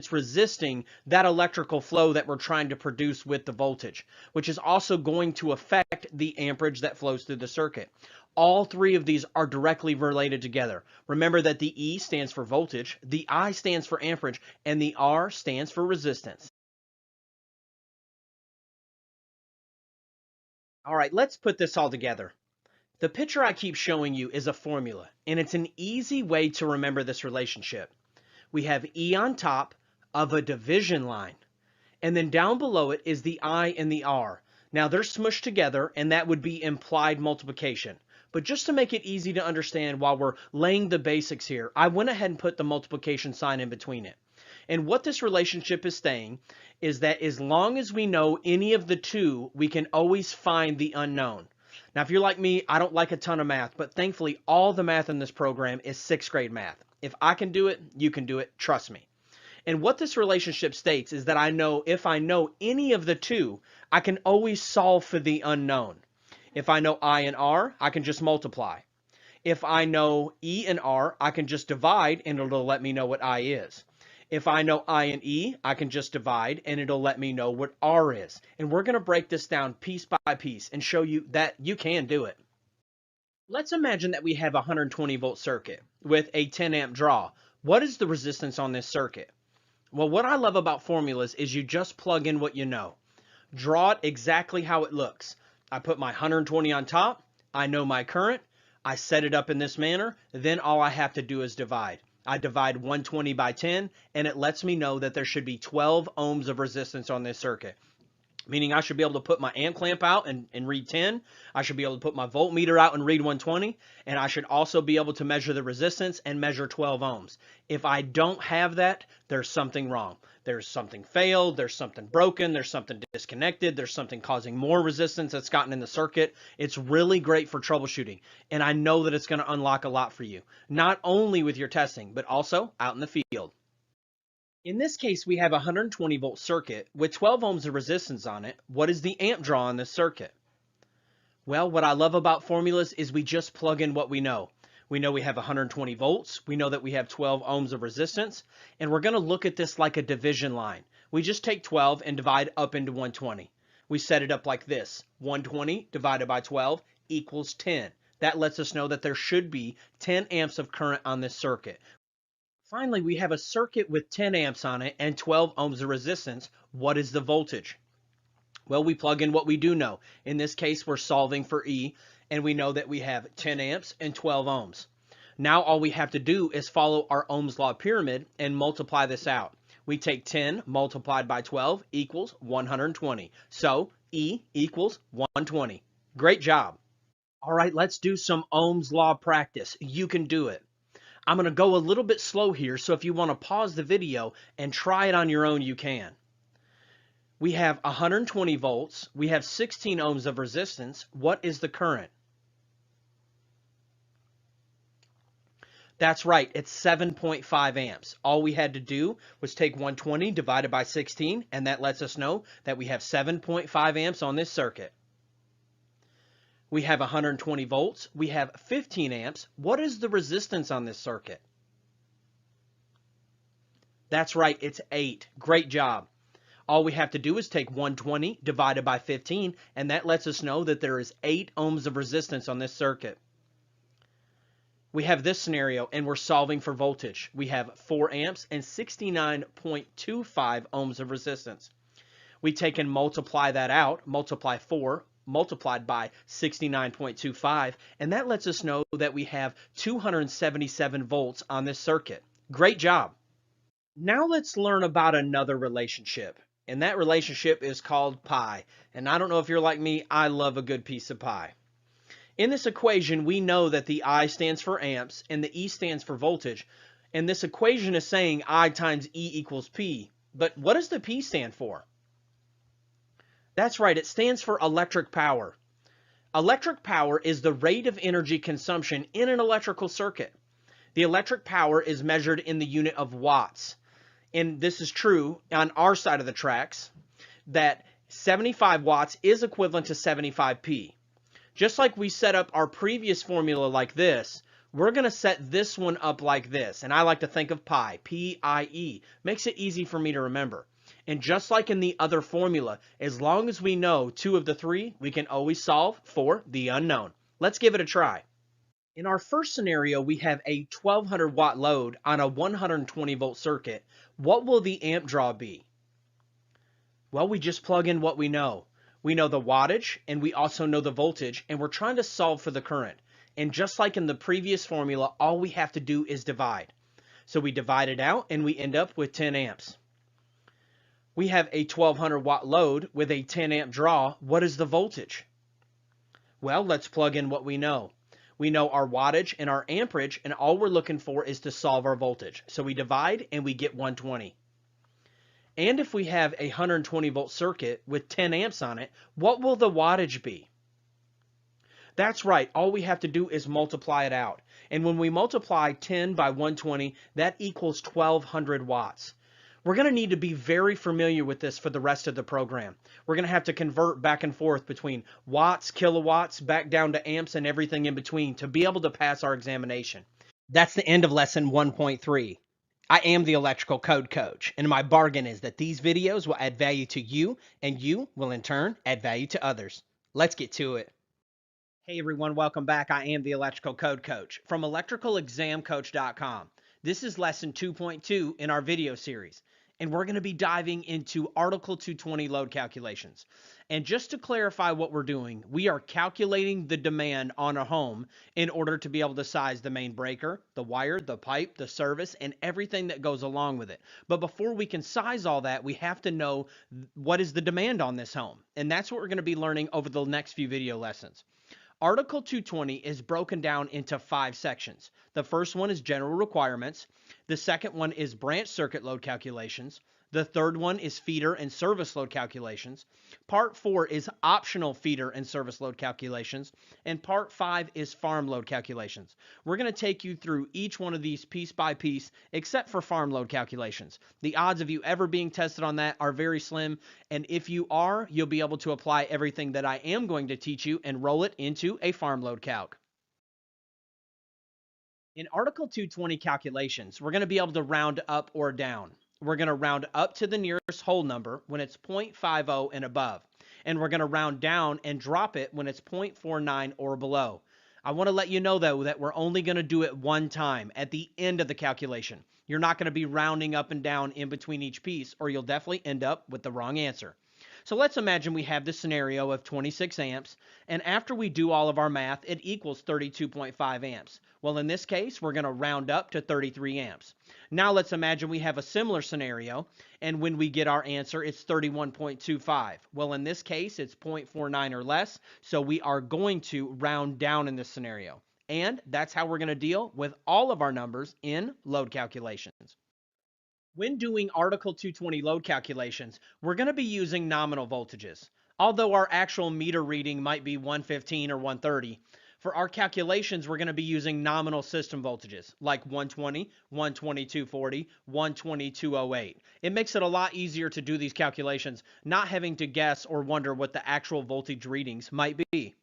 it's resisting that electrical flow that we're trying to produce with the voltage, which is also going to affect the amperage that flows through the circuit. All three of these are directly related together. Remember that the E stands for voltage, the I stands for amperage, and the R stands for resistance. All right, let's put this all together. The picture I keep showing you is a formula, and it's an easy way to remember this relationship. We have E on top of a division line, and then down below it is the I and the R. Now they're smushed together, and that would be implied multiplication. But just to make it easy to understand while we're laying the basics here, I went ahead and put the multiplication sign in between it. And what this relationship is saying is that as long as we know any of the two, we can always find the unknown. Now, if you're like me, I don't like a ton of math, but thankfully all the math in this program is 6th grade math. If I can do it, you can do it, trust me. And what this relationship states is that I know if I know any of the two, I can always solve for the unknown. If I know I and R, I can just multiply. If I know E and R, I can just divide and it'll let me know what I is. If I know I and E, I can just divide and it'll let me know what R is. And we're going to break this down piece by piece and show you that you can do it. Let's imagine that we have a 120 volt circuit with a 10 amp draw. What is the resistance on this circuit? Well, what I love about formulas is you just plug in what you know. Draw it exactly how it looks. I put my 120 on top, I know my current, I set it up in this manner, then all I have to do is divide. I divide 120 by 10, and it lets me know that there should be 12 ohms of resistance on this circuit. Meaning I should be able to put my amp clamp out and read 10. I should be able to put my voltmeter out and read 120. And I should also be able to measure the resistance and measure 12 ohms. If I don't have that, there's something wrong. There's something failed, there's something broken, there's something disconnected, there's something causing more resistance that's gotten in the circuit. It's really great for troubleshooting. And I know that it's going to unlock a lot for you. Not only with your testing, but also out in the field. In this case, we have a 120 volt circuit with 12 ohms of resistance on it. What is the amp draw on this circuit? Well, what I love about formulas is we just plug in what we know. We know we have 120 volts. We know that we have 12 ohms of resistance. And we're going to look at this like a division line. We just take 12 and divide up into 120. We set it up like this. 120 divided by 12 equals 10. That lets us know that there should be 10 amps of current on this circuit. Finally, we have a circuit with 10 amps on it and 12 ohms of resistance. What is the voltage? Well, we plug in what we do know. In this case, we're solving for E, and we know that we have 10 amps and 12 ohms. Now all we have to do is follow our Ohm's law pyramid and multiply this out. We take 10 multiplied by 12 equals 120. So E equals 120. Great job. All right, let's do some Ohm's law practice. You can do it. I'm going to go a little bit slow here, so if you want to pause the video and try it on your own, you can. We have 120 volts. We have 16 ohms of resistance. What is the current? That's right, it's 7.5 amps. All we had to do was take 120 divided by 16, and that lets us know that we have 7.5 amps on this circuit. We have 120 volts. We have 15 amps. What is the resistance on this circuit? That's right, it's 8. Great job. All we have to do is take 120 divided by 15, and that lets us know that there is 8 ohms of resistance on this circuit. We have this scenario, and we're solving for voltage. We have 4 amps and 69.25 ohms of resistance. We take and multiply that out, multiply 4 multiplied by 69.25, and that lets us know that we have 277 volts on this circuit. Great job. Now let's learn about another relationship, and that relationship is called pi. And I don't know if you're like me, I love a good piece of pie. In this equation, we know that the I stands for amps and the E stands for voltage, and this equation is saying I times E equals P. But what does the P stand for? That's right, it stands for electric power. Electric power is the rate of energy consumption in an electrical circuit. The electric power is measured in the unit of watts. And this is true on our side of the tracks, that 75 watts is equivalent to 75p. Just like we set up our previous formula like this, We're going to set this one up like this, and I like to think of pi, P-I-E. Makes it easy for me to remember. And just like in the other formula, as long as we know two of the three, we can always solve for the unknown. Let's give it a try. In our first scenario, we have a 1200 watt load on a 120 volt circuit. What will the amp draw be? Well, we just plug in what we know. We know the wattage and we also know the voltage, and we're trying to solve for the current. And just like in the previous formula, all we have to do is divide. So we divide it out and we end up with 10 amps. We have a 1200 watt load with a 10 amp draw. What is the voltage? Well, let's plug in what we know. We know our wattage and our amperage, and all we're looking for is to solve our voltage. So we divide and we get 120. And if we have a 120 volt circuit with 10 amps on it, what will the wattage be? That's right, all we have to do is multiply it out. And when we multiply 10 by 120, that equals 1200 watts. We're going to need to be very familiar with this for the rest of the program. We're going to have to convert back and forth between watts, kilowatts, back down to amps, and everything in between to be able to pass our examination. That's the end of lesson 1.3. I am the electrical code coach, and my bargain is that these videos will add value to you, and you will in turn add value to others. Let's get to it. Hey everyone, welcome back. I am the electrical code coach from electricalexamcoach.com. This is lesson 2.2 in our video series, and we're going to be diving into Article 220 load calculations. And just to clarify what we're doing, we are calculating the demand on a home in order to be able to size the main breaker, the wire, the pipe, the service, and everything that goes along with it. But before we can size all that, we have to know what is the demand on this home. And that's what we're going to be learning over the next few video lessons. Article 220 is broken down into 5 sections. The first one is general requirements. The second one is branch circuit load calculations. The third one is feeder and service load calculations. Part 4 is optional feeder and service load calculations. And Part 5 is farm load calculations. We're going to take you through each one of these piece by piece, except for farm load calculations. The odds of you ever being tested on that are very slim. And if you are, you'll be able to apply everything that I am going to teach you and roll it into a farm load calc. In Article 220 calculations, we're going to be able to round up or down. We're going to round up to the nearest whole number when it's 0.50 and above. And we're going to round down and drop it when it's 0.49 or below. I want to let you know, though, that we're only going to do it one time at the end of the calculation. You're not going to be rounding up and down in between each piece, or you'll definitely end up with the wrong answer. So let's imagine we have this scenario of 26 amps, and after we do all of our math, it equals 32.5 amps. Well, in this case, we're going to round up to 33 amps. Now let's imagine we have a similar scenario, and when we get our answer, it's 31.25. Well, in this case, it's 0.49 or less, so we are going to round down in this scenario. And that's how we're going to deal with all of our numbers in load calculations. When doing Article 220 load calculations, we're going to be using nominal voltages. Although our actual meter reading might be 115 or 130, for our calculations, we're going to be using nominal system voltages like 120, 122.40, 122.08. It makes it a lot easier to do these calculations, not having to guess or wonder what the actual voltage readings might be.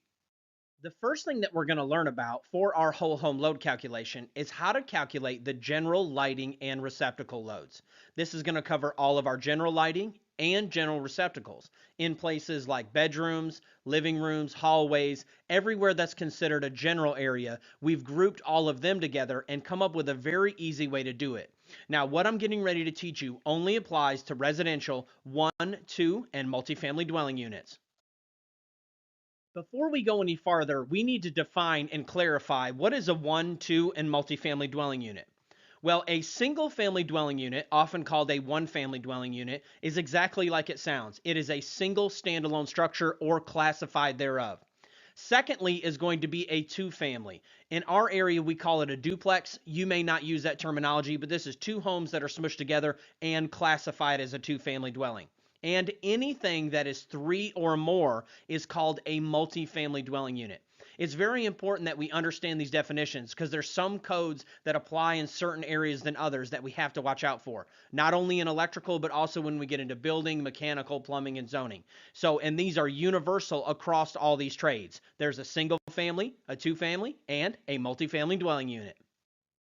The first thing that we're going to learn about for our whole home load calculation is how to calculate the general lighting and receptacle loads. This is going to cover all of our general lighting and general receptacles in places like bedrooms, living rooms, hallways, everywhere that's considered a general area. We've grouped all of them together and come up with a very easy way to do it. Now, what I'm getting ready to teach you only applies to residential 1, 2, and multifamily dwelling units. Before we go any farther, we need to define and clarify what is a 1, 2, and multifamily dwelling unit. Well, a single-family dwelling unit, often called a one-family dwelling unit, is exactly like it sounds. It is a single standalone structure or classified thereof. Secondly is going to be a two-family. In our area, we call it a duplex. You may not use that terminology, but this is two homes that are smushed together and classified as a two-family dwelling. And anything that is 3 or more is called a multifamily dwelling unit. It's very important that we understand these definitions because there's some codes that apply in certain areas than others that we have to watch out for, not only in electrical, but also when we get into building, mechanical, plumbing, and zoning. So, and these are universal across all these trades. There's a single family, a two family, and a multifamily dwelling unit.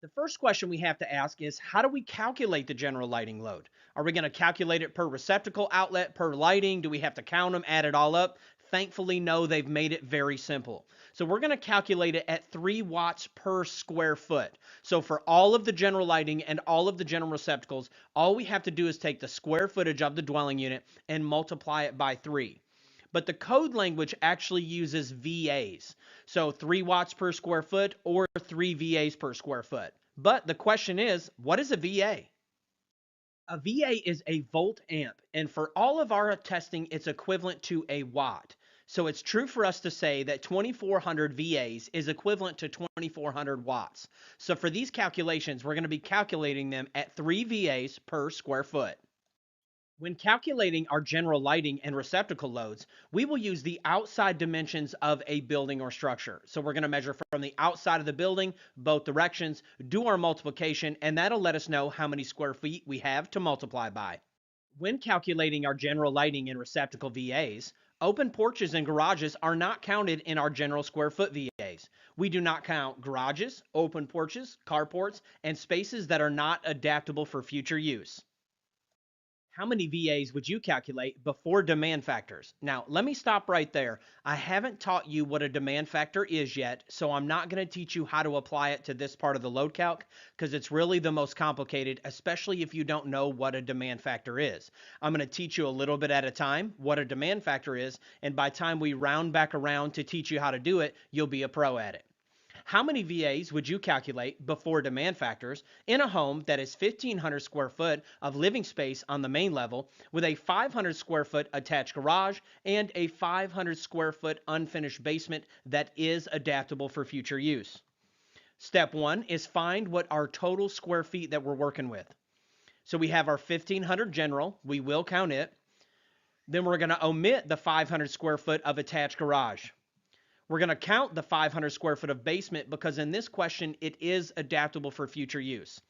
The first question we have to ask is, how do we calculate the general lighting load? Are we going to calculate it per receptacle, outlet, per lighting? Do we have to count them, add it all up? Thankfully, no, they've made it very simple. So we're going to calculate it at 3 watts per square foot. So for all of the general lighting and all of the general receptacles, all we have to do is take the square footage of the dwelling unit and multiply it by 3. But the code language actually uses VAs. So 3 watts per square foot or 3 VAs per square foot. But the question is, what is a VA? A VA is a volt amp, and for all of our testing, it's equivalent to a watt. So it's true for us to say that 2400 VAs is equivalent to 2400 watts. So for these calculations, we're going to be calculating them at 3 VAs per square foot. When calculating our general lighting and receptacle loads, we will use the outside dimensions of a building or structure. So we're going to measure from the outside of the building, both directions, do our multiplication, and that'll let us know how many square feet we have to multiply by. When calculating our general lighting and receptacle VAs, open porches and garages are not counted in our general square foot VAs. We do not count garages, open porches, carports, and spaces that are not adaptable for future use. How many VAs would you calculate before demand factors? Now, let me stop right there. I haven't taught you what a demand factor is yet, so I'm not going to teach you how to apply it to this part of the load calc because it's really the most complicated, especially if you don't know what a demand factor is. I'm going to teach you a little bit at a time what a demand factor is, and by the time we round back around to teach you how to do it, you'll be a pro at it. How many VAs would you calculate before demand factors in a home that is 1,500 square foot of living space on the main level with a 500 square foot attached garage and a 500 square foot unfinished basement that is adaptable for future use? Step 1 is find what our total square feet that we're working with. So we have our 1,500 general, we will count it. Then we're going to omit the 500 square foot of attached garage. We're going to count the 500 square foot of basement because in this question, it is adaptable for future use.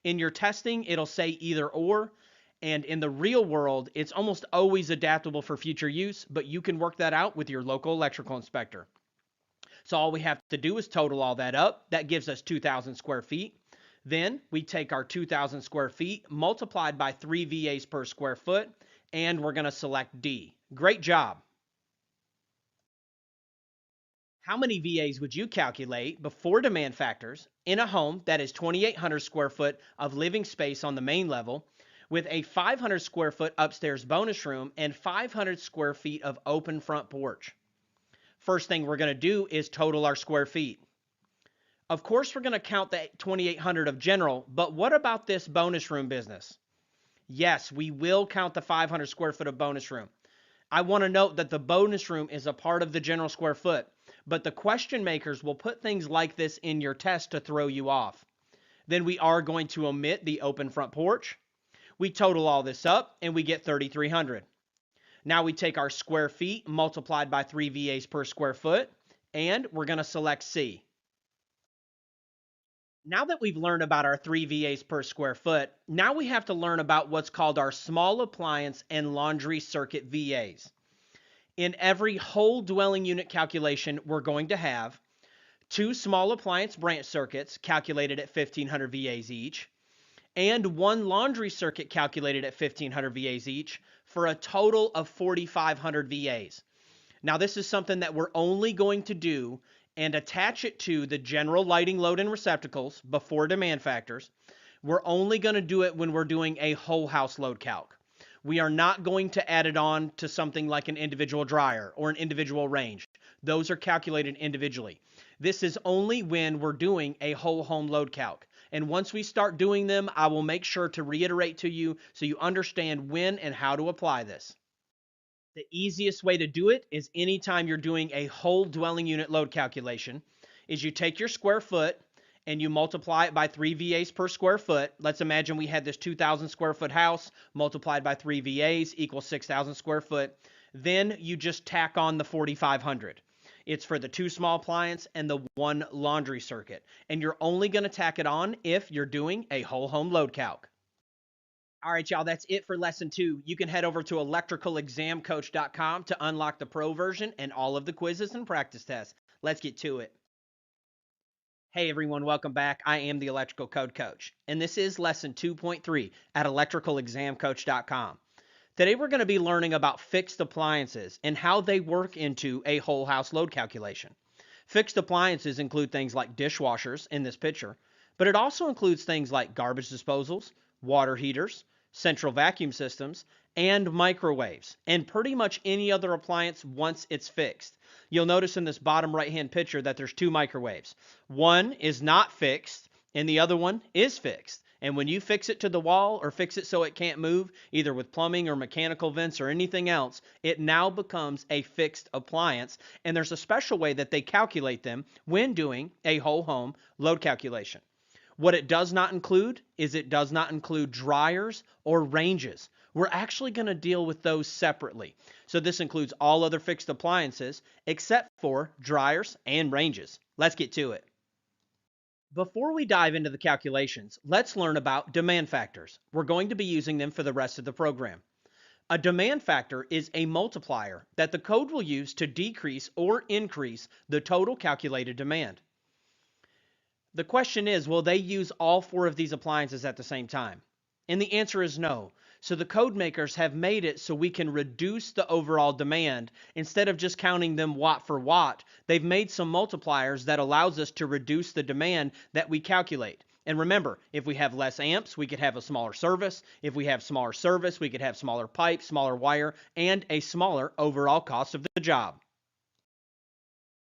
In your testing, it'll say either or, and in the real world, it's almost always adaptable for future use, but you can work that out with your local electrical inspector. So all we have to do is total all that up. That gives us 2,000 square feet. Then we take our 2,000 square feet multiplied by 3 VAs per square foot, and we're going to select D. Great job. How many VAs would you calculate before demand factors in a home that is 2,800 square foot of living space on the main level with a 500 square foot upstairs bonus room and 500 square feet of open front porch? First thing we're going to do is total our square feet. Of course, we're going to count the 2,800 of general, but what about this bonus room business? Yes, we will count the 500 square foot of bonus room. I want to note that the bonus room is a part of the general square foot, but the question makers will put things like this in your test to throw you off. Then we are going to omit the open front porch. We total all this up and we get 3,300. Now we take our square feet multiplied by 3 VAs per square foot, and we're going to select C. Now that we've learned about our 3 VAs per square foot, now we have to learn about what's called our small appliance and laundry circuit VAs. In every whole dwelling unit calculation, we're going to have 2 small appliance branch circuits calculated at 1,500 VAs each, and 1 laundry circuit calculated at 1,500 VAs each for a total of 4,500 VAs. Now this is something that we're only going to do and attach it to the general lighting load and receptacles before demand factors. We're only going to do it when we're doing a whole house load calc. We are not going to add it on to something like an individual dryer or an individual range. Those are calculated individually. This is only when we're doing a whole home load calc. And once we start doing them, I will make sure to reiterate to you so you understand when and how to apply this. The easiest way to do it is anytime you're doing a whole dwelling unit load calculation is you take your square foot and you multiply it by 3 VAs per square foot. Let's imagine we had this 2,000 square foot house multiplied by 3 VAs equals 6,000 square foot. Then you just tack on the 4,500. It's for the 2 small appliance and the 1 laundry circuit. And you're only going to tack it on if you're doing a whole home load calc. All right, y'all, that's it for lesson 2. You can head over to electricalexamcoach.com to unlock the pro version and all of the quizzes and practice tests. Let's get to it. Hey everyone, welcome back. I am the Electrical Code Coach, and this is lesson 2.3 at electricalexamcoach.com. Today we're going to be learning about fixed appliances and how they work into a whole house load calculation. Fixed appliances include things like dishwashers in this picture, but it also includes things like garbage disposals, water heaters, central vacuum systems, and microwaves, and pretty much any other appliance once it's fixed. You'll notice in this bottom right-hand picture that there's 2 microwaves. One is not fixed, and the other one is fixed. And when you fix it to the wall or fix it so it can't move, either with plumbing or mechanical vents or anything else, it now becomes a fixed appliance. And there's a special way that they calculate them when doing a whole home load calculation. What it does not include is it does not include dryers or ranges. We're actually going to deal with those separately. So this includes all other fixed appliances except for dryers and ranges. Let's get to it. Before we dive into the calculations, let's learn about demand factors. We're going to be using them for the rest of the program. A demand factor is a multiplier that the code will use to decrease or increase the total calculated demand. The question is, will they use all 4 of these appliances at the same time? And the answer is no. So the code makers have made it so we can reduce the overall demand. Instead of just counting them watt for watt, they've made some multipliers that allows us to reduce the demand that we calculate. And remember, if we have less amps, we could have a smaller service. If we have smaller service, we could have smaller pipe, smaller wire, and a smaller overall cost of the job.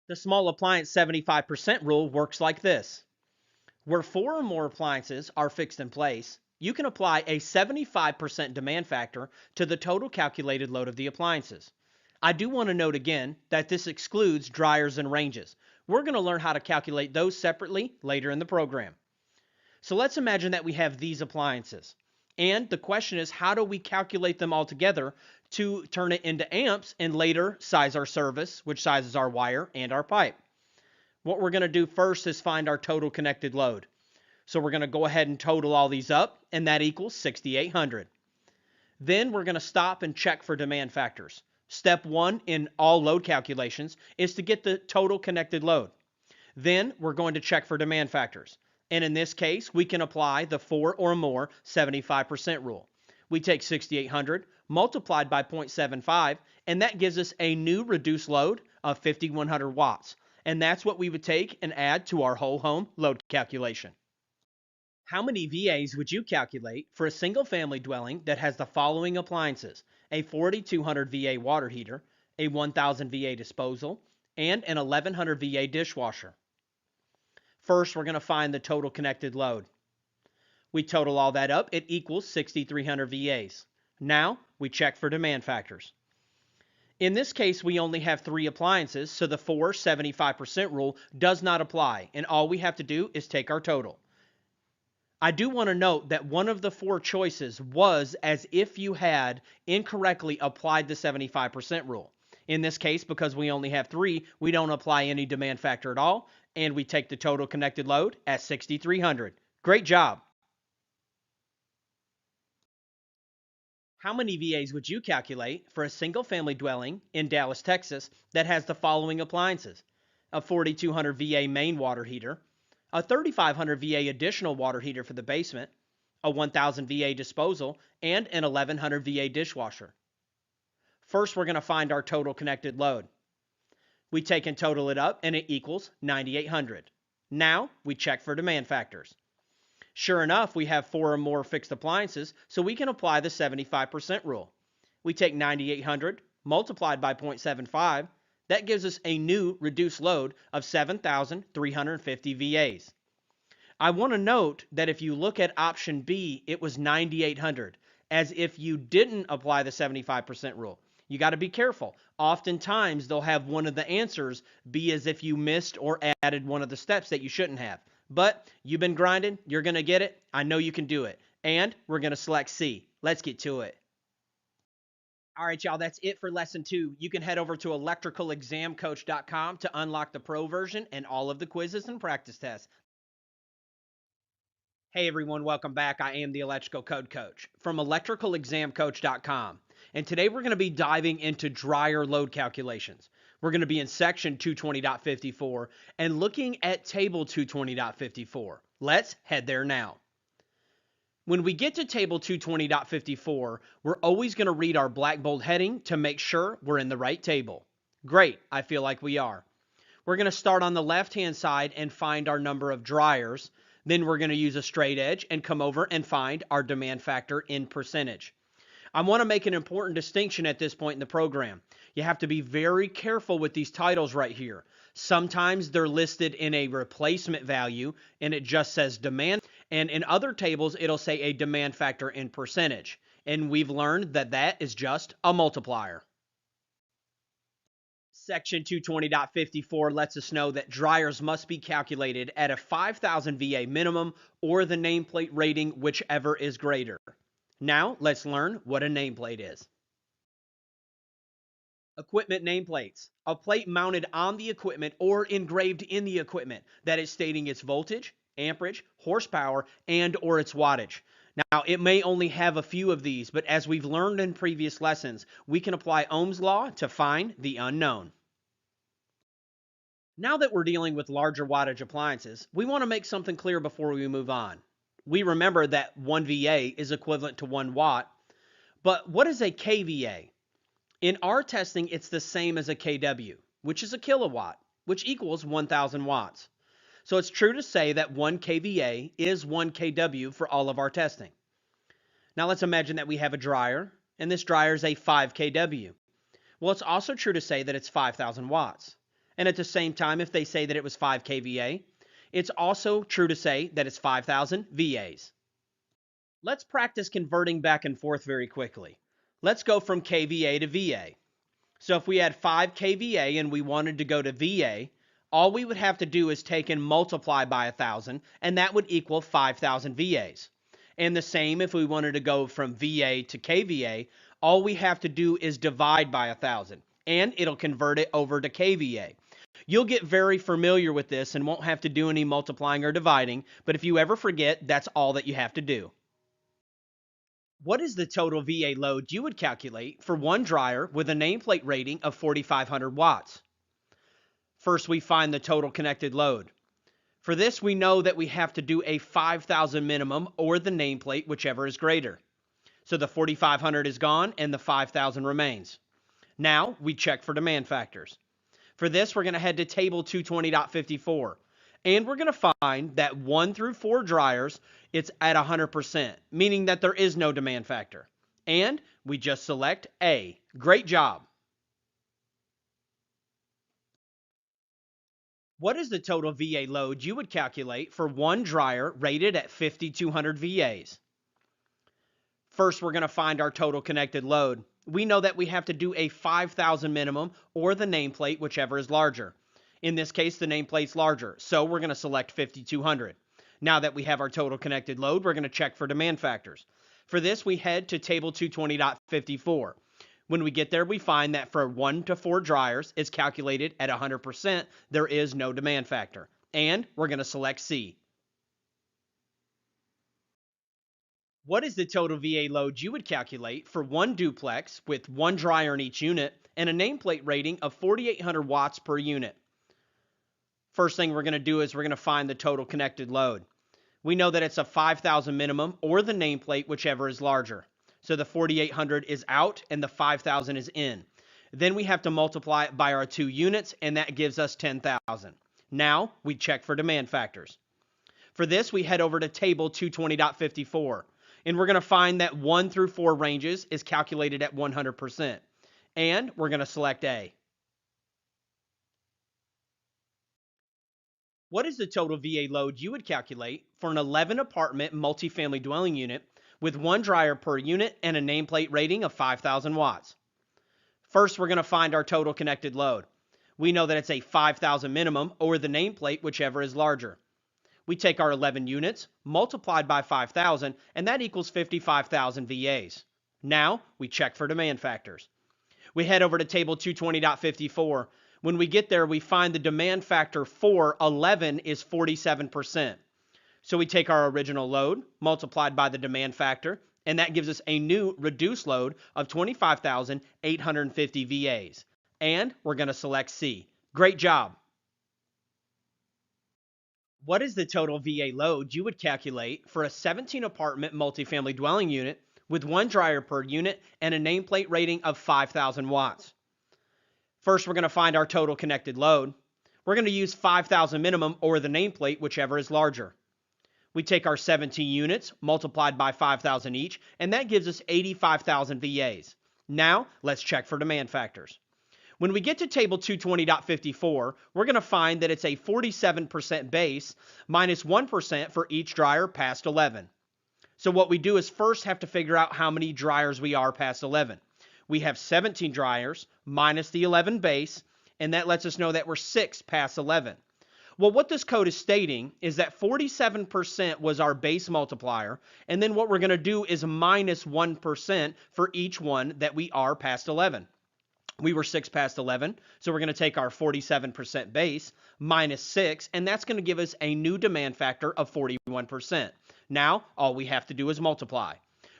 The small appliance 75% rule works like this. Where 4 or more appliances are fixed in place, you can apply a 75% demand factor to the total calculated load of the appliances. I do want to note again that this excludes dryers and ranges. We're going to learn how to calculate those separately later in the program. So let's imagine that we have these appliances. And the question is, how do we calculate them all together to turn it into amps and later size our service, which sizes our wire and our pipe? What we're going to do first is find our total connected load. So we're going to go ahead and total all these up, and that equals 6,800. Then we're going to stop and check for demand factors. Step 1 in all load calculations is to get the total connected load. Then we're going to check for demand factors. And in this case, we can apply the 4 or more 75% rule. We take 6,800 multiplied by 0.75, and that gives us a new reduced load of 5,100 watts. And that's what we would take and add to our whole home load calculation. How many VAs would you calculate for a single family dwelling that has the following appliances: a 4,200 VA water heater, a 1,000 VA disposal, and an 1,100 VA dishwasher? First, we're going to find the total connected load. We total all that up, it equals 6,300 VAs. Now, we check for demand factors. In this case, we only have 3 appliances, so the 75% rule does not apply, and all we have to do is take our total. I do want to note that one of the 4 choices was as if you had incorrectly applied the 75% rule. In this case, because we only have 3, we don't apply any demand factor at all, and we take the total connected load at 6,300. Great job. How many VAs would you calculate for a single family dwelling in Dallas, Texas that has the following appliances: a 4,200 VA main water heater, a 3,500 VA additional water heater for the basement, a 1,000 VA disposal, and an 1,100 VA dishwasher? First, we're going to find our total connected load. We take and total it up, and it equals 9,800. Now, we check for demand factors. Sure enough, we have 4 or more fixed appliances, so we can apply the 75% rule. We take 9,800 multiplied by 0.75. That gives us a new reduced load of 7,350 VAs. I want to note that if you look at option B, it was 9,800, as if you didn't apply the 75% rule. You got to be careful. Oftentimes, they'll have one of the answers be as if you missed or added one of the steps that you shouldn't have. But you've been grinding, you're going to get it. I know you can do it. And we're going to select C. Let's get to it. All right, y'all, that's it for lesson 2. You can head over to electricalexamcoach.com to unlock the pro version and all of the quizzes and practice tests. Hey everyone, welcome back. I am the Electrical Code Coach from electricalexamcoach.com. And today we're going to be diving into dryer load calculations. We're going to be in section 220.54 and looking at table 220.54. Let's head there now. When we get to table 220.54, we're always going to read our black bold heading to make sure we're in the right table. Great, I feel like we are. We're going to start on the left-hand side and find our number of dryers. Then we're going to use a straight edge and come over and find our demand factor in percentage. I want to make an important distinction at this point in the program. You have to be very careful with these titles right here. Sometimes they're listed in a replacement value and it just says demand. And in other tables, it'll say a demand factor in percentage. And we've learned that that is just a multiplier. Section 220.54 lets us know that dryers must be calculated at a 5,000 VA minimum or the nameplate rating, whichever is greater. Now, let's learn what a nameplate is. Equipment nameplates. A plate mounted on the equipment or engraved in the equipment that is stating its voltage, amperage, horsepower, and or its wattage. Now, it may only have a few of these, but as we've learned in previous lessons, we can apply Ohm's law to find the unknown. Now that we're dealing with larger wattage appliances, we want to make something clear before we move on. We remember that 1 VA is equivalent to 1 watt, but what is a kVA? In our testing, it's the same as a kW, which is a kilowatt, which equals 1,000 watts. So it's true to say that 1 kVA is 1 kW for all of our testing. Now let's imagine that we have a dryer, and this dryer is a 5 kW. Well, it's also true to say that it's 5,000 watts. And at the same time, if they say that it was 5 kVA, it's also true to say that it's 5,000 VAs. Let's practice converting back and forth very quickly. Let's go from kVA to VA. So if we had 5 kVA and we wanted to go to VA, all we would have to do is take and multiply by 1,000, and that would equal 5,000 VAs. And the same if we wanted to go from VA to kVA, all we have to do is divide by 1,000, and it'll convert it over to kVA. You'll get very familiar with this and won't have to do any multiplying or dividing, but if you ever forget, that's all that you have to do. What is the total VA load you would calculate for one dryer with a nameplate rating of 4,500 watts? First, we find the total connected load. For this, we know that we have to do a 5,000 minimum or the nameplate, whichever is greater. So the 4,500 is gone and the 5,000 remains. Now, we check for demand factors. For this, we're going to head to table 220.54. And we're going to find that 1 through 4 dryers, it's at 100%, meaning that there is no demand factor. And we just select A. Great job. What is the total VA load you would calculate for one dryer rated at 5,200 VAs? First, we're going to find our total connected load. We know that we have to do a 5,000 minimum or the nameplate, whichever is larger. In this case, the nameplate's larger, so we're going to select 5,200. Now that we have our total connected load, we're going to check for demand factors. For this, we head to table 220.54. When we get there, we find that for 1 to 4 dryers, it's calculated at 100%. There is no demand factor. And we're going to select C. What is the total VA load you would calculate for one duplex with 1 dryer in each unit and a nameplate rating of 4,800 watts per unit? First thing we're going to do is we're going to find the total connected load. We know that it's a 5,000 minimum or the nameplate, whichever is larger. So the 4,800 is out and the 5,000 is in. Then we have to multiply it by our 2 units, and that gives us 10,000. Now we check for demand factors. For this, we head over to table 220.54. And we're going to find that 1 through 4 ranges is calculated at 100%. And we're going to select A. What is the total VA load you would calculate for an 11 apartment multifamily dwelling unit with 1 dryer per unit and a nameplate rating of 5,000 watts? First, we're going to find our total connected load. We know that it's a 5,000 minimum or the nameplate, whichever is larger. We take our 11 units, multiplied by 5,000, and that equals 55,000 VAs. Now we check for demand factors. We head over to table 220.54. When we get there, we find the demand factor for 11 is 47%. So we take our original load multiplied by the demand factor, and that gives us a new reduced load of 25,850 VAs. And we're going to select C. Great job. What is the total VA load you would calculate for a 17 apartment multifamily dwelling unit with one dryer per unit and a nameplate rating of 5,000 watts? First, we're going to find our total connected load. We're going to use 5,000 minimum or the nameplate, whichever is larger. We take our 17 units multiplied by 5,000 each, and that gives us 85,000 VAs. Now, let's check for demand factors. When we get to table 220.54, we're going to find that it's a 47% base minus 1% for each dryer past 11. So what we do is first have to figure out how many dryers we are past 11. We have 17 dryers minus the 11 base, and that lets us know that we're 6 past 11. Well, what this code is stating is that 47% was our base multiplier, and then what we're going to do is minus 1% for each one that we are past 11. We were 6 past 11, so we're going to take our 47% base minus 6, and that's going to give us a new demand factor of 41%. Now, all we have to do is multiply.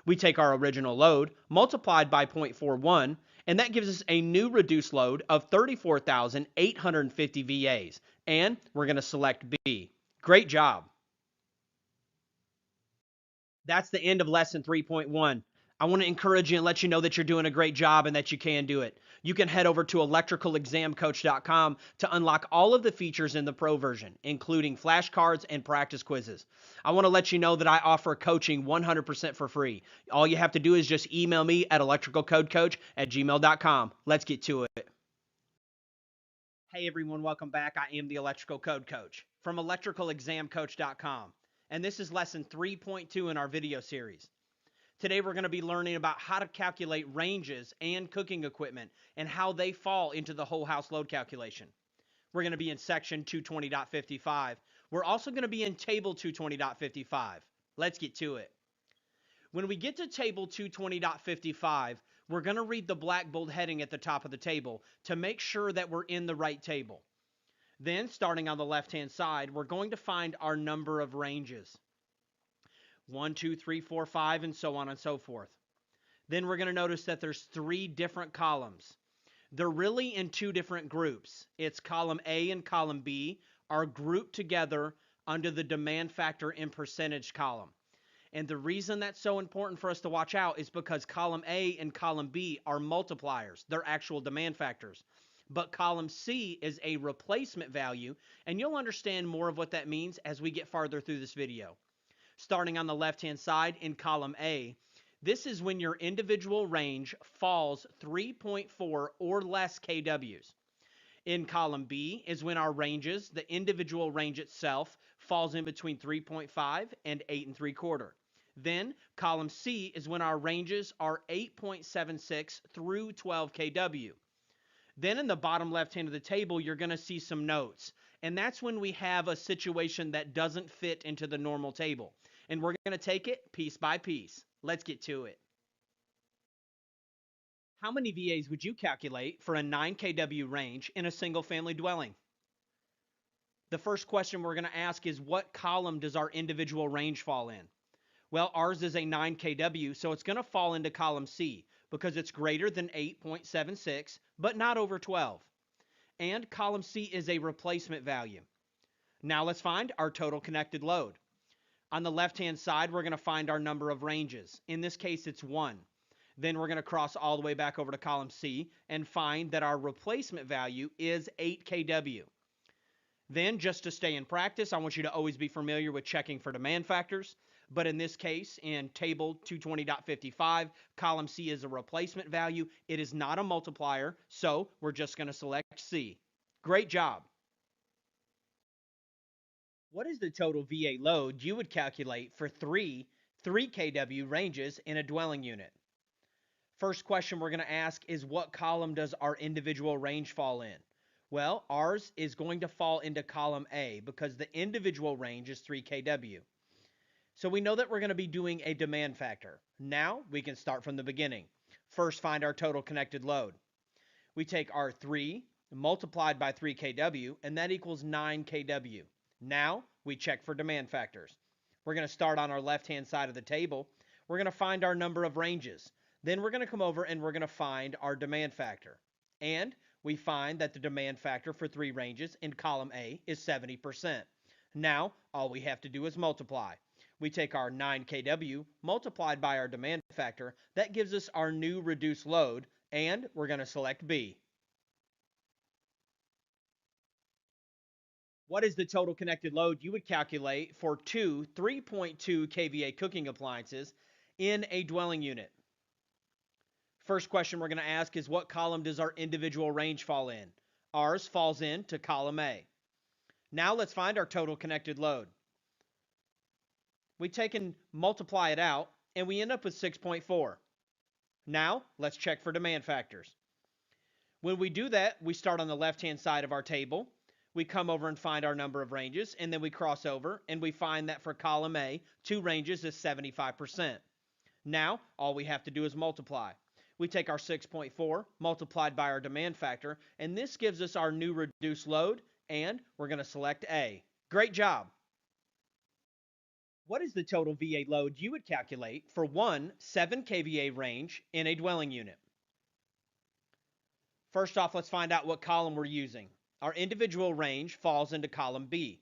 We take our original load multiplied by 0.41, and that gives us a new reduced load of 34,850 VAs, and we're going to select B. Great job. That's the end of lesson 3.1. I want to encourage you and let you know that you're doing a great job and that you can do it. You can head over to electricalexamcoach.com to unlock all of the features in the pro version, including flashcards and practice quizzes. I want to let you know that I offer coaching 100% for free. All you have to do is just email me at electricalcodecoach@gmail.com. Let's get to it. Hey everyone, welcome back. I am the Electrical Code Coach from electricalexamcoach.com, and this is lesson 3.2 in our video series. Today we're going to be learning about how to calculate ranges and cooking equipment and how they fall into the whole house load calculation. We're going to be in section 220.55. We're also going to be in table 220.55. Let's get to it. When we get to table 220.55, we're going to read the black bold heading at the top of the table to make sure that we're in the right table. Then, starting on the left-hand side, we're going to find our number of ranges. 1, 2, 3, 4, 5, and so on and so forth. Then we're going to notice that there's 3 different columns. They're really in 2 different groups. It's column A and column B are grouped together under the demand factor in percentage column. And the reason that's so important for us to watch out is because column A and column B are multipliers. They're actual demand factors. But column C is a replacement value, and you'll understand more of what that means as we get farther through this video. Starting on the left-hand side in column A, this is when your individual range falls 3.4 or less kWs. In column B is when our ranges, the individual range itself, falls in between 3.5 and 8 3/4. Then column C is when our ranges are 8.76 through 12 kW. Then in the bottom left hand of the table, you're going to see some notes. And that's when we have a situation that doesn't fit into the normal table. And we're going to take it piece by piece. Let's get to it. How many VAs would you calculate for a 9 kW range in a single family dwelling? The first question we're going to ask is, what column does our individual range fall in? Well, ours is a 9 kW, so it's going to fall into column C because it's greater than 8.76, but not over 12. And column C is a replacement value. Now let's find our total connected load. On the left-hand side, we're going to find our number of ranges. In this case, it's 1. Then we're going to cross all the way back over to column C and find that our replacement value is 8 kW. Then, just to stay in practice, I want you to always be familiar with checking for demand factors. But in this case, in table 220.55, column C is a replacement value. It is not a multiplier, so we're just going to select C. Great job. What is the total VA load you would calculate for 3 kW ranges in a dwelling unit? First question we're going to ask is, what column does our individual range fall in? Well, ours is going to fall into column A because the individual range is 3 kW. So we know that we're going to be doing a demand factor. Now we can start from the beginning. First, find our total connected load. We take our 3 multiplied by 3 kW, and that equals 9 kW. Now we check for demand factors. We're going to start on our left-hand side of the table. We're going to find our number of ranges. Then we're going to come over and we're going to find our demand factor. And we find that the demand factor for 3 ranges in column A is 70%. Now, all we have to do is multiply. We take our 9 kW multiplied by our demand factor. That gives us our new reduced load, and we're going to select B. What is the total connected load you would calculate for 2 3.2 kVA cooking appliances in a dwelling unit? First question we're going to ask is, what column does our individual range fall in? Ours falls into column A. Now let's find our total connected load. We take and multiply it out, and we end up with 6.4. Now let's check for demand factors. When we do that, we start on the left-hand side of our table. We come over and find our number of ranges, and then we cross over, and we find that for column A, 2 ranges is 75%. Now, all we have to do is multiply. We take our 6.4 multiplied by our demand factor, and this gives us our new reduced load, and we're going to select A. Great job! What is the total VA load you would calculate for one 7 kVA range in a dwelling unit? First off, let's find out what column we're using. Our individual range falls into column B.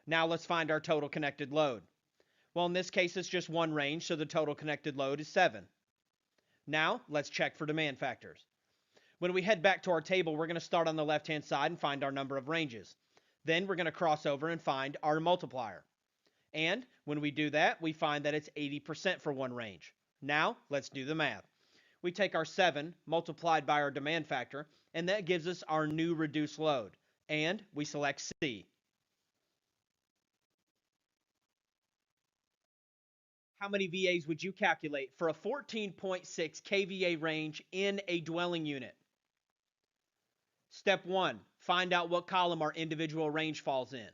Now let's find our total connected load. Well, in this case, it's just one range, so the total connected load is 7. Now let's check for demand factors. When we head back to our table, we're going to start on the left-hand side and find our number of ranges. Then we're going to cross over and find our multiplier. And when we do that, we find that it's 80% for one range. Now let's do the math. We take our 7 multiplied by our demand factor, and that gives us our new reduced load. And we select C. How many VAs would you calculate for a 14.6 kVA range in a dwelling unit? Step 1, find out what column our individual range falls in.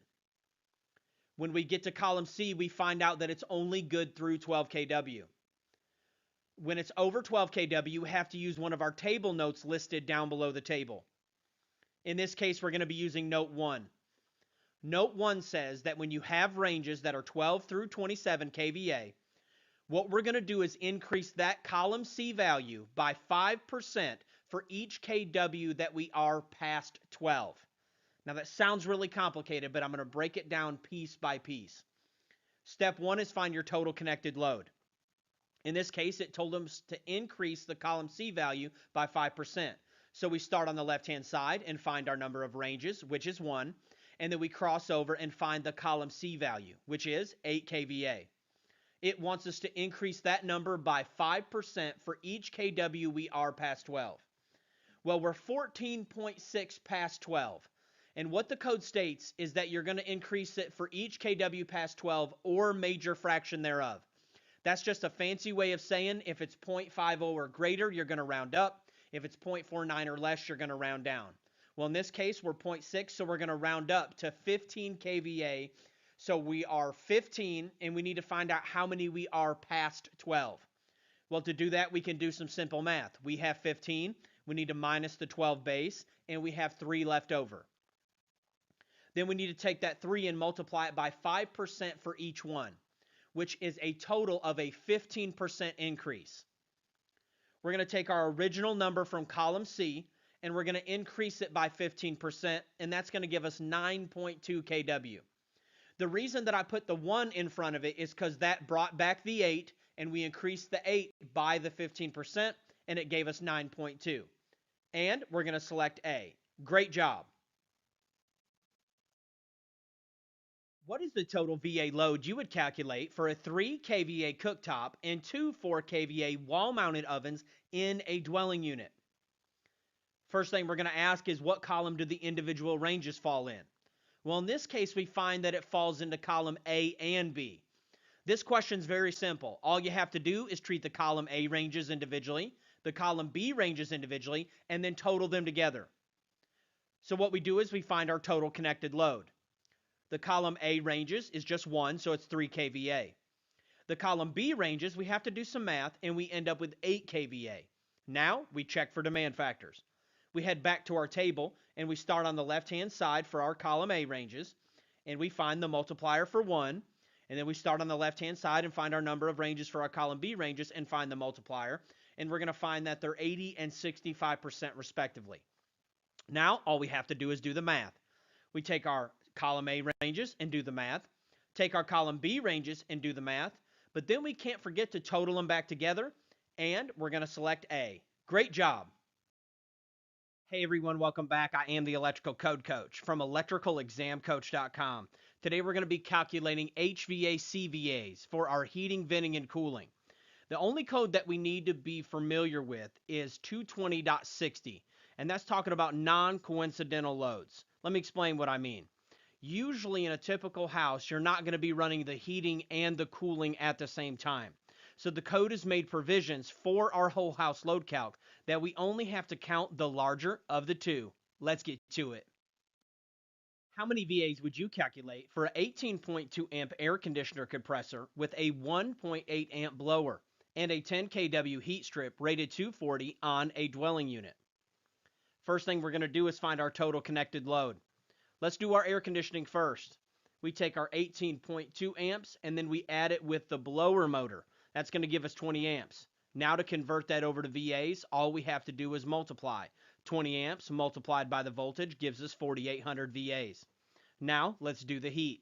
When we get to column C, we find out that it's only good through 12 kW. When it's over 12 kW, we have to use one of our table notes listed down below the table. In this case, we're going to be using note 1. Note 1 says that when you have ranges that are 12 through 27 kVA, what we're going to do is increase that column C value by 5% for each kW that we are past 12. Now that sounds really complicated, but I'm going to break it down piece by piece. Step 1 is find your total connected load. In this case, it told us to increase the column C value by 5%. So we start on the left-hand side and find our number of ranges, which is 1, and then we cross over and find the column C value, which is 8 kVA. It wants us to increase that number by 5% for each kW we are past 12. Well, we're 14.6 past 12. And what the code states is that you're going to increase it for each kW past 12 or major fraction thereof. That's just a fancy way of saying if it's 0.50 or greater, you're going to round up. If it's 0.49 or less, you're going to round down. Well, in this case, we're 0.6, so we're going to round up to 15 kVA. So we are 15, and we need to find out how many we are past 12. Well, to do that, we can do some simple math. We have 15. We need to minus the 12 base, and we have 3 left over. Then we need to take that 3 and multiply it by 5% for each one, which is a total of a 15% increase. We're going to take our original number from column C, and we're going to increase it by 15%, and that's going to give us 9.2 kW. The reason that I put the 1 in front of it is because that brought back the 8, and we increased the 8 by the 15%, and it gave us 9.2. And we're going to select A. Great job. What is the total VA load you would calculate for a 3 kVA cooktop and 2 4 kVA wall-mounted ovens in a dwelling unit? First thing we're going to ask is, what column do the individual ranges fall in? Well, in this case, we find that it falls into column A and B. This question is very simple. All you have to do is treat the column A ranges individually, the column B ranges individually, and then total them together. So what we do is we find our total connected load. The column A ranges is just 1, so it's 3 kVA. The column B ranges, we have to do some math, and we end up with 8 kVA. Now we check for demand factors. We head back to our table, and we start on the left-hand side for our column A ranges, and we find the multiplier for 1, and then we start on the left-hand side and find our number of ranges for our column B ranges and find the multiplier, and we're going to find that they're 80 and 65% respectively. Now all we have to do is do the math. We take our column A ranges and do the math, take our column B ranges and do the math, but then we can't forget to total them back together, and we're going to select A. Great job. Hey everyone, welcome back. I am the Electrical Code Coach from electricalexamcoach.com. Today we're going to be calculating HVAC/VAs for our heating, venting, and cooling. The only code that we need to be familiar with is 220.60, and that's talking about non-coincidental loads. Let me explain what I mean. Usually in a typical house, you're not going to be running the heating and the cooling at the same time. So the code has made provisions for our whole house load calc that we only have to count the larger of the two. Let's get to it. How many VAs would you calculate for an 18.2 amp air conditioner compressor with a 1.8 amp blower and a 10 kW heat strip rated 240 on a dwelling unit? First thing we're going to do is find our total connected load. Let's do our air conditioning first. We take our 18.2 amps and then we add it with the blower motor. That's going to give us 20 amps. Now to convert that over to VAs, all we have to do is multiply. 20 amps multiplied by the voltage gives us 4,800 VAs. Now let's do the heat.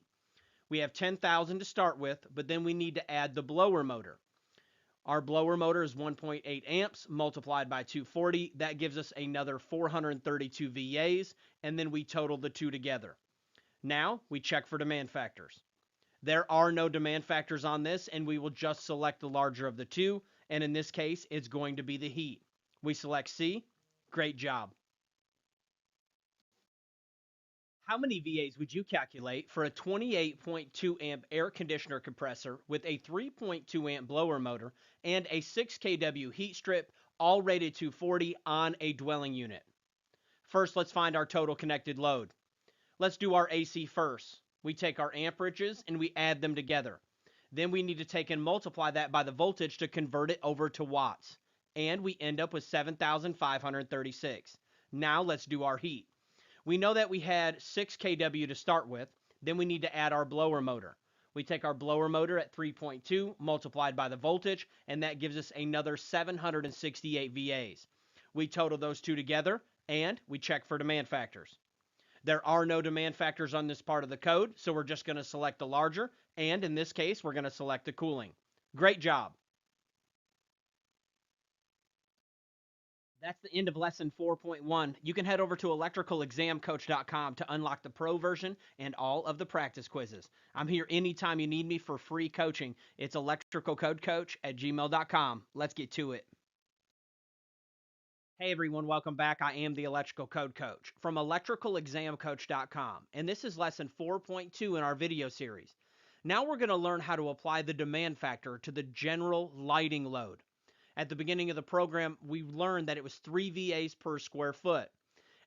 We have 10,000 to start with, but then we need to add the blower motor. Our blower motor is 1.8 amps multiplied by 240. That gives us another 432 VAs, and then we total the two together. Now we check for demand factors. There are no demand factors on this, and we will just select the larger of the two, and in this case, it's going to be the heat. We select C. Great job. How many VAs would you calculate for a 28.2 amp air conditioner compressor with a 3.2 amp blower motor and a 6 kW heat strip, all rated 240 on a dwelling unit? First, let's find our total connected load. Let's do our AC first. We take our amperages and we add them together. Then we need to take and multiply that by the voltage to convert it over to watts. And we end up with 7,536. Now let's do our heat. We know that we had 6 kW to start with. Then we need to add our blower motor. We take our blower motor at 3.2 multiplied by the voltage, and that gives us another 768 VAs. We total those two together, and we check for demand factors. There are no demand factors on this part of the code, so we're just going to select the larger, and in this case, we're going to select the cooling. Great job. That's the end of lesson 4.1. You can head over to electricalexamcoach.com to unlock the pro version and all of the practice quizzes. I'm here anytime you need me for free coaching. It's electricalcodecoach@gmail.com. Let's get to it. Hey everyone, welcome back. I am the Electrical Code Coach from electricalexamcoach.com, and this is lesson 4.2 in our video series. Now we're going to learn how to apply the demand factor to the general lighting load. At the beginning of the program, we learned that it was 3 VAs per square foot,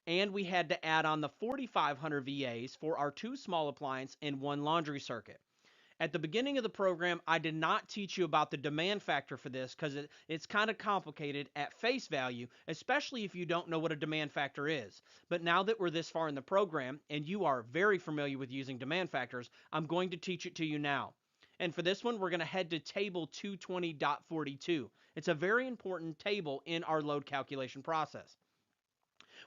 and we had to add on the 4,500 VAs for our 2 small appliance and 1 laundry circuit. At the beginning of the program, I did not teach you about the demand factor for this because it's kind of complicated at face value, especially if you don't know what a demand factor is. But now that we're this far in the program and you are very familiar with using demand factors, I'm going to teach it to you now. And for this one, we're going to head to table 220.42. It's a very important table in our load calculation process.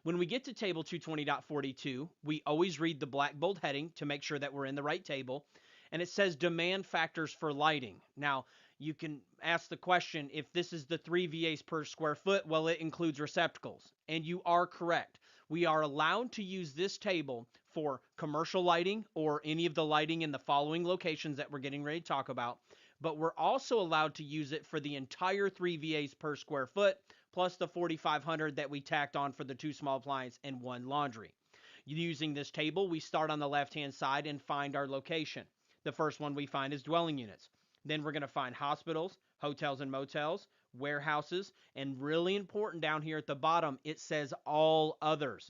When we get to table 220.42, we always read the black bold heading to make sure that we're in the right table. And it says demand factors for lighting. Now, you can ask the question, if this is the 3 VAs per square foot, well, it includes receptacles. And you are correct. We are allowed to use this table for commercial lighting or any of the lighting in the following locations that we're getting ready to talk about. But we're also allowed to use it for the entire 3 VAs per square foot, plus the 4,500 that we tacked on for the 2 small appliance and 1 laundry. Using this table, we start on the left-hand side and find our location. The first one we find is dwelling units. Then we're going to find hospitals, hotels and motels, warehouses, and really important down here at the bottom, it says all others.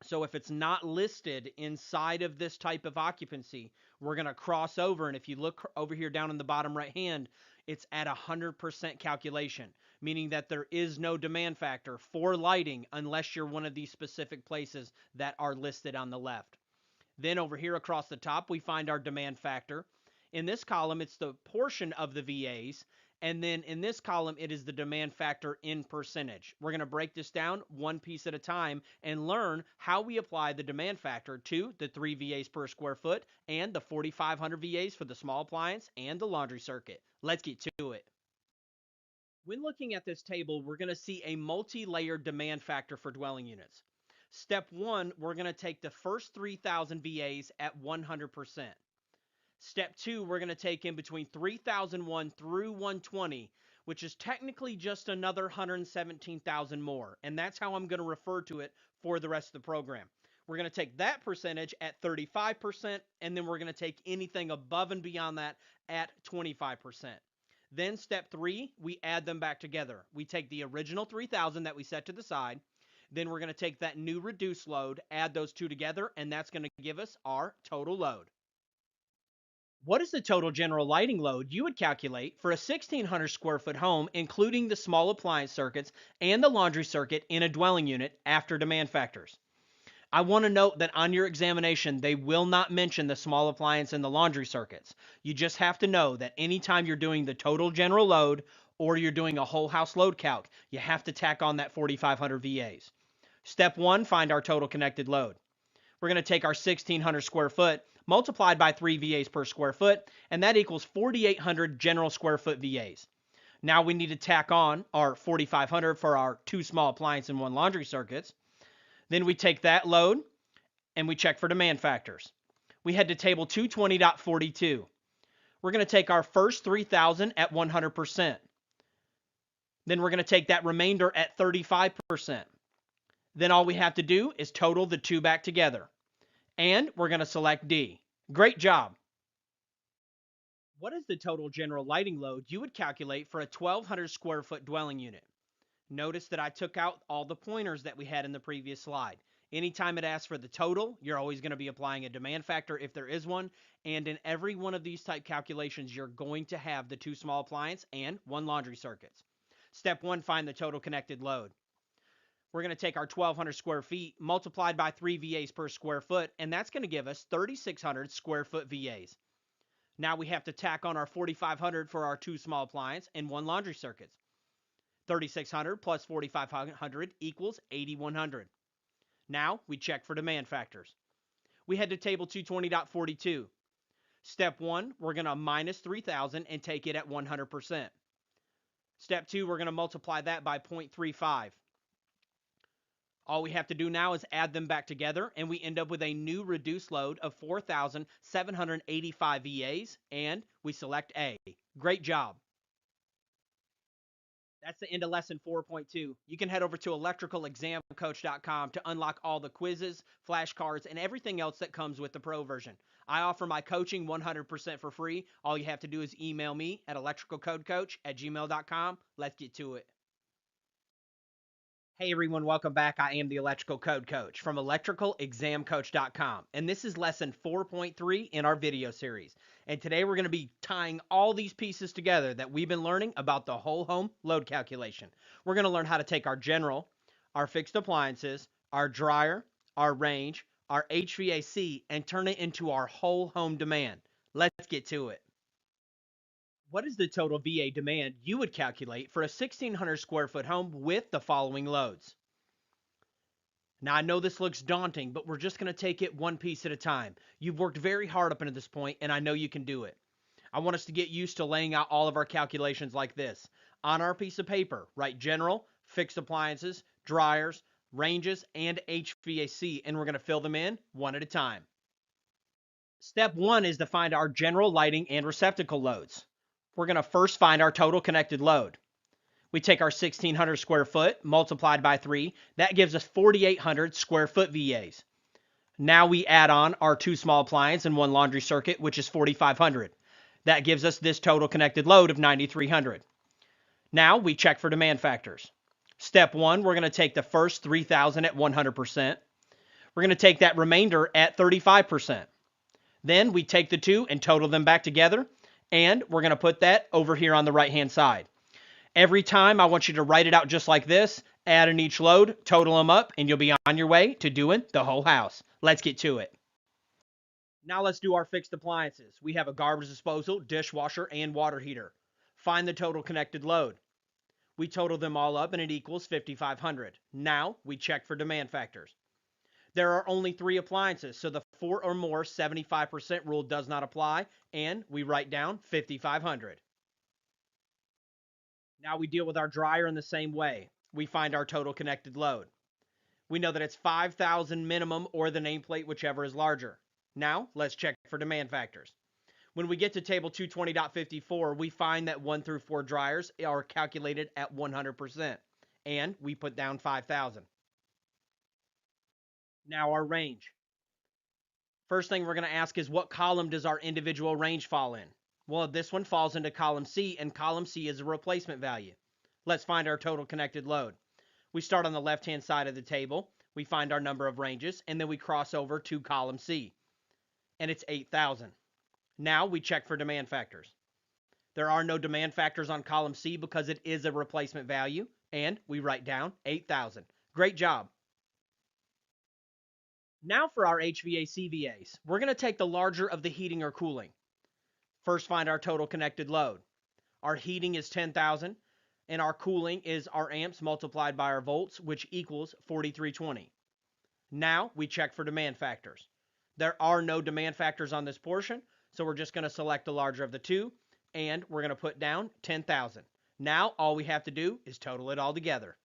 So if it's not listed inside of this type of occupancy, we're going to cross over. And if you look over here down in the bottom right hand, it's at 100% calculation, meaning that there is no demand factor for lighting unless you're one of these specific places that are listed on the left. Then over here across the top, we find our demand factor. In this column, it's the portion of the VAs. And then in this column, it is the demand factor in percentage. We're going to break this down one piece at a time and learn how we apply the demand factor to the 3 VAs per square foot and the 4,500 VAs for the small appliance and the laundry circuit. Let's get to it. When looking at this table, we're going to see a multi-layered demand factor for dwelling units. Step 1, we're going to take the first 3,000 VAs at 100%. Step 2, we're going to take in between 3,001 through 120, which is technically just another 117,000 more. And that's how I'm going to refer to it for the rest of the program. We're going to take that percentage at 35%, and then we're going to take anything above and beyond that at 25%. Then step 3, we add them back together. We take the original 3,000 that we set to the side. Then we're going to take that new reduced load, add those two together, and that's going to give us our total load. What is the total general lighting load you would calculate for a 1,600 square foot home, including the small appliance circuits and the laundry circuit in a dwelling unit after demand factors? I want to note that on your examination, they will not mention the small appliance and the laundry circuits. You just have to know that anytime you're doing the total general load or you're doing a whole house load calc, you have to tack on that 4,500 VAs. Step 1, find our total connected load. We're going to take our 1,600 square foot multiplied by 3 VAs per square foot, and that equals 4,800 general square foot VAs. Now we need to tack on our 4,500 for our 2 small appliance and 1 laundry circuits. Then we take that load and we check for demand factors. We head to table 220.42. We're going to take our first 3,000 at 100%. Then we're going to take that remainder at 35%. Then all we have to do is total the two back together. And we're going to select D. Great job. What is the total general lighting load you would calculate for a 1,200 square foot dwelling unit? Notice that I took out all the pointers that we had in the previous slide. Anytime it asks for the total, you're always going to be applying a demand factor if there is one. And in every one of these type calculations, you're going to have the 2 small appliance and 1 laundry circuits. Step 1, find the total connected load. We're going to take our 1,200 square feet multiplied by 3 VAs per square foot, and that's going to give us 3,600 square foot VAs. Now we have to tack on our 4,500 for our 2 small appliance and 1 laundry circuits. 3,600 plus 4,500 equals 8,100. Now we check for demand factors. We head to table 220.42. Step 1, we're going to minus 3,000 and take it at 100%. Step 2, we're going to multiply that by 0.35. All we have to do now is add them back together, and we end up with a new reduced load of 4,785 VAs, and we select A. Great job. That's the end of lesson 4.2. You can head over to electricalexamcoach.com to unlock all the quizzes, flashcards, and everything else that comes with the pro version. I offer my coaching 100% for free. All you have to do is email me at electricalcodecoach@gmail.com. Let's get to it. Hey everyone, welcome back. I am the Electrical Code Coach from electricalexamcoach.com, and this is lesson 4.3 in our video series. And today we're going to be tying all these pieces together that we've been learning about the whole home load calculation. We're going to learn how to take our general, our fixed appliances, our dryer, our range, our HVAC, and turn it into our whole home demand. Let's get to it. What is the total VA demand you would calculate for a 1,600 square foot home with the following loads? Now, I know this looks daunting, but we're just going to take it one piece at a time. You've worked very hard up until this point, and I know you can do it. I want us to get used to laying out all of our calculations like this. On our piece of paper, write general, fixed appliances, dryers, ranges, and HVAC, and we're going to fill them in one at a time. Step 1 is to find our general lighting and receptacle loads. We're going to first find our total connected load. We take our 1,600 square foot multiplied by 3. That gives us 4,800 square foot VAs. Now we add on our 2 small appliance and 1 laundry circuit, which is 4,500. That gives us this total connected load of 9,300. Now we check for demand factors. Step 1, we're going to take the first 3,000 at 100%. We're going to take that remainder at 35%. Then we take the two and total them back together, and we're going to put that over here on the right-hand side. Every time I want you to write it out just like this, add in each load, total them up, and you'll be on your way to doing the whole house. Let's get to it. Now let's do our fixed appliances. We have a garbage disposal, dishwasher, and water heater. Find the total connected load. We total them all up and it equals 5,500. Now we check for demand factors. There are only 3 appliances, so the 4 or more 75% rule does not apply, and we write down 5,500. Now we deal with our dryer in the same way. We find our total connected load. We know that it's 5,000 minimum or the nameplate, whichever is larger. Now let's check for demand factors. When we get to table 220.54, we find that 1 through 4 dryers are calculated at 100%, and we put down 5,000. Now our range. First thing we're going to ask is, what column does our individual range fall in? Well, this one falls into column C, and column C is a replacement value. Let's find our total connected load. We start on the left-hand side of the table. We find our number of ranges, and then we cross over to column C, and it's 8,000. Now we check for demand factors. There are no demand factors on column C because it is a replacement value, and we write down 8,000. Great job. Now for our HVAC VAs, we're going to take the larger of the heating or cooling. First, find our total connected load. Our heating is 10,000, and our cooling is our amps multiplied by our volts, which equals 4,320. Now we check for demand factors. There are no demand factors on this portion, so we're just going to select the larger of the two, and we're going to put down 10,000. Now all we have to do is total it all together.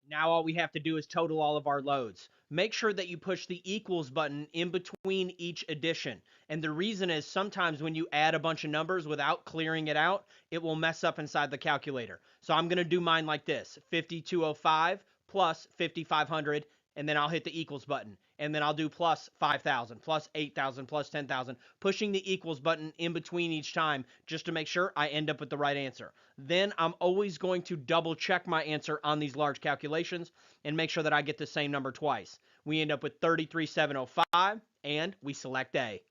Now all we have to do is total all of our loads. Make sure that you push the equals button in between each addition. And the reason is, sometimes when you add a bunch of numbers without clearing it out, it will mess up inside the calculator. So I'm going to do mine like this: 5,205 plus 5,500, and then I'll hit the equals button. And then I'll do plus 5,000, plus 8,000, plus 10,000, pushing the equals button in between each time just to make sure I end up with the right answer. Then I'm always going to double check my answer on these large calculations and make sure that I get the same number twice. We end up with 33,705, and we select A.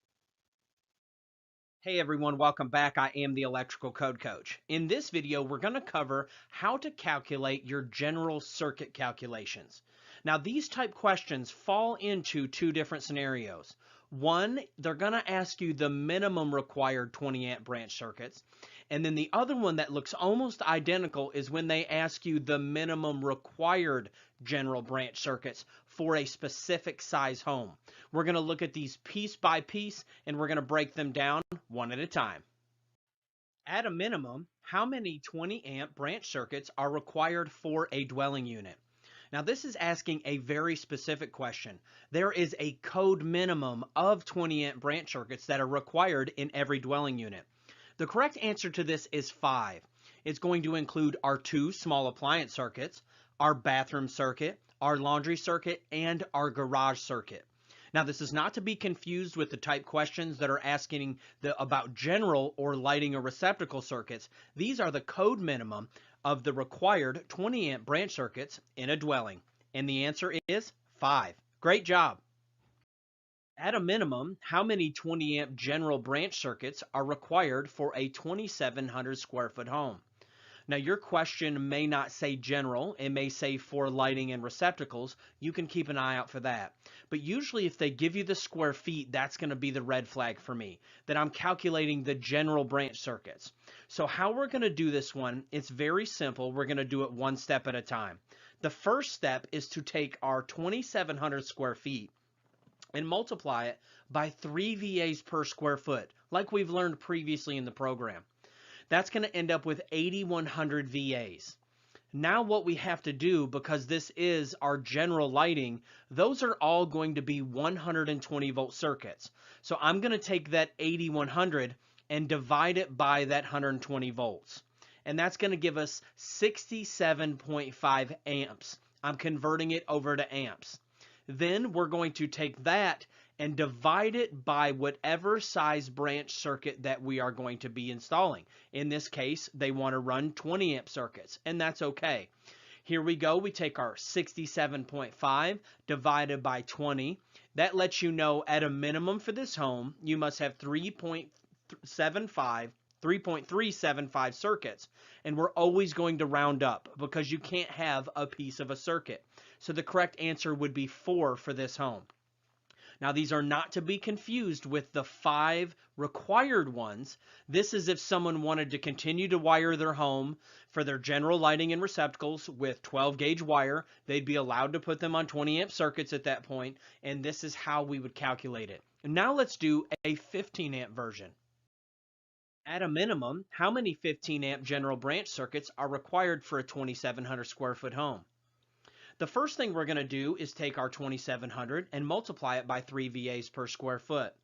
Hey everyone, welcome back. I am the Electrical Code Coach. In this video, we're going to cover how to calculate your general circuit calculations. Now, these type questions fall into 2 different scenarios. One, they're going to ask you the minimum required 20 amp branch circuits. And then the other one that looks almost identical is when they ask you the minimum required general branch circuits for a specific size home. We're going to look at these piece by piece, and we're going to break them down one at a time. At a minimum, how many 20 amp branch circuits are required for a dwelling unit? Now, this is asking a very specific question. There is a code minimum of 20 amp branch circuits that are required in every dwelling unit. The correct answer to this is 5. It's going to include our 2 small appliance circuits, our bathroom circuit, our laundry circuit, and our garage circuit. Now, this is not to be confused with the type questions that are asking about general or lighting or receptacle circuits. These are the code minimum of the required 20 amp branch circuits in a dwelling. And the answer is 5. Great job. At a minimum, how many 20 amp general branch circuits are required for a 2,700 square foot home? Now, your question may not say general, it may say for lighting and receptacles. You can keep an eye out for that. But usually if they give you the square feet, that's going to be the red flag for me, that I'm calculating the general branch circuits. So how we're going to do this one, it's very simple. We're going to do it one step at a time. The first step is to take our 2,700 square feet and multiply it by 3 VAs per square foot, like we've learned previously in the program. That's going to end up with 8,100 VAs. Now what we have to do, because this is our general lighting, those are all going to be 120 volt circuits. So I'm going to take that 8,100 and divide it by that 120 volts. And that's going to give us 67.5 amps. I'm converting it over to amps. Then we're going to take that and divide it by whatever size branch circuit that we are going to be installing. In this case, they want to run 20 amp circuits, and that's okay. Here we go. We take our 67.5 divided by 20. That lets you know at a minimum for this home, you must have 3.375 circuits. And we're always going to round up because you can't have a piece of a circuit. So the correct answer would be 4 for this home. Now, these are not to be confused with the 5 required ones. This is if someone wanted to continue to wire their home for their general lighting and receptacles with 12 gauge wire. They'd be allowed to put them on 20 amp circuits at that point, and this is how we would calculate it. And now let's do a 15 amp version. At a minimum, how many 15 amp general branch circuits are required for a 2,700 square foot home? The first thing we're going to do is take our 2,700 and multiply it by 3 VAs per square foot.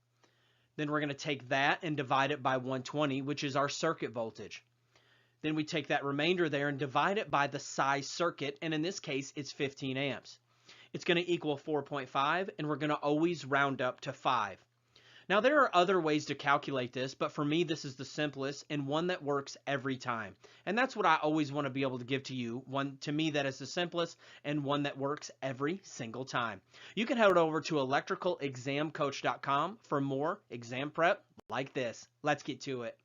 Then we're going to take that and divide it by 120, which is our circuit voltage. Then we take that remainder there and divide it by the size circuit, and in this case, it's 15 amps. It's going to equal 4.5, and we're going to always round up to 5. Now, there are other ways to calculate this, but for me, this is the simplest and one that works every time. And that's what I always want to be able to give to you. One, to me, that is the simplest and one that works every single time. You can head over to electricalexamcoach.com for more exam prep like this. Let's get to it.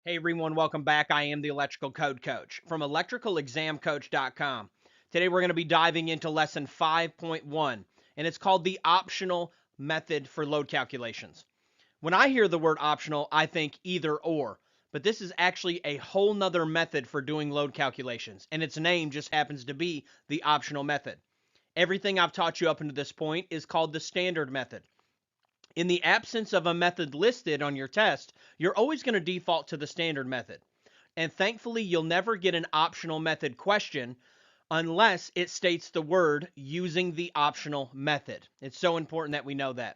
Hey everyone, welcome back. I am the Electrical Code Coach from electricalexamcoach.com. Today we're going to be diving into lesson 5.1, and it's called the optional method for load calculations. When I hear the word optional, I think either or, but this is actually a whole nother method for doing load calculations, and its name just happens to be the optional method. Everything I've taught you up until this point is called the standard method. In the absence of a method listed on your test, you're always going to default to the standard method. And thankfully, you'll never get an optional method question unless it states the word using the optional method. It's so important that we know that.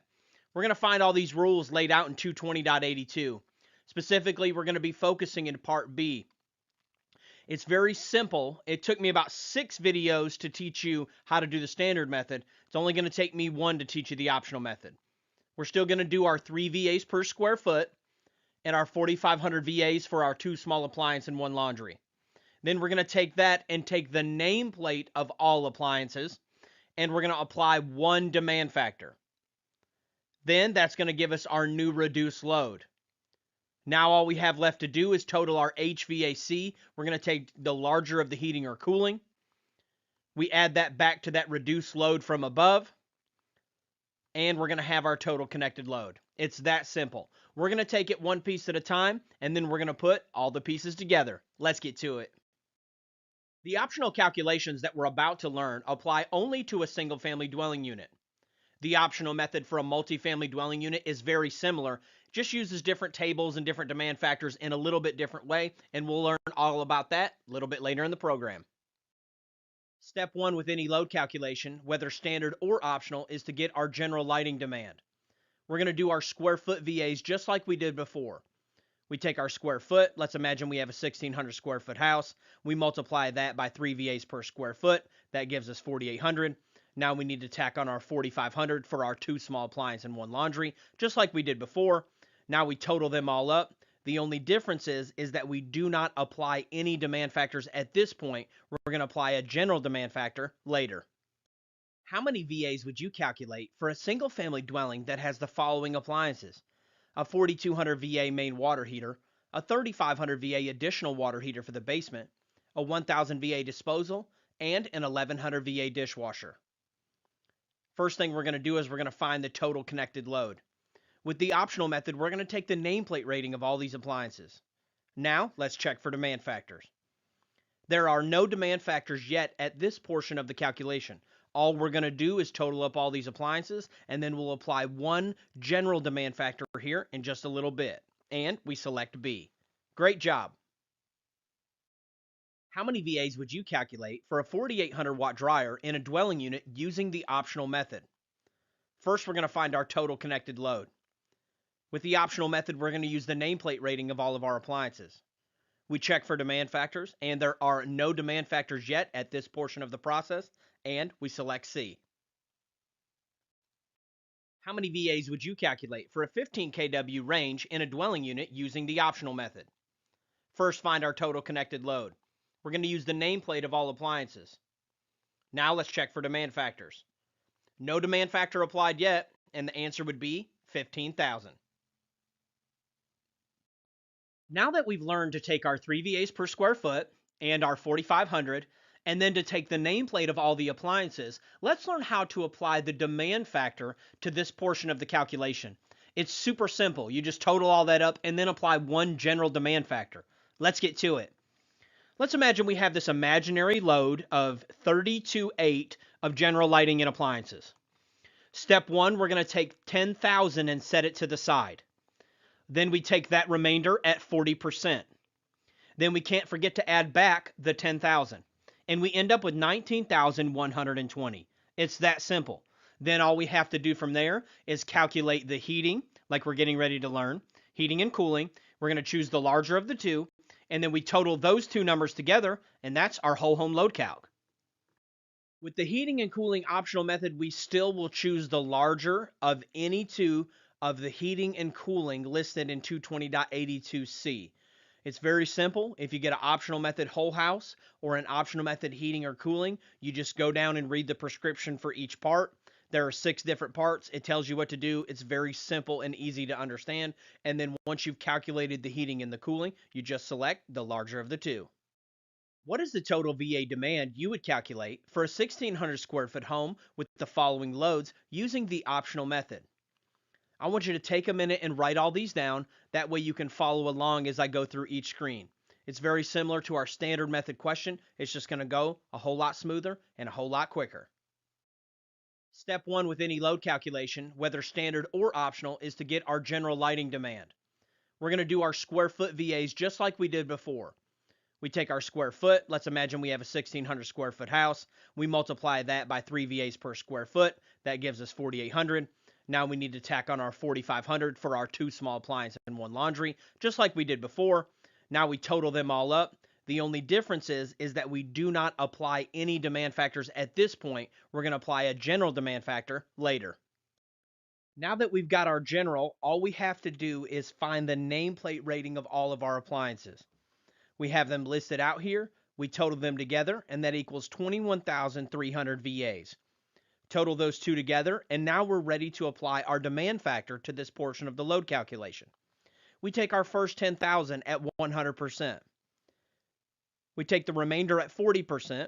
We're going to find all these rules laid out in 220.82. Specifically, we're going to be focusing in part B. It's very simple. It took me about 6 videos to teach you how to do the standard method. It's only going to take me 1 to teach you the optional method. We're still going to do our 3 VAs per square foot and our 4,500 VAs for our 2 small appliance and 1 laundry. Then we're going to take that and take the nameplate of all appliances, and we're going to apply 1 demand factor. Then that's going to give us our new reduced load. Now all we have left to do is total our HVAC. We're going to take the larger of the heating or cooling. We add that back to that reduced load from above, and we're going to have our total connected load. It's that simple. We're going to take it 1 piece at a time, and then we're going to put all the pieces together. Let's get to it. The optional calculations that we're about to learn apply only to a single-family dwelling unit. The optional method for a multifamily dwelling unit is very similar, just uses different tables and different demand factors in a little bit different way, and we'll learn all about that a little bit later in the program. Step 1 with any load calculation, whether standard or optional, is to get our general lighting demand. We're going to do our square foot VAs just like we did before. We take our square foot. Let's imagine we have a 1,600 square foot house. We multiply that by 3 VAs per square foot. That gives us 4,800. Now we need to tack on our 4,500 for our 2 small appliance and 1 laundry, just like we did before. Now we total them all up. The only difference is that we do not apply any demand factors at this point. We're going to apply a general demand factor later. How many VAs would you calculate for a single family dwelling that has the following appliances? A 4,200 VA main water heater, a 3,500 VA additional water heater for the basement, a 1,000 VA disposal, and an 1,100 VA dishwasher. First thing we're going to do is we're going to find the total connected load. With the optional method, we're going to take the nameplate rating of all these appliances. Now, let's check for demand factors. There are no demand factors yet at this portion of the calculation. All we're going to do is total up all these appliances, and then we'll apply 1 general demand factor here in just a little bit. And we select B. Great job. How many VAs would you calculate for a 4,800 watt dryer in a dwelling unit using the optional method? First, we're going to find our total connected load. With the optional method, we're going to use the nameplate rating of all of our appliances. We check for demand factors, and there are no demand factors yet at this portion of the process, and we select C. How many VAs would you calculate for a 15 kW range in a dwelling unit using the optional method? First, find our total connected load. We're going to use the nameplate of all appliances. Now let's check for demand factors. No demand factor applied yet, and the answer would be 15,000. Now that we've learned to take our 3 VAs per square foot and our 4,500, and then to take the nameplate of all the appliances, let's learn how to apply the demand factor to this portion of the calculation. It's super simple. You just total all that up and then apply one general demand factor. Let's get to it. Let's imagine we have this imaginary load of 32.8 of general lighting and appliances. Step 1, we're going to take 10,000 and set it to the side. Then we take that remainder at 40%. Then we can't forget to add back the 10,000. And we end up with 19,120. It's that simple. Then all we have to do from there is calculate the heating, like we're getting ready to learn, heating and cooling. We're going to choose the larger of the two, and then we total those two numbers together, and that's our whole home load calc. With the heating and cooling optional method, we still will choose the larger of any two of the heating and cooling listed in 220.82c. It's very simple. If you get an optional method whole house or an optional method heating or cooling, you just go down and read the prescription for each part. There are 6 different parts. It tells you what to do. It's very simple and easy to understand. And then once you've calculated the heating and the cooling, you just select the larger of the two. What is the total VA demand you would calculate for a 1,600 square foot home with the following loads using the optional method? I want you to take a minute and write all these down. That way you can follow along as I go through each screen. It's very similar to our standard method question. It's just going to go a whole lot smoother and a whole lot quicker. Step 1 with any load calculation, whether standard or optional, is to get our general lighting demand. We're going to do our square foot VAs just like we did before. We take our square foot. Let's imagine we have a 1,600 square foot house. We multiply that by 3 VAs per square foot. That gives us 4,800. Now we need to tack on our 4,500 for our 2 small appliances and 1 laundry, just like we did before. Now we total them all up. The only difference is that we do not apply any demand factors at this point. We're going to apply a general demand factor later. Now that we've got our general, all we have to do is find the nameplate rating of all of our appliances. We have them listed out here. We total them together, and that equals 21,300 VAs. Total those two together, and now we're ready to apply our demand factor to this portion of the load calculation. We take our first 10,000 at 100%. We take the remainder at 40%,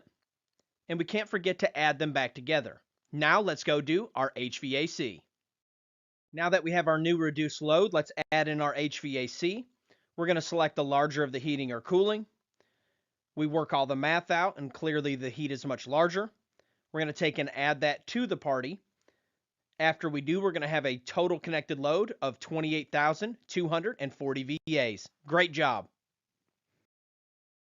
and we can't forget to add them back together. Now let's go do our HVAC. Now that we have our new reduced load, let's add in our HVAC. We're going to select the larger of the heating or cooling. We work all the math out, and clearly the heat is much larger. We're going to take and add that to the party. After we do, we're going to have a total connected load of 28,240 VAs. Great job.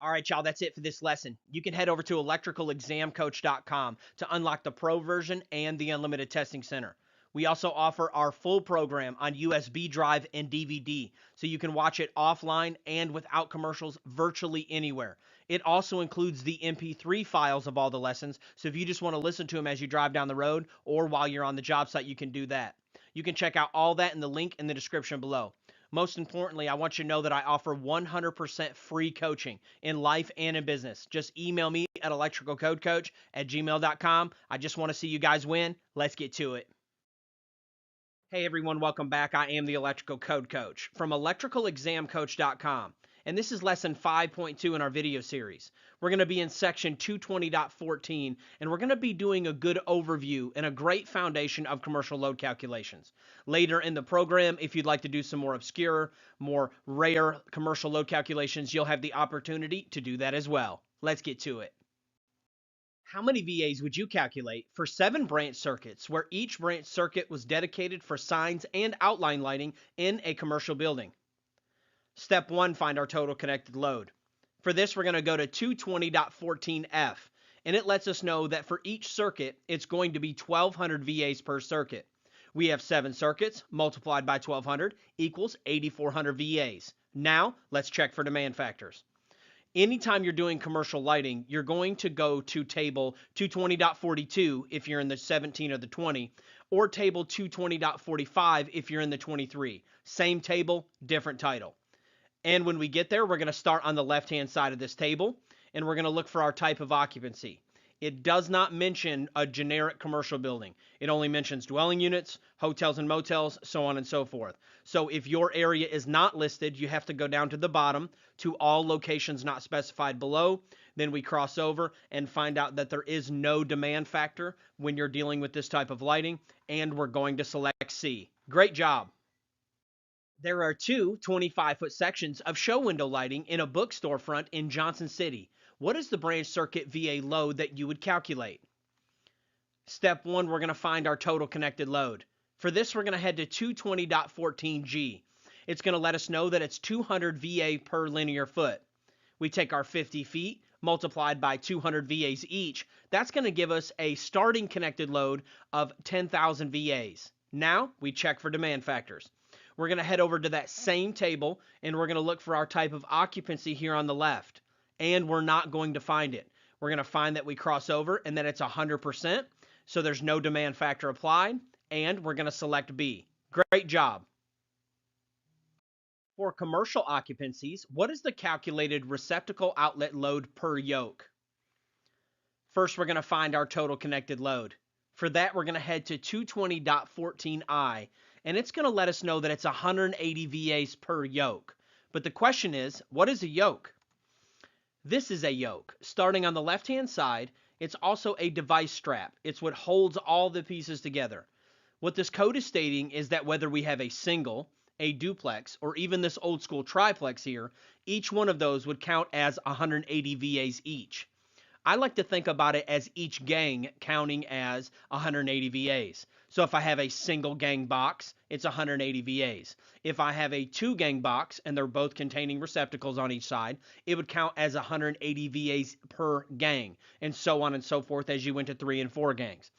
All right, y'all, that's it for this lesson. You can head over to electricalexamcoach.com to unlock the pro version and the unlimited testing center. We also offer our full program on USB drive and DVD, so you can watch it offline and without commercials virtually anywhere. It also includes the MP3 files of all the lessons, so if you just want to listen to them as you drive down the road or while you're on the job site, you can do that. You can check out all that in the link in the description below. Most importantly, I want you to know that I offer 100% free coaching in life and in business. Just email me at electricalcodecoach@gmail.com. I just want to see you guys win. Let's get to it. Hey everyone, welcome back. I am the Electrical Code Coach from electricalexamcoach.com. And this is lesson 5.2 in our video series. We're going to be in section 220.14, and we're going to be doing a good overview and a great foundation of commercial load calculations. Later in the program, if you'd like to do some more obscure, more rare commercial load calculations, you'll have the opportunity to do that as well. Let's get to it. How many VAs would you calculate for 7 branch circuits where each branch circuit was dedicated for signs and outline lighting in a commercial building? Step 1, find our total connected load. For this, we're going to go to 220.14f, and it lets us know that for each circuit, it's going to be 1,200 VAs per circuit. We have 7 circuits multiplied by 1,200 equals 8,400 VAs. Now, let's check for demand factors. Anytime you're doing commercial lighting, you're going to go to table 220.42 if you're in the 17 or the 20, or table 220.45 if you're in the 23. Same table, different title. And when we get there, we're going to start on the left-hand side of this table, and we're going to look for our type of occupancy. It does not mention a generic commercial building. It only mentions dwelling units, hotels and motels, so on and so forth. So if your area is not listed, you have to go down to the bottom to all locations not specified below. Then we cross over and find out that there is no demand factor when you're dealing with this type of lighting, and we're going to select C. Great job. There are two 25-foot sections of show window lighting in a bookstore front in Johnson City. What is the branch circuit VA load that you would calculate? Step 1, we're going to find our total connected load. For this, we're going to head to 220.14G. It's going to let us know that it's 200 VA per linear foot. We take our 50 feet multiplied by 200 VAs each. That's going to give us a starting connected load of 10,000 VAs. Now we check for demand factors. We're going to head over to that same table and we're going to look for our type of occupancy here on the left. And we're not going to find it. We're going to find that we cross over and that it's 100%. So there's no demand factor applied. And we're going to select B. Great job. For commercial occupancies, what is the calculated receptacle outlet load per yoke? First, we're going to find our total connected load. For that, we're going to head to 220.14I, and it's going to let us know that it's 180 VAs per yoke. But the question is, what is a yoke? This is a yoke. Starting on the left-hand side, it's also a device strap. It's what holds all the pieces together. What this code is stating is that whether we have a single, a duplex, or even this old school triplex here, each one of those would count as 180 VAs each. I like to think about it as each gang counting as 180 VAs. So if I have a single gang box, it's 180 VAs. If I have a two gang box and they're both containing receptacles on each side, it would count as 180 VAs per gang, and so on and so forth as you went to 3 and 4 gangs.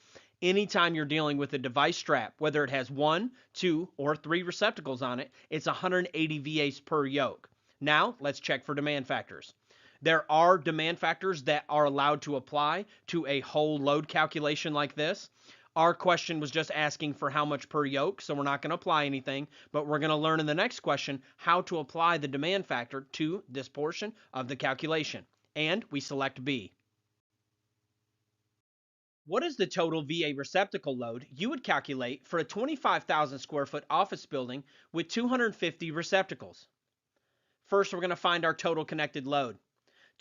Anytime you're dealing with a device strap, whether it has 1, 2, or 3 receptacles on it, it's 180 VAs per yoke. Now, let's check for demand factors. There are demand factors that are allowed to apply to a whole load calculation like this. Our question was just asking for how much per yoke, so we're not going to apply anything, but we're going to learn in the next question how to apply the demand factor to this portion of the calculation. And we select B. What is the total VA receptacle load you would calculate for a 25,000 square foot office building with 250 receptacles? First, we're going to find our total connected load.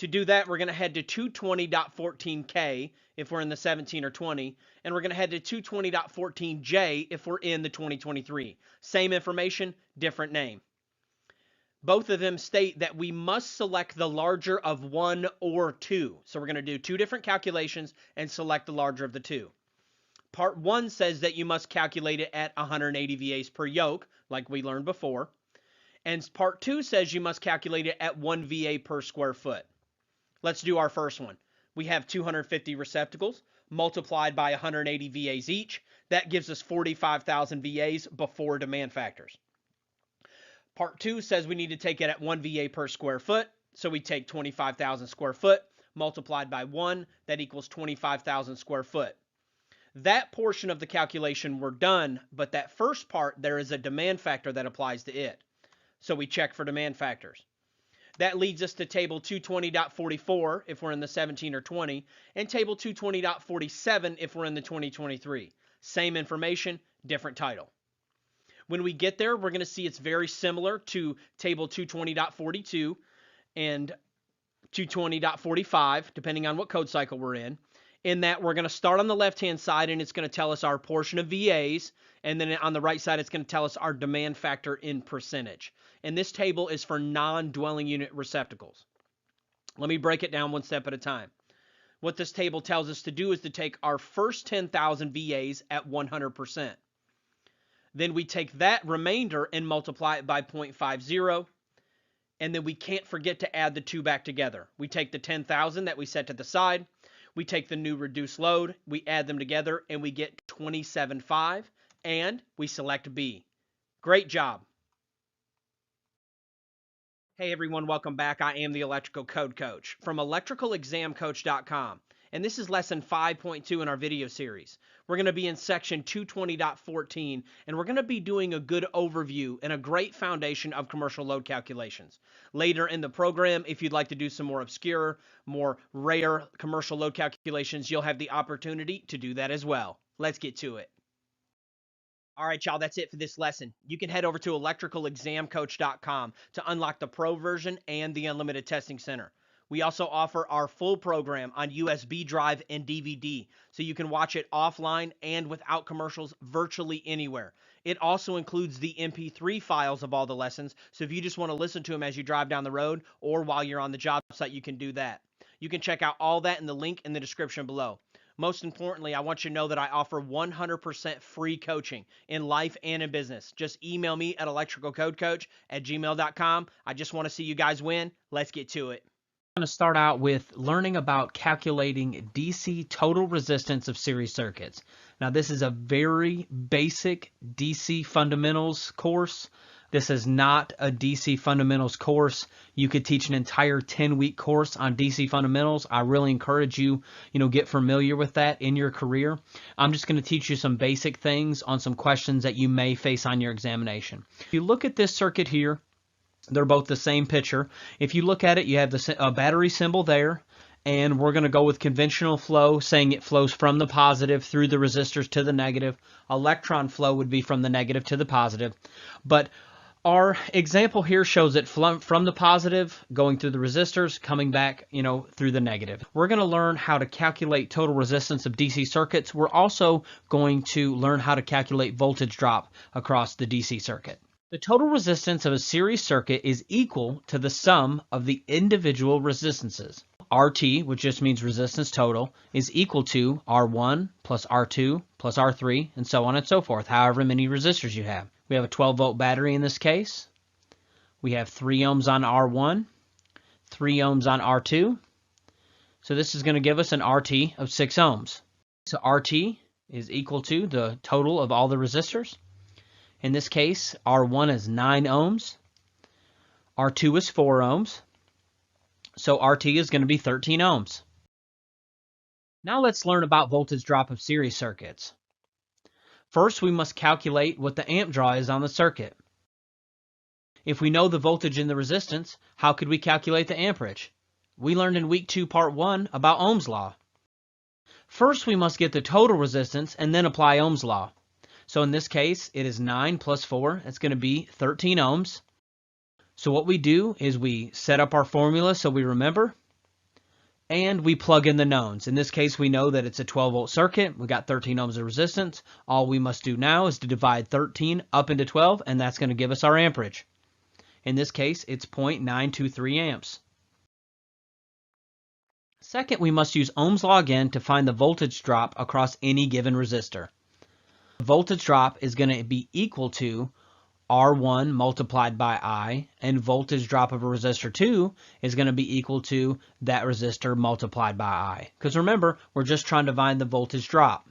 To do that, we're going to head to 220.14K if we're in the 17 or 20, and we're going to head to 220.14J if we're in the 2023. Same information, different name. Both of them state that we must select the larger of one or two. So we're going to do two different calculations and select the larger of the two. Part 1 says that you must calculate it at 180 VAs per yoke, like we learned before. And Part 2 says you must calculate it at 1 VA per square foot. Let's do our first one. We have 250 receptacles multiplied by 180 VAs each. That gives us 45,000 VAs before demand factors. Part 2 says we need to take it at 1 VA per square foot. So we take 25,000 square foot multiplied by 1. That equals 25,000 square foot. That portion of the calculation we're done, but that first part, there is a demand factor that applies to it. So we check for demand factors. That leads us to table 220.44 if we're in the 17 or 20, and table 220.47 if we're in the 2023. Same information, different title. When we get there, we're going to see it's very similar to table 220.42 and 220.45, depending on what code cycle we're in that we're going to start on the left-hand side, and it's going to tell us our portion of VAs, and then on the right side, it's going to tell us our demand factor in percentage. And this table is for non-dwelling unit receptacles. Let me break it down one step at a time. What this table tells us to do is to take our first 10,000 VAs at 100%. Then we take that remainder and multiply it by 0.50, and then we can't forget to add the two back together. We take the 10,000 that we set to the side, we take the new reduced load, we add them together, and we get 27.5, and we select B. Great job. Hey everyone, welcome back. I am the Electrical Code Coach from electricalexamcoach.com. and this is lesson 5.2 in our video series. We're going to be in section 220.14, and we're going to be doing a good overview and a great foundation of commercial load calculations. Later in the program, if you'd like to do some more obscure, more rare commercial load calculations, you'll have the opportunity to do that as well. Let's get to it. All right, y'all, that's it for this lesson. You can head over to electricalexamcoach.com to unlock the pro version and the unlimited testing center. We also offer our full program on USB drive and DVD, so you can watch it offline and without commercials virtually anywhere. It also includes the MP3 files of all the lessons, so if you just want to listen to them as you drive down the road or while you're on the job site, you can do that. You can check out all that in the link in the description below. Most importantly, I want you to know that I offer 100% free coaching in life and in business. Just email me at electricalcodecoach@gmail.com. I just want to see you guys win. Let's get to it. I'm going to start out with learning about calculating DC total resistance of series circuits. Now, this is a very basic DC fundamentals course. This is not a DC fundamentals course. You could teach an entire 10-week course on DC fundamentals. I really encourage you, get familiar with that in your career. I'm just going to teach you some basic things on some questions that you may face on your examination. If you look at this circuit here, they're both the same picture. If you look at it, you have the battery symbol there, and we're going to go with conventional flow, saying it flows from the positive through the resistors to the negative. Electron flow would be from the negative to the positive. But our example here shows it from the positive, going through the resistors, coming back, through the negative. We're going to learn how to calculate total resistance of DC circuits. We're also going to learn how to calculate voltage drop across the DC circuit. The total resistance of a series circuit is equal to the sum of the individual resistances. RT, which just means resistance total, is equal to R1 plus R2 plus R3, and so on and so forth, however many resistors you have. We have a 12-volt battery in this case. We have 3 ohms on R1, 3 ohms on R2. So this is going to give us an RT of 6 ohms. So RT is equal to the total of all the resistors. In this case, R1 is 9 ohms, R2 is 4 ohms, so RT is going to be 13 ohms. Now let's learn about voltage drop of series circuits. First, we must calculate what the amp draw is on the circuit. If we know the voltage in the resistance, how could we calculate the amperage? We learned in week 2, part 1 about Ohm's law. First, we must get the total resistance and then apply Ohm's law. So in this case, it is 9 plus 4. It's going to be 13 ohms. So what we do is we set up our formula so we remember, and we plug in the knowns. In this case, we know that it's a 12-volt circuit. We got 13 ohms of resistance. All we must do now is to divide 13 up into 12, and that's going to give us our amperage. In this case, it's 0.923 amps. Second, we must use Ohm's law again to find the voltage drop across any given resistor. The voltage drop is going to be equal to R1 multiplied by I, and voltage drop of a resistor 2 is going to be equal to that resistor multiplied by I. Because remember, we're just trying to find the voltage drop.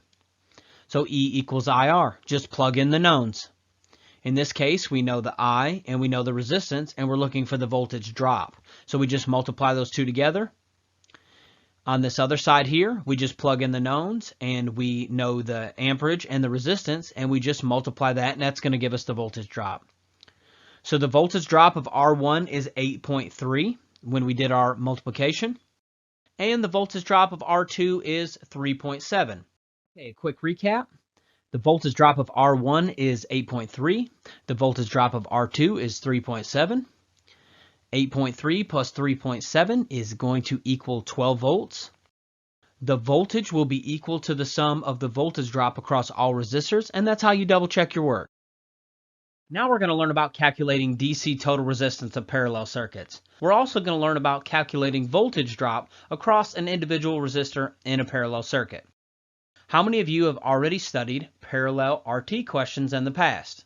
So E equals IR. Just plug in the knowns. In this case, we know the I and we know the resistance, and we're looking for the voltage drop. So we just multiply those two together. On this other side here, we just plug in the knowns, and we know the amperage and the resistance, and we just multiply that, and that's going to give us the voltage drop. So the voltage drop of R1 is 8.3 when we did our multiplication, and the voltage drop of R2 is 3.7. Okay, a quick recap. The voltage drop of R1 is 8.3. The voltage drop of R2 is 3.7. 8.3 plus 3.7 is going to equal 12 volts. The voltage will be equal to the sum of the voltage drop across all resistors, and that's how you double check your work. Now we're going to learn about calculating DC total resistance of parallel circuits. We're also going to learn about calculating voltage drop across an individual resistor in a parallel circuit. How many of you have already studied parallel RT questions in the past?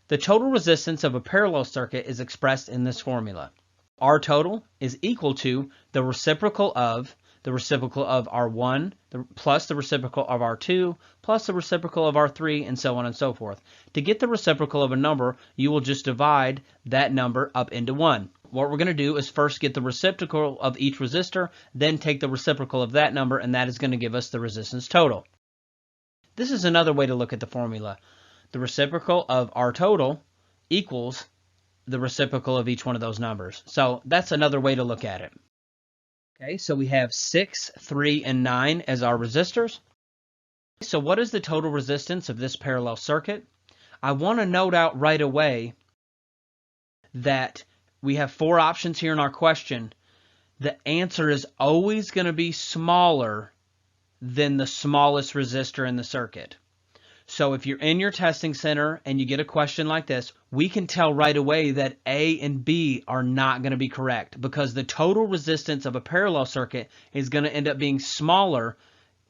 The total resistance of a parallel circuit is expressed in this formula. R total is equal to the reciprocal of R1 plus the reciprocal of R2 plus the reciprocal of R3, and so on and so forth. To get the reciprocal of a number, you will just divide that number up into 1. what we're going to do is first get the reciprocal of each resistor, then take the reciprocal of that number, and that is going to give us the resistance total. This is another way to look at the formula. The reciprocal of our total equals the reciprocal of each one of those numbers. So that's another way to look at it. Okay, so we have 6, 3, and 9 as our resistors. So what is the total resistance of this parallel circuit? I want to note out right away that we have 4 options here in our question. The answer is always going to be smaller than the smallest resistor in the circuit. So if you're in your testing center and you get a question like this, we can tell right away that A and B are not going to be correct because the total resistance of a parallel circuit is going to end up being smaller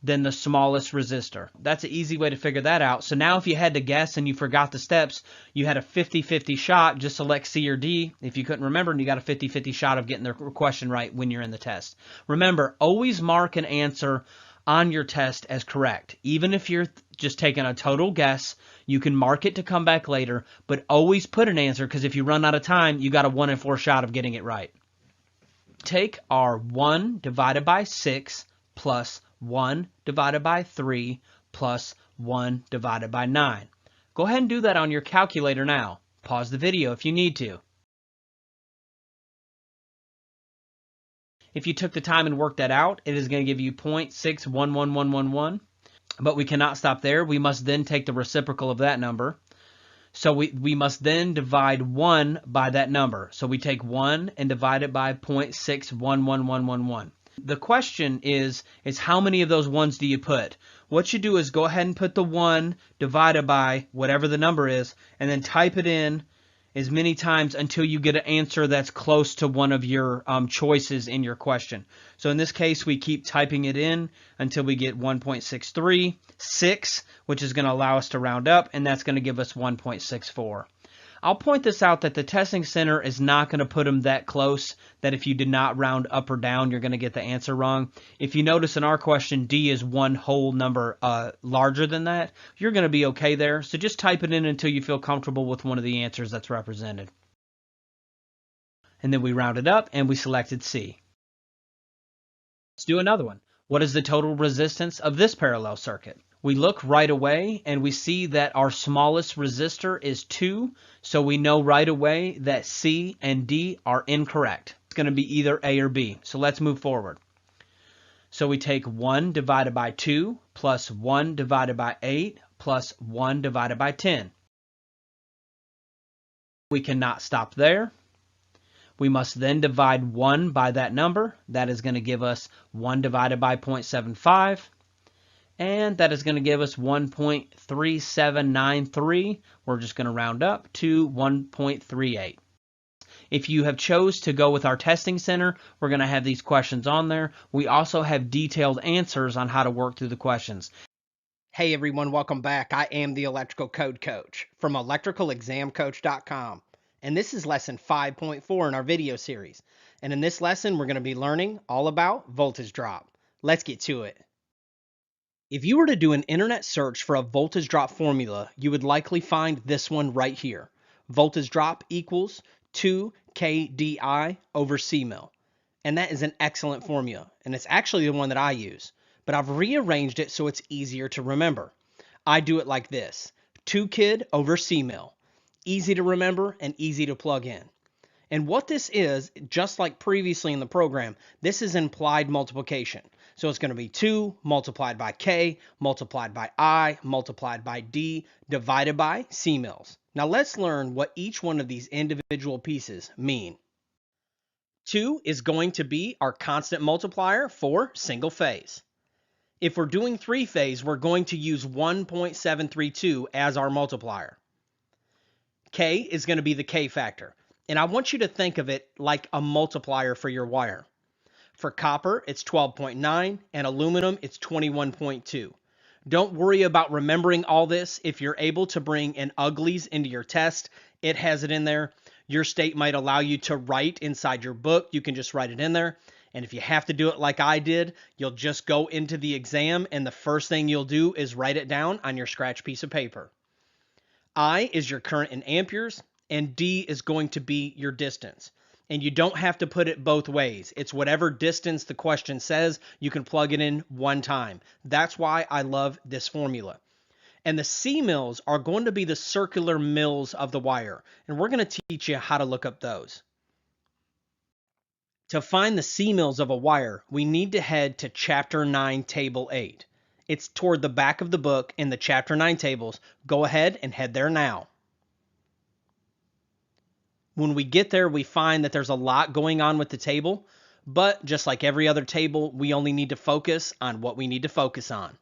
than the smallest resistor. That's an easy way to figure that out. So now if you had to guess and you forgot the steps, you had a 50-50 shot, just select C or D. If you couldn't remember, and you got a 50-50 shot of getting the question right when you're in the test. Remember, always mark an answer on your test as correct. Even if you're just taking a total guess, you can mark it to come back later, but always put an answer because if you run out of time, you got a 1 in 4 shot of getting it right. Take our 1 divided by 6 plus 1 divided by 3 plus 1 divided by 9. Go ahead and do that on your calculator now. Pause the video if you need to. If you took the time and worked that out, it is going to give you 0.611111. But we cannot stop there. We must then take the reciprocal of that number. So we must then divide 1 by that number. So we take 1 and divide it by 0.611111. The question is how many of those ones do you put? What you do is go ahead and put the 1 divided by whatever the number is, and then type it in as many times until you get an answer that's close to one of your choices in your question. So in this case, we keep typing it in until we get 1.636, which is going to allow us to round up, and that's going to give us 1.64. I'll point this out that the testing center is not going to put them that close that if you did not round up or down, you're going to get the answer wrong. If you notice in our question, D is one whole number larger than that, you're going to be okay there. So just type it in until you feel comfortable with one of the answers that's represented. And then we rounded up and we selected C. Let's do another one. What is the total resistance of this parallel circuit? We look right away and we see that our smallest resistor is 2, so we know right away that C and D are incorrect. It's going to be either A or B. So let's move forward. So we take 1 divided by 2 plus 1 divided by 8 plus 1 divided by 10. We cannot stop there. We must then divide 1 by that number. That is going to give us 1 divided by 0.75. And that is going to give us 1.3793. We're just going to round up to 1.38. If you have chose to go with our testing center, we're going to have these questions on there. We also have detailed answers on how to work through the questions. Hey everyone, welcome back. I am the Electrical Code Coach from electricalexamcoach.com. And this is lesson 5.4 in our video series. And in this lesson, we're going to be learning all about voltage drop. Let's get to it. If you were to do an internet search for a voltage drop formula, you would likely find this one right here. Voltage drop equals 2 kDi over C mil. And that is an excellent formula. And it's actually the one that I use. But I've rearranged it so it's easier to remember. I do it like this. 2 kid over C mil. Easy to remember and easy to plug in. And what this is, just like previously in the program, this is implied multiplication. So it's going to be 2 multiplied by K, multiplied by I, multiplied by D, divided by C mils. Now let's learn what each one of these individual pieces mean. 2 is going to be our constant multiplier for single phase. If we're doing 3-phase, we're going to use 1.732 as our multiplier. K is going to be the K factor. And I want you to think of it like a multiplier for your wire. For copper, it's 12.9, and aluminum, it's 21.2. Don't worry about remembering all this. If you're able to bring in uglies into your test, it has it in there. Your state might allow you to write inside your book. You can just write it in there. And if you have to do it like I did, you'll just go into the exam, and the first thing you'll do is write it down on your scratch piece of paper. I is your current in amperes, and D is going to be your distance. And you don't have to put it both ways. It's whatever distance the question says, you can plug it in one time. That's why I love this formula. And the C mills are going to be the circular mills of the wire. And we're going to teach you how to look up those. To find the C mills of a wire, we need to head to Chapter 9, Table 8. It's toward the back of the book in the Chapter 9 tables. Go ahead and head there now. When we get there, we find that there's a lot going on with the table, but just like every other table, we only need to focus on what we need to focus on.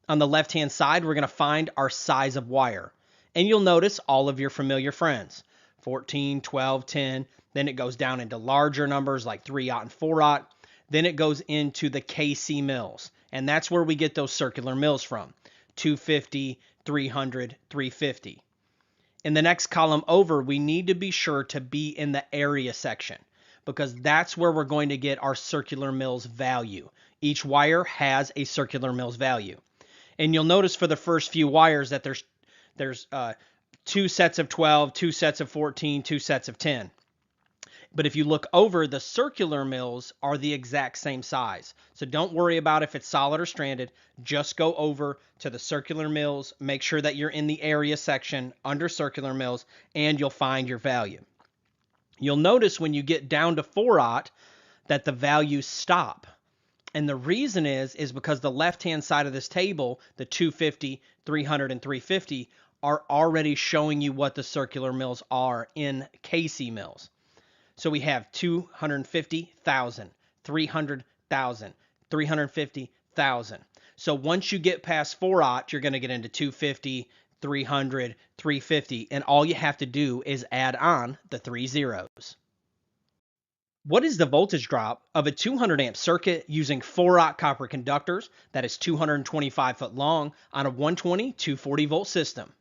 On the left-hand side, we're going to find our size of wire. And you'll notice all of your familiar friends, 14, 12, 10. Then it goes down into larger numbers like 3/0 and 4/0. Then it goes into the KC mills. And that's where we get those circular mills from, 250, 300, 350. In the next column over, we need to be sure to be in the area section because that's where we're going to get our circular mills value. Each wire has a circular mills value. And you'll notice for the first few wires that there's 2 sets of 12, 2 sets of 14, 2 sets of 10. But if you look over, the circular mills are the exact same size. So don't worry about if it's solid or stranded. Just go over to the circular mills. Make sure that you're in the area section under circular mills, and you'll find your value. You'll notice when you get down to 4/0 that the values stop. And the reason is because the left-hand side of this table, the 250, 300, and 350, are already showing you what the circular mills are in KC mills. So we have 250,000, 300,000, 350,000. So once you get past 4/0, you're going to get into 250, 300, 350, and all you have to do is add on the 3 zeros. What is the voltage drop of a 200 amp circuit using 4/0 copper conductors that is 225 foot long on a 120, 240 volt system?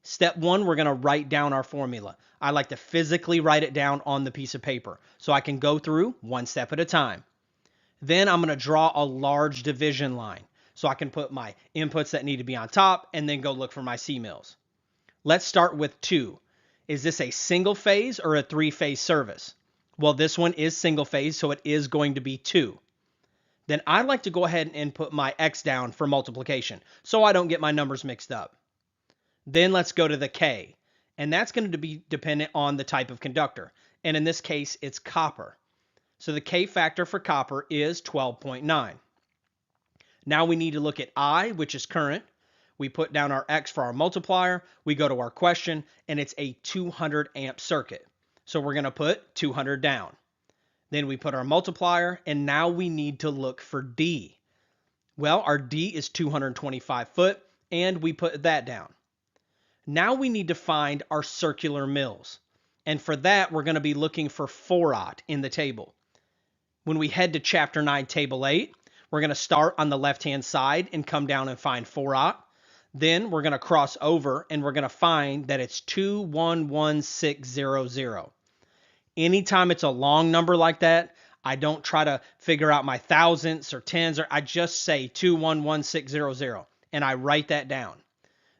Step 1, we're going to write down our formula. I like to physically write it down on the piece of paper so I can go through one step at a time. Then I'm going to draw a large division line so I can put my inputs that need to be on top and then go look for my C mills. Let's start with 2. Is this a single phase or a 3-phase service? Well, this one is single phase, so it is going to be 2. Then I like to go ahead and put my X down for multiplication so I don't get my numbers mixed up. Then let's go to the K, and that's going to be dependent on the type of conductor. And in this case, it's copper. So the K factor for copper is 12.9. Now we need to look at I, which is current. We put down our X for our multiplier. We go to our question, and it's a 200 amp circuit. So we're going to put 200 down. Then we put our multiplier, and now we need to look for D. Well, our D is 225 foot, and we put that down. Now we need to find our circular mills. And for that, we're going to be looking for 4/0 in the table. When we head to Chapter 9, Table 8, we're going to start on the left-hand side and come down and find 4/0. Then we're going to cross over and we're going to find that it's 211600. Anytime it's a long number like that, I don't try to figure out my thousandths or tens, or I just say 211600 and I write that down.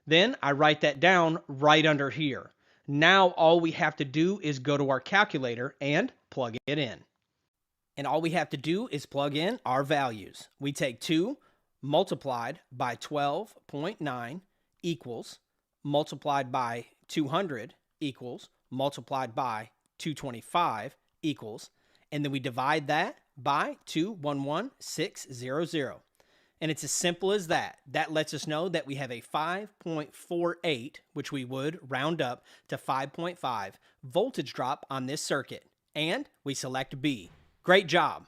Then I write that down right under here. Now all we have to do is go to our calculator and plug it in. And all we have to do is plug in our values. We take 2 multiplied by 12.9 equals multiplied by 200 equals multiplied by 225 equals, and then we divide that by 211600. And it's as simple as that. That lets us know that we have a 5.48, which we would round up to 5.5 voltage drop on this circuit. And we select B. Great job.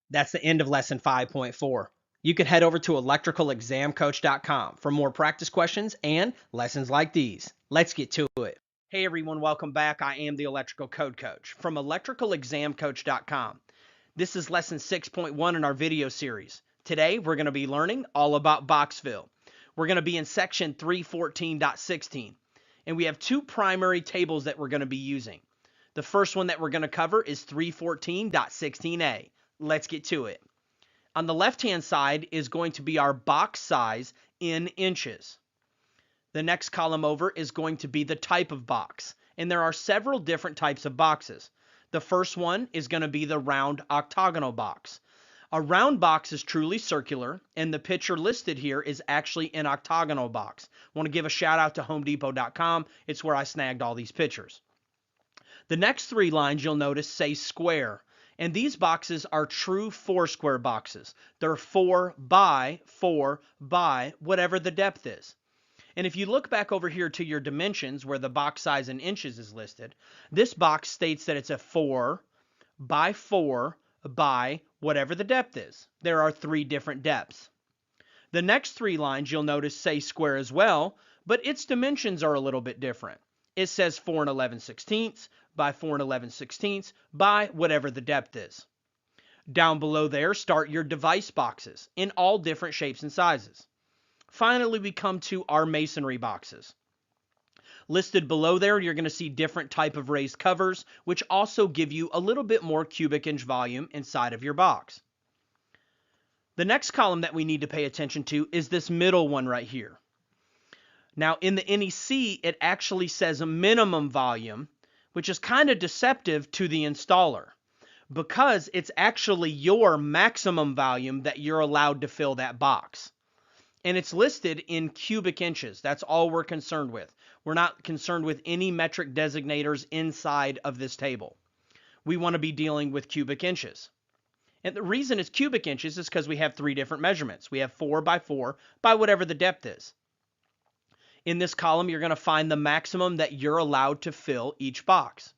That's the end of lesson 5.4. You can head over to electricalexamcoach.com for more practice questions and lessons like these. Let's get to it. Hey everyone, welcome back. I am the Electrical Code Coach from electricalexamcoach.com. This is lesson 6.1 in our video series. Today, we're going to be learning all about box fill. We're going to be in section 314.16, and we have 2 primary tables that we're going to be using. The first one that we're going to cover is 314.16a. Let's get to it. On the left-hand side is going to be our box size in inches. The next column over is going to be the type of box, and there are several different types of boxes. The first one is going to be the round octagonal box. A round box is truly circular, and the picture listed here is actually an octagonal box. I want to give a shout out to HomeDepot.com. It's where I snagged all these pictures. The next three lines you'll notice say square, and these boxes are true four-square boxes. They're 4 by whatever the depth is. And if you look back over here to your dimensions where the box size in inches is listed, this box states that it's a 4 by whatever the depth is. There are 3 different depths. The next 3 lines you'll notice say square as well, but its dimensions are a little bit different. It says 4 11/16 by 4 11/16 by whatever the depth is. Down below there start your device boxes in all different shapes and sizes. Finally, we come to our masonry boxes. Listed below there, you're going to see different type of raised covers, which also give you a little bit more cubic inch volume inside of your box. The next column that we need to pay attention to is this middle one right here. Now, in the NEC, it actually says a minimum volume, which is kind of deceptive to the installer because it's actually your maximum volume that you're allowed to fill that box. And it's listed in cubic inches. That's all we're concerned with. We're not concerned with any metric designators inside of this table. We want to be dealing with cubic inches. And the reason it's cubic inches is because we have 3 different measurements. We have 4 by whatever the depth is. In this column, you're going to find the maximum that you're allowed to fill each box.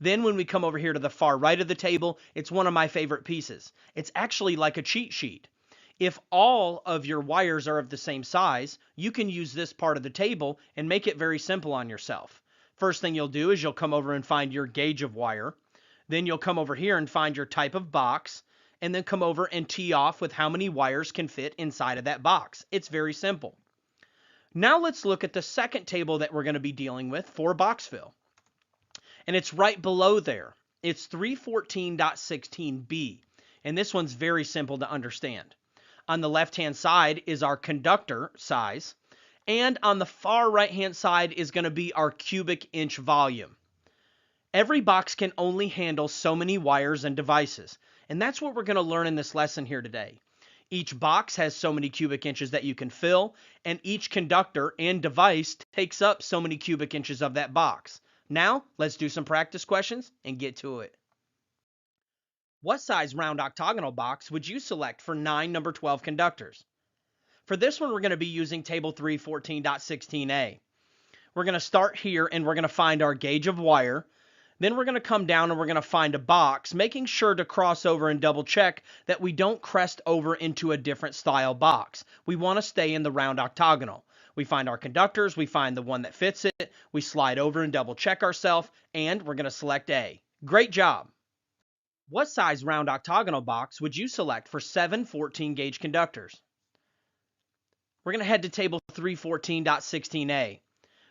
Then when we come over here to the far right of the table, it's one of my favorite pieces. It's actually like a cheat sheet. If all of your wires are of the same size, you can use this part of the table and make it very simple on yourself. First thing you'll do is you'll come over and find your gauge of wire. Then you'll come over here and find your type of box, and then come over and tee off with how many wires can fit inside of that box. It's very simple. Now let's look at the second table that we're going to be dealing with for box fill. And it's right below there. It's 314.16b, and this one's very simple to understand. On the left-hand side is our conductor size, and on the far right-hand side is going to be our cubic inch volume. Every box can only handle so many wires and devices, and that's what we're going to learn in this lesson here today. Each box has so many cubic inches that you can fill, and each conductor and device takes up so many cubic inches of that box. Now, let's do some practice questions and get to it. What size round octagonal box would you select for 9 number 12 conductors? For this one, we're going to be using table 314.16a. We're going to start here and we're going to find our gauge of wire. Then we're going to come down and we're going to find a box, making sure to cross over and double check that we don't crest over into a different style box. We want to stay in the round octagonal. We find our conductors, we find the one that fits it, we slide over and double check ourselves, and we're going to select A. Great job! What size round octagonal box would you select for 7 14 gauge conductors? We're going to head to table 314.16a.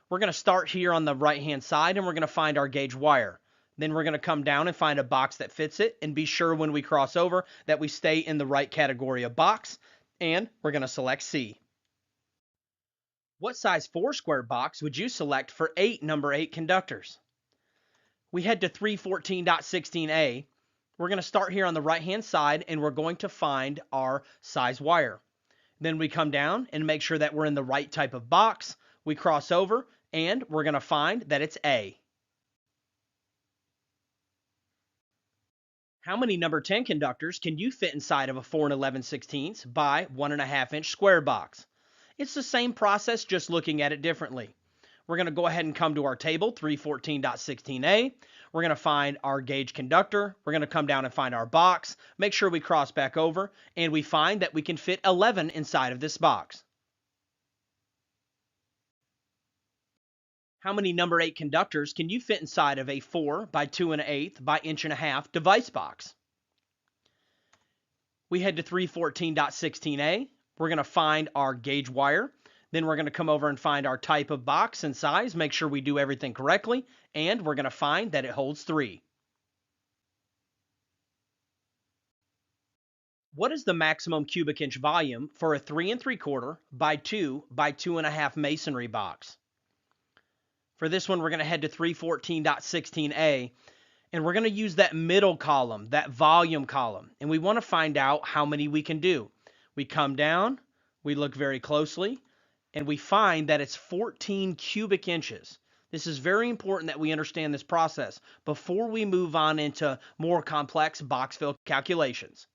We're going to start here on the right hand side and we're going to find our gauge wire. Then we're going to come down and find a box that fits it and be sure when we cross over that we stay in the right category of box, and we're going to select C. What size 4 square box would you select for 8 number 8 conductors? We head to 314.16a. We're going to start here on the right hand side and we're going to find our size wire. Then we come down and make sure that we're in the right type of box. We cross over and we're going to find that it's A. How many number 10 conductors can you fit inside of a 4 11/16 by 1.5 inch square box? It's the same process, just looking at it differently. We're going to go ahead and come to our table, 314.16a. We're going to find our gauge conductor. We're going to come down and find our box, make sure we cross back over, and we find that we can fit 11 inside of this box. How many number 8 conductors can you fit inside of a 4 by 2 1/8 by 1.5 inch device box? We head to 314.16a. We're going to find our gauge wire. Then we're going to come over and find our type of box and size, make sure we do everything correctly, and we're going to find that it holds 3. What is the maximum cubic inch volume for a 3 3/4 by 2 by 2.5 masonry box? For this one, we're going to head to 314.16a, and we're going to use that middle column, that volume column, and we want to find out how many we can do. We come down, we look very closely, and we find that it's 14 cubic inches. This is very important that we understand this process before we move on into more complex box fill calculations.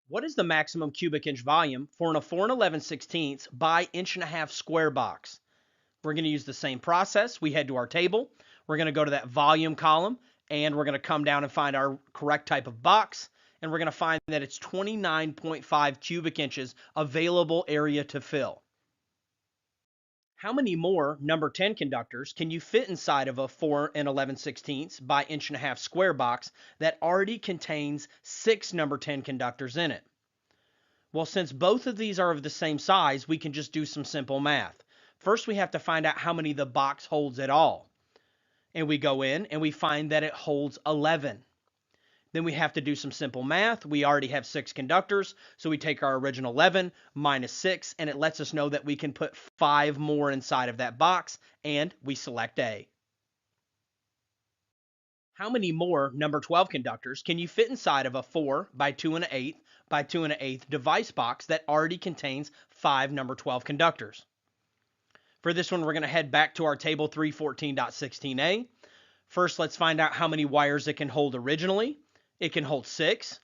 What is the maximum cubic inch volume for a 4 11/16 by 1.5" square box? We're going to use the same process. We head to our table. We're going to go to that volume column, and we're going to come down and find our correct type of box, and we're going to find that it's 29.5 cubic inches available area to fill. How many more number 10 conductors can you fit inside of a 4 11/16 by 1.5" square box that already contains 6 number 10 conductors in it? Well, since both of these are of the same size, we can just do some simple math. First, we have to find out how many the box holds at all. And we go in and we find that it holds 11. Then we have to do some simple math. We already have 6 conductors, so we take our original 11 minus 6, and it lets us know that we can put 5 more inside of that box, and we select A. How many more number 12 conductors can you fit inside of a 4 by 2 1/8 by 2 1/8 device box that already contains 5 number 12 conductors? For this one, we're going to head back to our table 314.16a. First, let's find out how many wires it can hold originally. It can hold 6.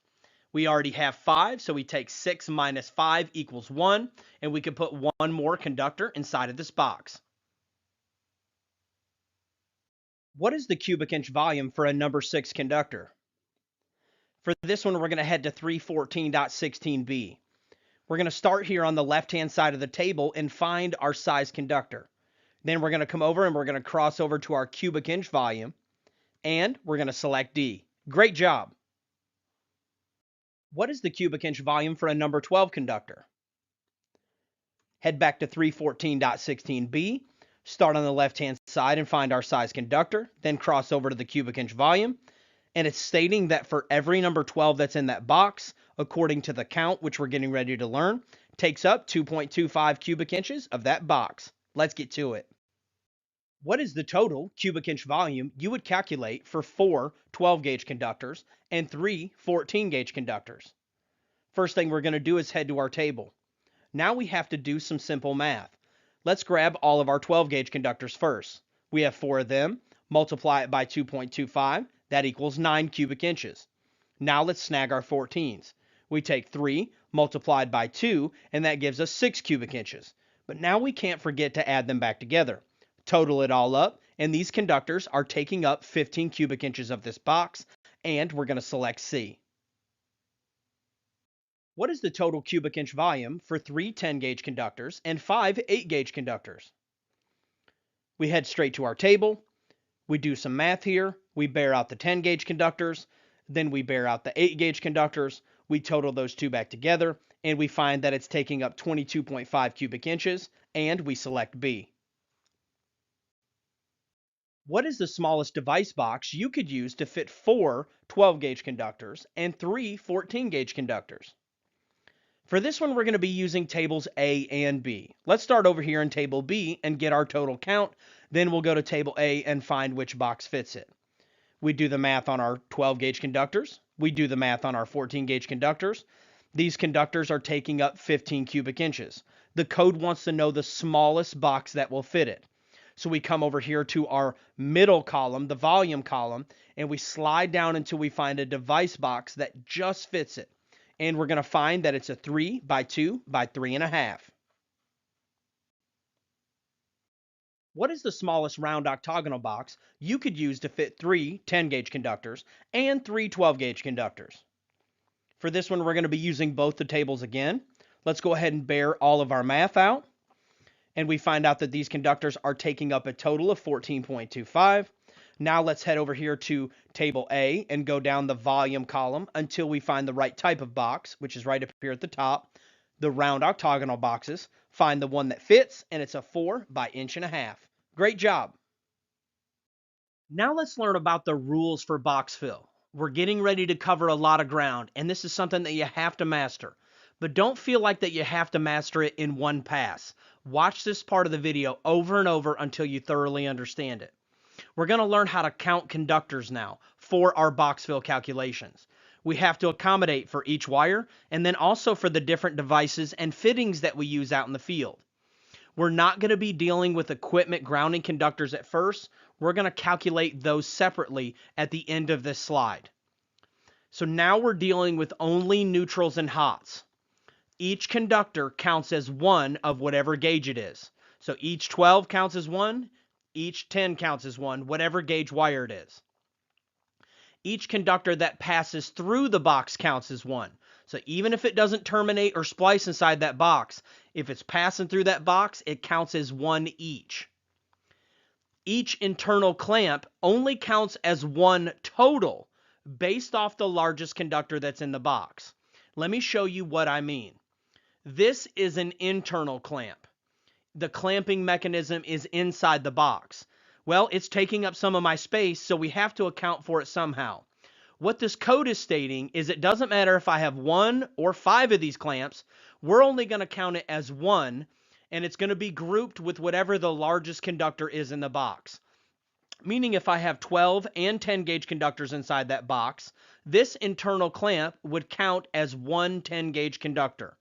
We already have 5, so we take 6 minus 5 equals 1, and we can put 1 more conductor inside of this box. What is the cubic inch volume for a number 6 conductor? For this one, we're going to head to 314.16b. We're going to start here on the left-hand side of the table and find our size conductor. Then we're going to come over and we're going to cross over to our cubic inch volume, and we're going to select D. Great job. What is the cubic inch volume for a number 12 conductor? Head back to 314.16b, start on the left-hand side and find our size conductor, then cross over to the cubic inch volume, and it's stating that for every number 12 that's in that box, according to the count, which we're getting ready to learn, takes up 2.25 cubic inches of that box. Let's get to it. What is the total cubic inch volume you would calculate for 4 12-gauge conductors and 3 14-gauge conductors? First thing we're going to do is head to our table. Now we have to do some simple math. Let's grab all of our 12-gauge conductors first. We have 4 of them. Multiply it by 2.25. That equals 9 cubic inches. Now let's snag our 14s. We take 3 multiplied by 2, and that gives us 6 cubic inches. But now we can't forget to add them back together. Total it all up, and these conductors are taking up 15 cubic inches of this box, and we're going to select C. What is the total cubic inch volume for 3 10-gauge conductors and 5 8-gauge conductors? We head straight to our table. We do some math here. We bear out the 10-gauge conductors, then we bear out the 8-gauge conductors. We total those two back together, and we find that it's taking up 22.5 cubic inches, and we select B. What is the smallest device box you could use to fit 4 12-gauge conductors and 3 14-gauge conductors? For this one, we're going to be using tables A and B. Let's start over here in table B and get our total count. Then we'll go to table A and find which box fits it. We do the math on our 12-gauge conductors. We do the math on our 14-gauge conductors. These conductors are taking up 15 cubic inches. The code wants to know the smallest box that will fit it. So we come over here to our middle column, the volume column, and we slide down until we find a device box that just fits it. And we're going to find that it's a 3 by 2 by 3.5. What is the smallest round octagonal box you could use to fit 3 10-gauge conductors and 3 12-gauge conductors? For this one, we're going to be using both the tables again. Let's go ahead and bear all of our math out. And we find out that these conductors are taking up a total of 14.25. Now let's head over here to table A and go down the volume column until we find the right type of box, which is right up here at the top, the round octagonal boxes. Find the one that fits, and it's a 4 by 1.5 inches. Great job. Now let's learn about the rules for box fill. We're getting ready to cover a lot of ground, and this is something that you have to master. But don't feel like that you have to master it in one pass. Watch this part of the video over and over until you thoroughly understand it. We're going to learn how to count conductors now for our box fill calculations. We have to accommodate for each wire and then also for the different devices and fittings that we use out in the field. We're not going to be dealing with equipment grounding conductors at first. We're going to calculate those separately at the end of this slide. So now we're dealing with only neutrals and hots. Each conductor counts as one of whatever gauge it is. So each 12 counts as one, each 10 counts as one, whatever gauge wire it is. Each conductor that passes through the box counts as one. So even if it doesn't terminate or splice inside that box, if it's passing through that box, it counts as one each. Each internal clamp only counts as one total based off the largest conductor that's in the box. Let me show you what I mean. This is an internal clamp. The clamping mechanism is inside the box. Well, it's taking up some of my space, so we have to account for it somehow. What this code is stating is it doesn't matter if I have 1 or 5 of these clamps, we're only going to count it as one, and it's going to be grouped with whatever the largest conductor is in the box. Meaning if I have 12 and 10 gauge conductors inside that box, this internal clamp would count as one 10 gauge conductor.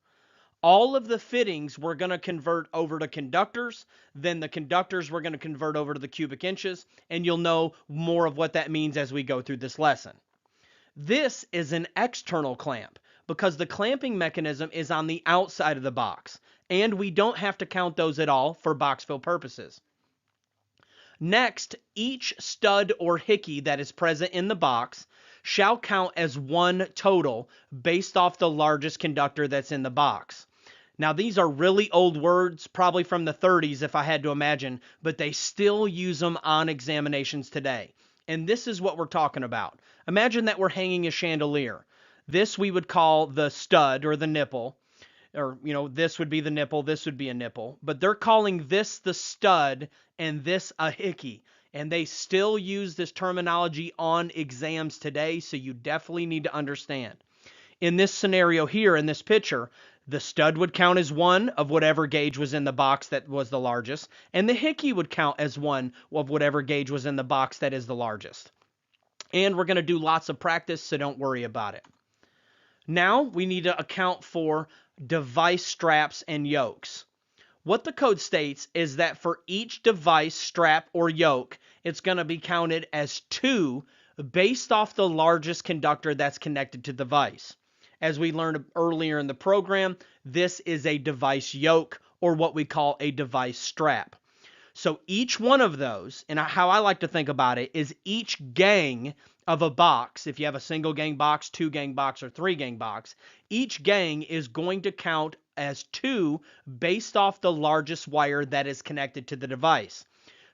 All of the fittings we're going to convert over to conductors, then the conductors we're going to convert over to the cubic inches, and you'll know more of what that means as we go through this lesson. This is an external clamp because the clamping mechanism is on the outside of the box, and we don't have to count those at all for box fill purposes. Next, each stud or hickey that is present in the box shall count as one total based off the largest conductor that's in the box. Now, these are really old words, probably from the 30s if I had to imagine, but they still use them on examinations today. And this is what we're talking about. Imagine that we're hanging a chandelier. This we would call the stud or the nipple. Or, this would be the nipple, this would be a nipple. But they're calling this the stud and this a hickey. And they still use this terminology on exams today, so you definitely need to understand. In this scenario here, in this picture, the stud would count as one of whatever gauge was in the box that was the largest, and the hickey would count as one of whatever gauge was in the box that is the largest. And we're going to do lots of practice, so don't worry about it. Now we need to account for device straps and yokes. What the code states is that for each device strap or yoke, it's going to be counted as 2 based off the largest conductor that's connected to the device. As we learned earlier in the program, this is a device yoke or what we call a device strap. So each one of those, and how I like to think about it, is each gang of a box. If you have a single gang box, 2 gang box, or 3 gang box, each gang is going to count as 2 based off the largest wire that is connected to the device.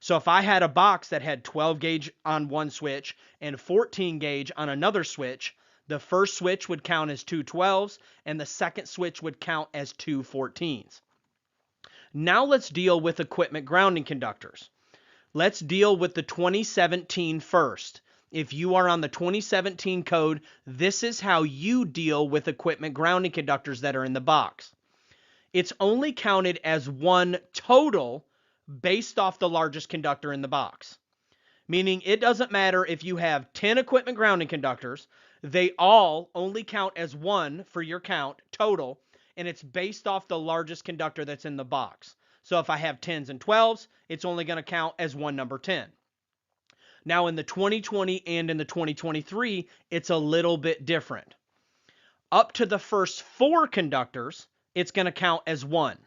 So if I had a box that had 12 gauge on one switch and 14 gauge on another switch, the first switch would count as 2 12s and the second switch would count as 2 14s. Now let's deal with equipment grounding conductors. Let's deal with the 2017 first. If you are on the 2017 code, this is how you deal with equipment grounding conductors that are in the box. It's only counted as one total based off the largest conductor in the box. Meaning it doesn't matter if you have 10 equipment grounding conductors, they all only count as one for your count total, and it's based off the largest conductor that's in the box. So if I have 10s and 12s, it's only going to count as one number 10. Now in the 2020 and in the 2023, it's a little bit different. Up to the first 4 conductors, it's going to count as 1.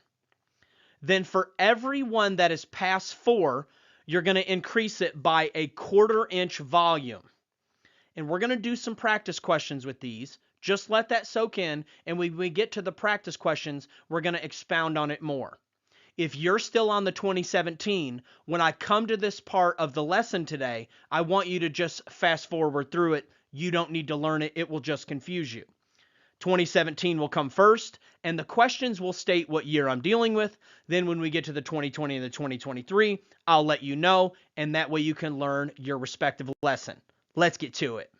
Then for every one that is past 4, you're going to increase it by a 1/4 inch volume. And we're going to do some practice questions with these. Just let that soak in, and when we get to the practice questions, we're going to expound on it more. If you're still on the 2017, when I come to this part of the lesson today, I want you to just fast forward through it. You don't need to learn it. It will just confuse you. 2017 will come first, and the questions will state what year I'm dealing with. Then when we get to the 2020 and the 2023, I'll let you know, and that way you can learn your respective lesson. Let's get to it.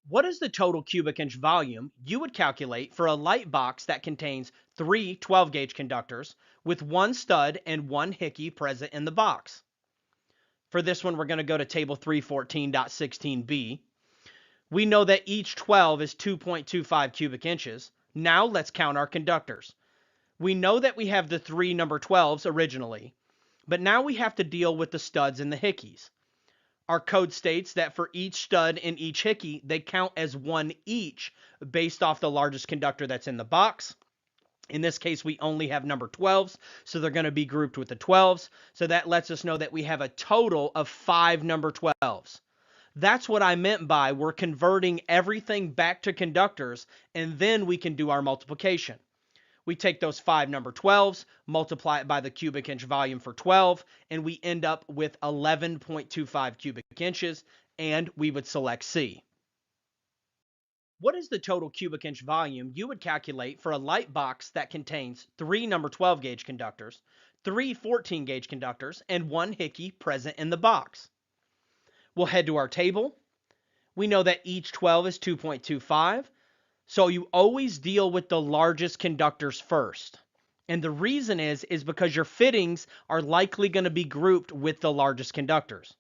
What is the total cubic inch volume you would calculate for a light box that contains three 12-gauge conductors with one stud and one hickey present in the box? For this one, we're going to go to table 314.16b. We know that each 12 is 2.25 cubic inches. Now let's count our conductors. We know that we have the three number 12s originally, but now we have to deal with the studs and the hickeys. Our code states that for each stud and each hickey, they count as one each based off the largest conductor that's in the box. In this case, we only have number 12s, so they're going to be grouped with the 12s. So that lets us know that we have a total of 5 number 12s. That's what I meant by we're converting everything back to conductors, and then we can do our multiplication. We take those 5 number 12s, multiply it by the cubic inch volume for 12, and we end up with 11.25 cubic inches, and we would select C. What is the total cubic inch volume you would calculate for a light box that contains 3 number 12 gauge conductors, 3 14 gauge conductors, and 1 hickey present in the box? We'll head to our table. We know that each 12 is 2.25. So you always deal with the largest conductors first. And the reason is because your fittings are likely going to be grouped with the largest conductors.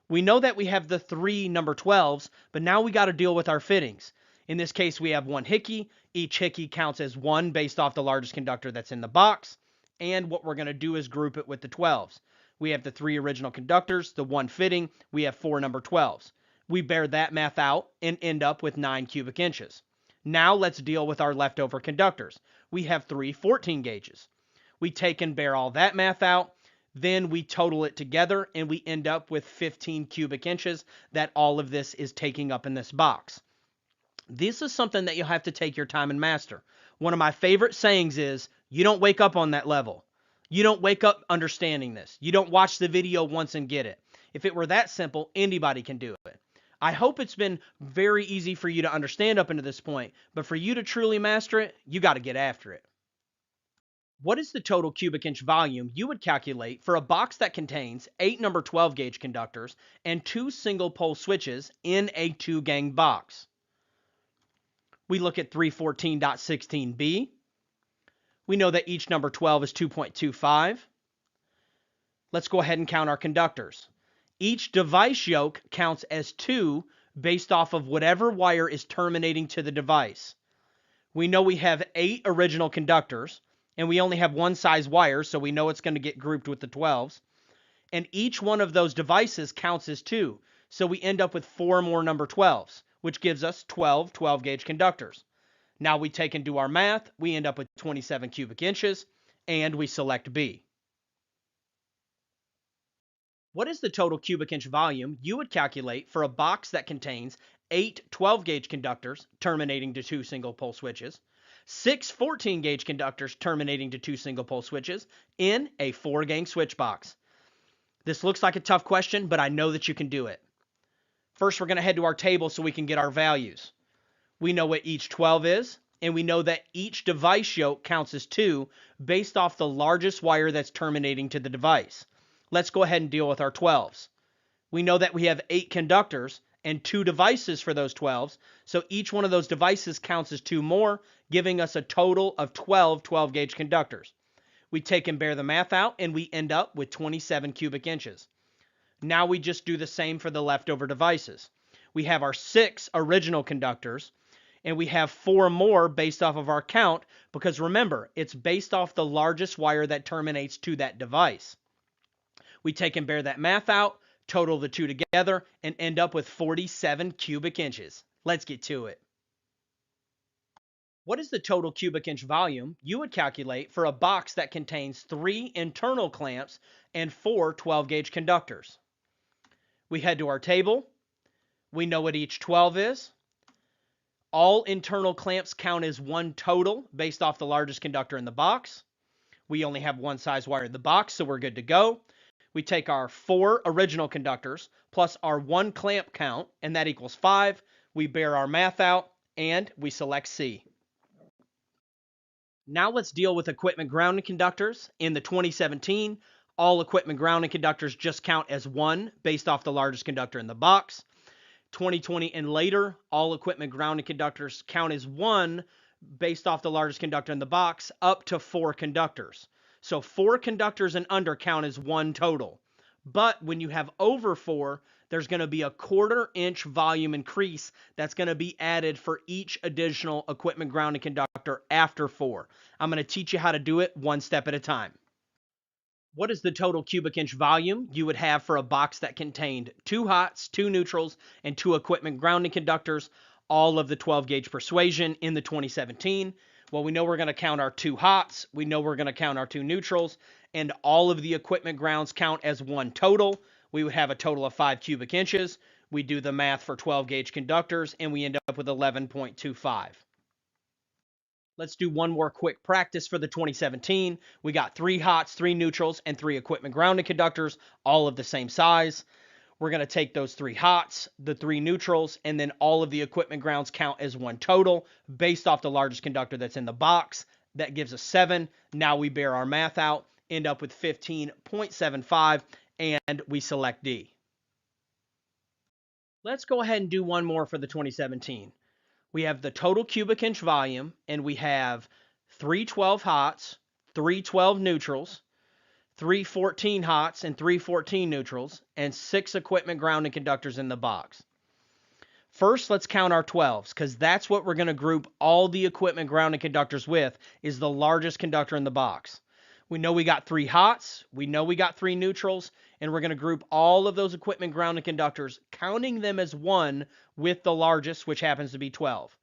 We know that we have the 3 number 12s, but now we got to deal with our fittings. In this case, we have 1 hickey. Each hickey counts as 1 based off the largest conductor that's in the box. And what we're going to do is group it with the 12s. We have the 3 original conductors, the 1 fitting. We have 4 number 12s. We bear that math out and end up with 9 cubic inches. Now let's deal with our leftover conductors. We have 3 14 gauges. We take and bear all that math out. Then we total it together and we end up with 15 cubic inches that all of this is taking up in this box. This is something that you'll have to take your time and master. One of my favorite sayings is, you don't wake up on that level. You don't wake up understanding this. You don't watch the video once and get it. If it were that simple, anybody can do it. I hope it's been very easy for you to understand up until this point, but for you to truly master it, you got to get after it. What is the total cubic inch volume you would calculate for a box that contains 8 number 12 gauge conductors and 2 single pole switches in a 2-gang box? We look at 314.16b. We know that each number 12 is 2.25. Let's go ahead and count our conductors. Each device yoke counts as 2 based off of whatever wire is terminating to the device. We know we have 8 original conductors, and we only have one size wire, so we know it's going to get grouped with the 12s. And each one of those devices counts as 2, so we end up with 4 more number 12s, which gives us 12 12-gauge conductors. Now we take and do our math, we end up with 27 cubic inches, and we select B. What is the total cubic inch volume you would calculate for a box that contains 8 12-gauge conductors terminating to 2 single pole switches, 6 14-gauge conductors terminating to 2 single pole switches in a 4-gang switch box? This looks like a tough question, but I know that you can do it. First, we're going to head to our table so we can get our values. We know what each 12 is, and we know that each device yoke counts as 2 based off the largest wire that's terminating to the device. Let's go ahead and deal with our 12s. We know that we have 8 conductors and 2 devices for those 12s, so each one of those devices counts as 2 more, giving us a total of 12 12-gauge conductors. We take and bear the math out, and we end up with 27 cubic inches. Now we just do the same for the leftover devices. We have our 6 original conductors, and we have 4 more based off of our count, because remember, it's based off the largest wire that terminates to that device. We take and bear that math out, total the 2 together, and end up with 47 cubic inches. Let's get to it. What is the total cubic inch volume you would calculate for a box that contains 3 internal clamps and 4 12-gauge conductors? We head to our table. We know what each 12 is. All internal clamps count as 1 total based off the largest conductor in the box. We only have one size wire in the box, so we're good to go. We take our 4 original conductors plus our 1 clamp count, and that equals 5. We bear our math out, and we select C. Now let's deal with equipment grounding conductors. In the 2017, all equipment grounding conductors just count as 1 based off the largest conductor in the box. 2020 and later, all equipment grounding conductors count as 1 based off the largest conductor in the box, up to 4 conductors. So 4 conductors and under count as 1 total. But when you have over 4, there's going to be a 1/4 inch volume increase that's going to be added for each additional equipment grounding conductor after 4. I'm going to teach you how to do it one step at a time. What is the total cubic inch volume you would have for a box that contained 2 hots, 2 neutrals, and 2 equipment grounding conductors, all of the 12 gauge persuasion in the 2017? Well, we know we're going to count our 2 hots, we know we're going to count our 2 neutrals, and all of the equipment grounds count as 1 total. We would have a total of 5 cubic inches. We do the math for 12 gauge conductors, and we end up with 11.25. Let's do one more quick practice for the 2017. We got 3 hots, 3 neutrals, and 3 equipment grounding conductors, all of the same size. We're going to take those 3 hots, the 3 neutrals, and then all of the equipment grounds count as 1 total based off the largest conductor that's in the box. That gives us 7. Now we bear our math out, end up with 15.75, and we select D. Let's go ahead and do one more for the 2017. We have the total cubic inch volume, and we have 3 12 hots, 3 12 neutrals, 3 14 hots, and 3 14 neutrals, and 6 equipment grounding conductors in the box. First, let's count our 12s, because that's what we're going to group all the equipment grounding conductors with, is the largest conductor in the box. We know we got 3 hots, we know we got 3 neutrals, and we're going to group all of those equipment grounding conductors, counting them as 1 with the largest, which happens to be 12.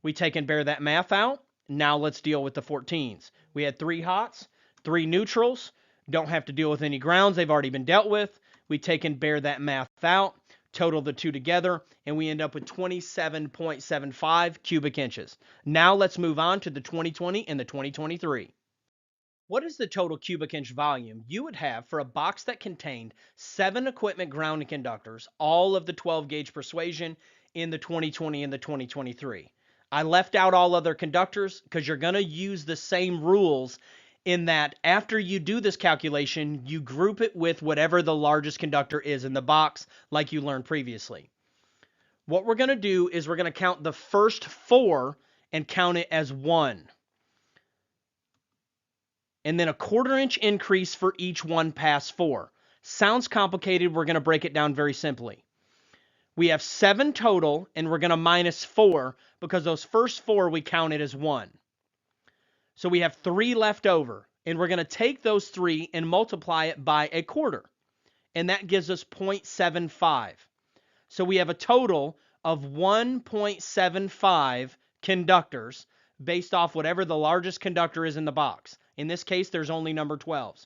We take and bear that math out. Now let's deal with the 14s. We had 3 hots, 3 neutrals, don't have to deal with any grounds, they've already been dealt with. We take and bear that math out, total the 2 together, and we end up with 27.75 cubic inches. Now let's move on to the 2020 and the 2023. What is the total cubic inch volume you would have for a box that contained 7 equipment grounding conductors, all of the 12 gauge persuasion in the 2020 and the 2023? I left out all other conductors because you're going to use the same rules in that after you do this calculation, you group it with whatever the largest conductor is in the box, like you learned previously. What we're going to do is we're going to count the first 4 and count it as 1. And then a 1/4 inch increase for each one past 4. Sounds complicated. We're going to break it down very simply. We have 7 total, and we're going to minus 4 because those first 4 we counted as 1. So we have 3 left over, and we're going to take those 3 and multiply it by a 1/4, and that gives us 0.75. So we have a total of 1.75 conductors based off whatever the largest conductor is in the box. In this case, there's only number 12s.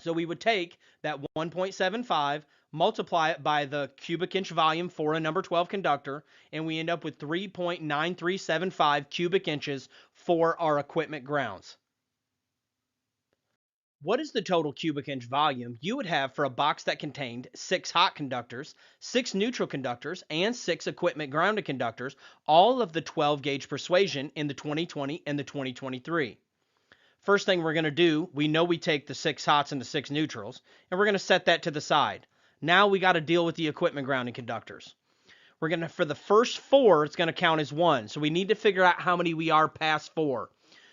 So we would take that 1.75, multiply it by the cubic inch volume for a number 12 conductor, and we end up with 3.9375 cubic inches for our equipment grounds. What is the total cubic inch volume you would have for a box that contained 6 hot conductors, 6 neutral conductors, and 6 equipment grounded conductors, all of the 12 gauge persuasion in the 2020 and the 2023? First thing we're going to do, we know we take the 6 hots and the 6 neutrals, and we're going to set that to the side. Now we got to deal with the equipment grounding conductors. We're going to, for the first 4, it's going to count as 1. So we need to figure out how many we are past 4.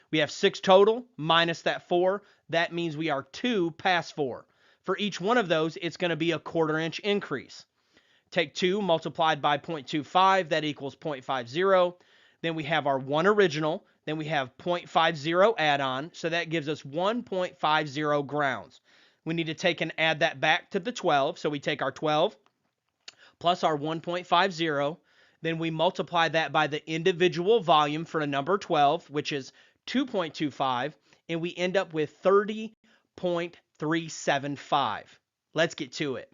We have 6 total minus that 4. That means we are 2 past 4. For each one of those, it's going to be a 1/4 inch increase. Take 2 multiplied by 0.25, that equals 0.50. Then we have our 1 original. Then we have 0.50 add-on, so that gives us 1.50 grounds. We need to take and add that back to the 12, so we take our 12 plus our 1.50, then we multiply that by the individual volume for a number 12, which is 2.25, and we end up with 30.375. Let's get to it.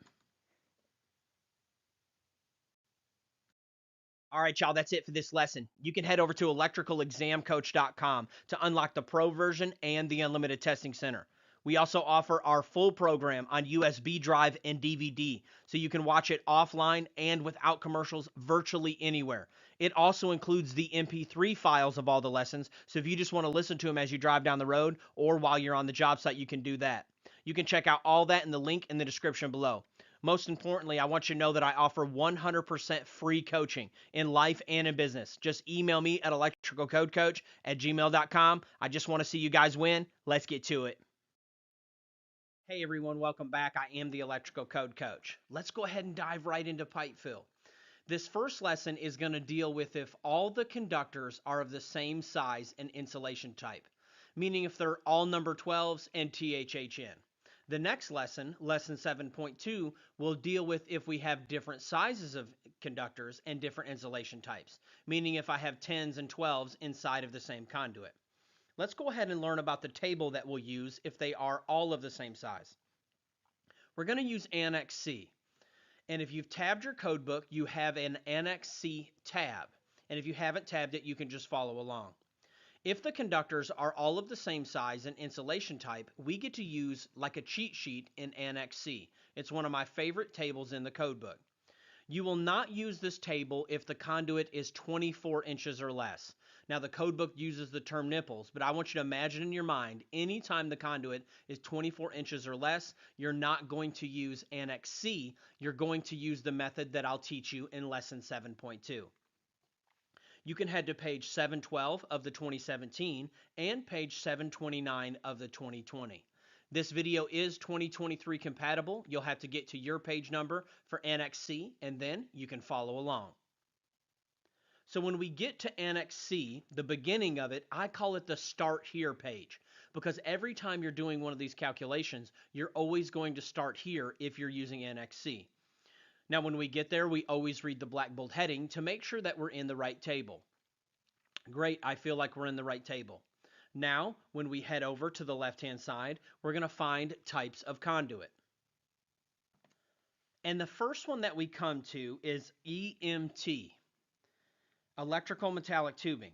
All right, y'all, that's it for this lesson. You can head over to electricalexamcoach.com to unlock the Pro version and the Unlimited Testing Center. We also offer our full program on USB drive and DVD, so you can watch it offline and without commercials virtually anywhere. It also includes the MP3 files of all the lessons, so if you just want to listen to them as you drive down the road or while you're on the job site, you can do that. You can check out all that in the link in the description below. Most importantly, I want you to know that I offer 100% free coaching in life and in business. Just email me at electricalcodecoach@gmail.com. I just want to see you guys win. Let's get to it. Hey everyone, welcome back. I am the Electrical Code Coach. Let's go ahead and dive right into pipe fill. This first lesson is going to deal with if all the conductors are of the same size and insulation type, meaning if they're all number 12s and THHN. The next lesson, lesson 7.2, will deal with if we have different sizes of conductors and different insulation types, meaning if I have 10s and 12s inside of the same conduit. Let's go ahead and learn about the table that we'll use if they are all of the same size. We're going to use Annex C. And if you've tabbed your code book, you have an Annex C tab. And if you haven't tabbed it, you can just follow along. If the conductors are all of the same size and insulation type, we get to use like a cheat sheet in Annex C. It's one of my favorite tables in the code book. You will not use this table if the conduit is 24 inches or less. Now, the code book uses the term nipples, but I want you to imagine in your mind, anytime the conduit is 24 inches or less, you're not going to use Annex C. You're going to use the method that I'll teach you in Lesson 7.2. You can head to page 712 of the 2017 and page 729 of the 2020. This video is 2023 compatible. You'll have to get to your page number for Annex C, and then you can follow along. So when we get to Annex C, the beginning of it, I call it the Start Here page, because every time you're doing one of these calculations, you're always going to start here if you're using Annex C. Now, when we get there, we always read the black bold heading to make sure that we're in the right table. Great, I feel like we're in the right table. Now, when we head over to the left-hand side, we're going to find types of conduit. And the first one that we come to is EMT, electrical metallic tubing.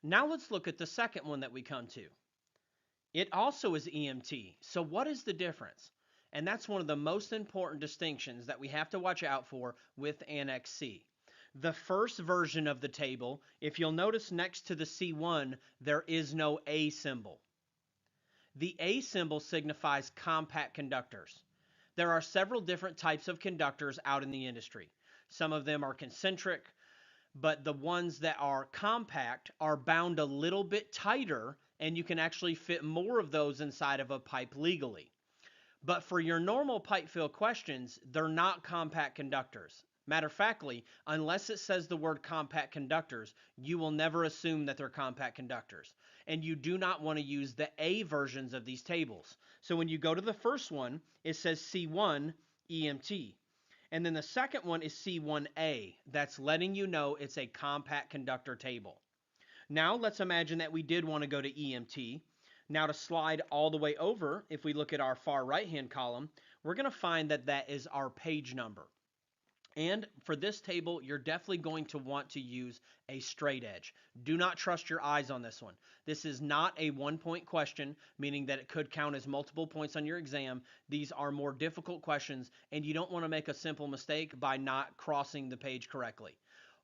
Now let's look at the second one that we come to. It also is EMT. So what is the difference? And that's one of the most important distinctions that we have to watch out for with Annex C. The first version of the table, if you'll notice next to the C1, there is no A symbol. The A symbol signifies compact conductors. There are several different types of conductors out in the industry. Some of them are concentric, but the ones that are compact are bound a little bit tighter, and you can actually fit more of those inside of a pipe legally. But for your normal pipe fill questions, they're not compact conductors. Matter of factly, unless it says the word compact conductors, you will never assume that they're compact conductors. And you do not want to use the A versions of these tables. So when you go to the first one, it says C1 EMT. And then the second one is C1A. That's letting you know it's a compact conductor table. Now let's imagine that we did want to go to EMT. Now to slide all the way over, if we look at our far right-hand column, we're going to find that that is our page number. And for this table, you're definitely going to want to use a straight edge. Do not trust your eyes on this one. This is not a one-point question, meaning that it could count as multiple points on your exam. These are more difficult questions, and you don't want to make a simple mistake by not crossing the page correctly.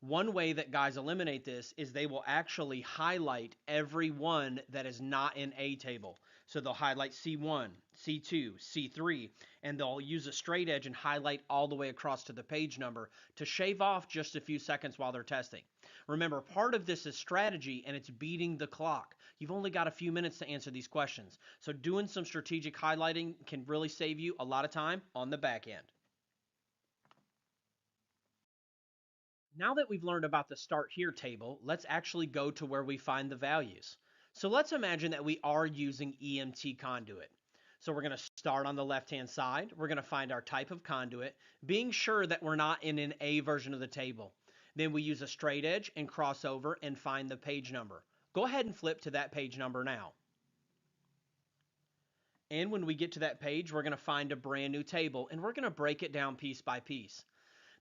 One way that guys eliminate this is they will actually highlight every one that is not in a table. So they'll highlight C1, C2, C3, and they'll use a straight edge and highlight all the way across to the page number to shave off just a few seconds while they're testing. Remember, part of this is strategy, and it's beating the clock. You've only got a few minutes to answer these questions. So doing some strategic highlighting can really save you a lot of time on the back end. Now that we've learned about the Start Here table, let's actually go to where we find the values. So let's imagine that we are using EMT conduit. So we're going to start on the left-hand side. We're going to find our type of conduit, being sure that we're not in an A version of the table. Then we use a straight edge and cross over and find the page number. Go ahead and flip to that page number now. And when we get to that page, we're going to find a brand new table, and we're going to break it down piece by piece.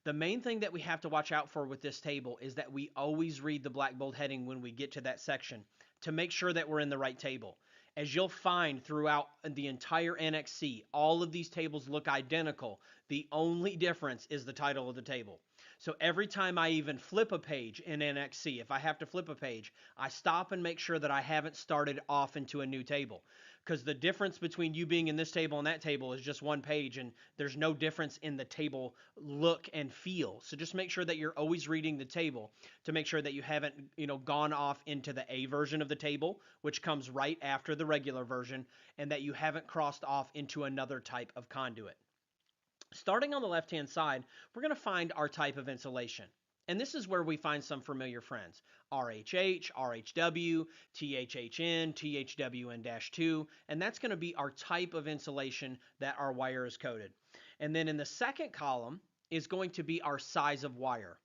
The main thing that we have to watch out for with this table is that we always read the black bold heading when we get to that section to make sure that we're in the right table. As you'll find throughout the entire Annex C, all of these tables look identical. The only difference is the title of the table. So every time I even flip a page in NXC, if I have to flip a page, I stop and make sure that I haven't started off into a new table. Because the difference between you being in this table and that table is just one page, and there's no difference in the table look and feel. So just make sure that you're always reading the table to make sure that you haven't, gone off into the A version of the table, which comes right after the regular version, and that you haven't crossed off into another type of conduit. Starting on the left-hand side, we're going to find our type of insulation. And this is where we find some familiar friends. RHH, RHW, THHN, THWN-2, and that's going to be our type of insulation that our wire is coated. And then in the second column is going to be our size of wire.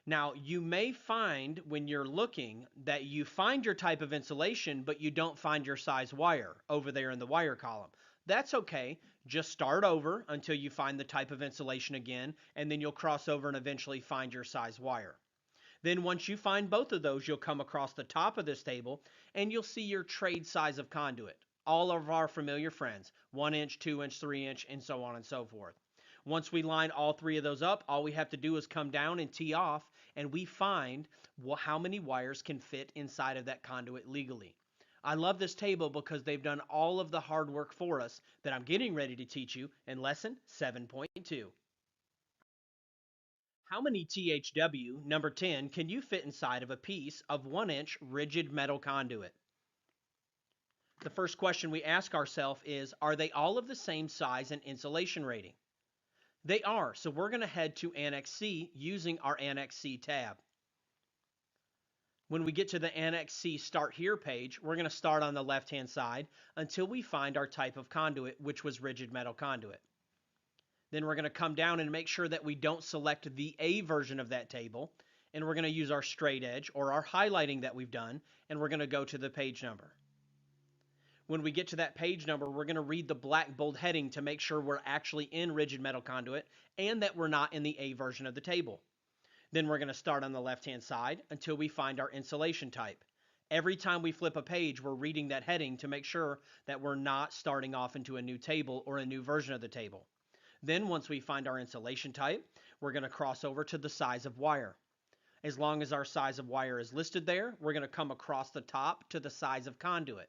Now, you may find when you're looking that you find your type of insulation, but you don't find your size wire over there in the wire column. That's okay. Just start over until you find the type of insulation again, and then you'll cross over and eventually find your size wire. Then once you find both of those, you'll come across the top of this table, and you'll see your trade size of conduit. All of our familiar friends, 1 inch, 2 inch, 3 inch, and so on and so forth. Once we line all three of those up, all we have to do is come down and tee off, and we find how many wires can fit inside of that conduit legally. I love this table because they've done all of the hard work for us that I'm getting ready to teach you in lesson 7.2. How many THW, number 10, can you fit inside of a piece of 1 inch rigid metal conduit? The first question we ask ourselves is, are they all of the same size and insulation rating? They are, so we're going to head to Annex C using our Annex C tab. When we get to the Annex C Start Here page, we're going to start on the left-hand side until we find our type of conduit, which was rigid metal conduit. Then we're going to come down and make sure that we don't select the A version of that table, and we're going to use our straight edge or our highlighting that we've done, and we're going to go to the page number. When we get to that page number, we're going to read the black bold heading to make sure we're actually in rigid metal conduit and that we're not in the A version of the table. Then we're going to start on the left-hand side until we find our insulation type. Every time we flip a page, we're reading that heading to make sure that we're not starting off into a new table or a new version of the table. Then once we find our insulation type, we're going to cross over to the size of wire. As long as our size of wire is listed there, we're going to come across the top to the size of conduit.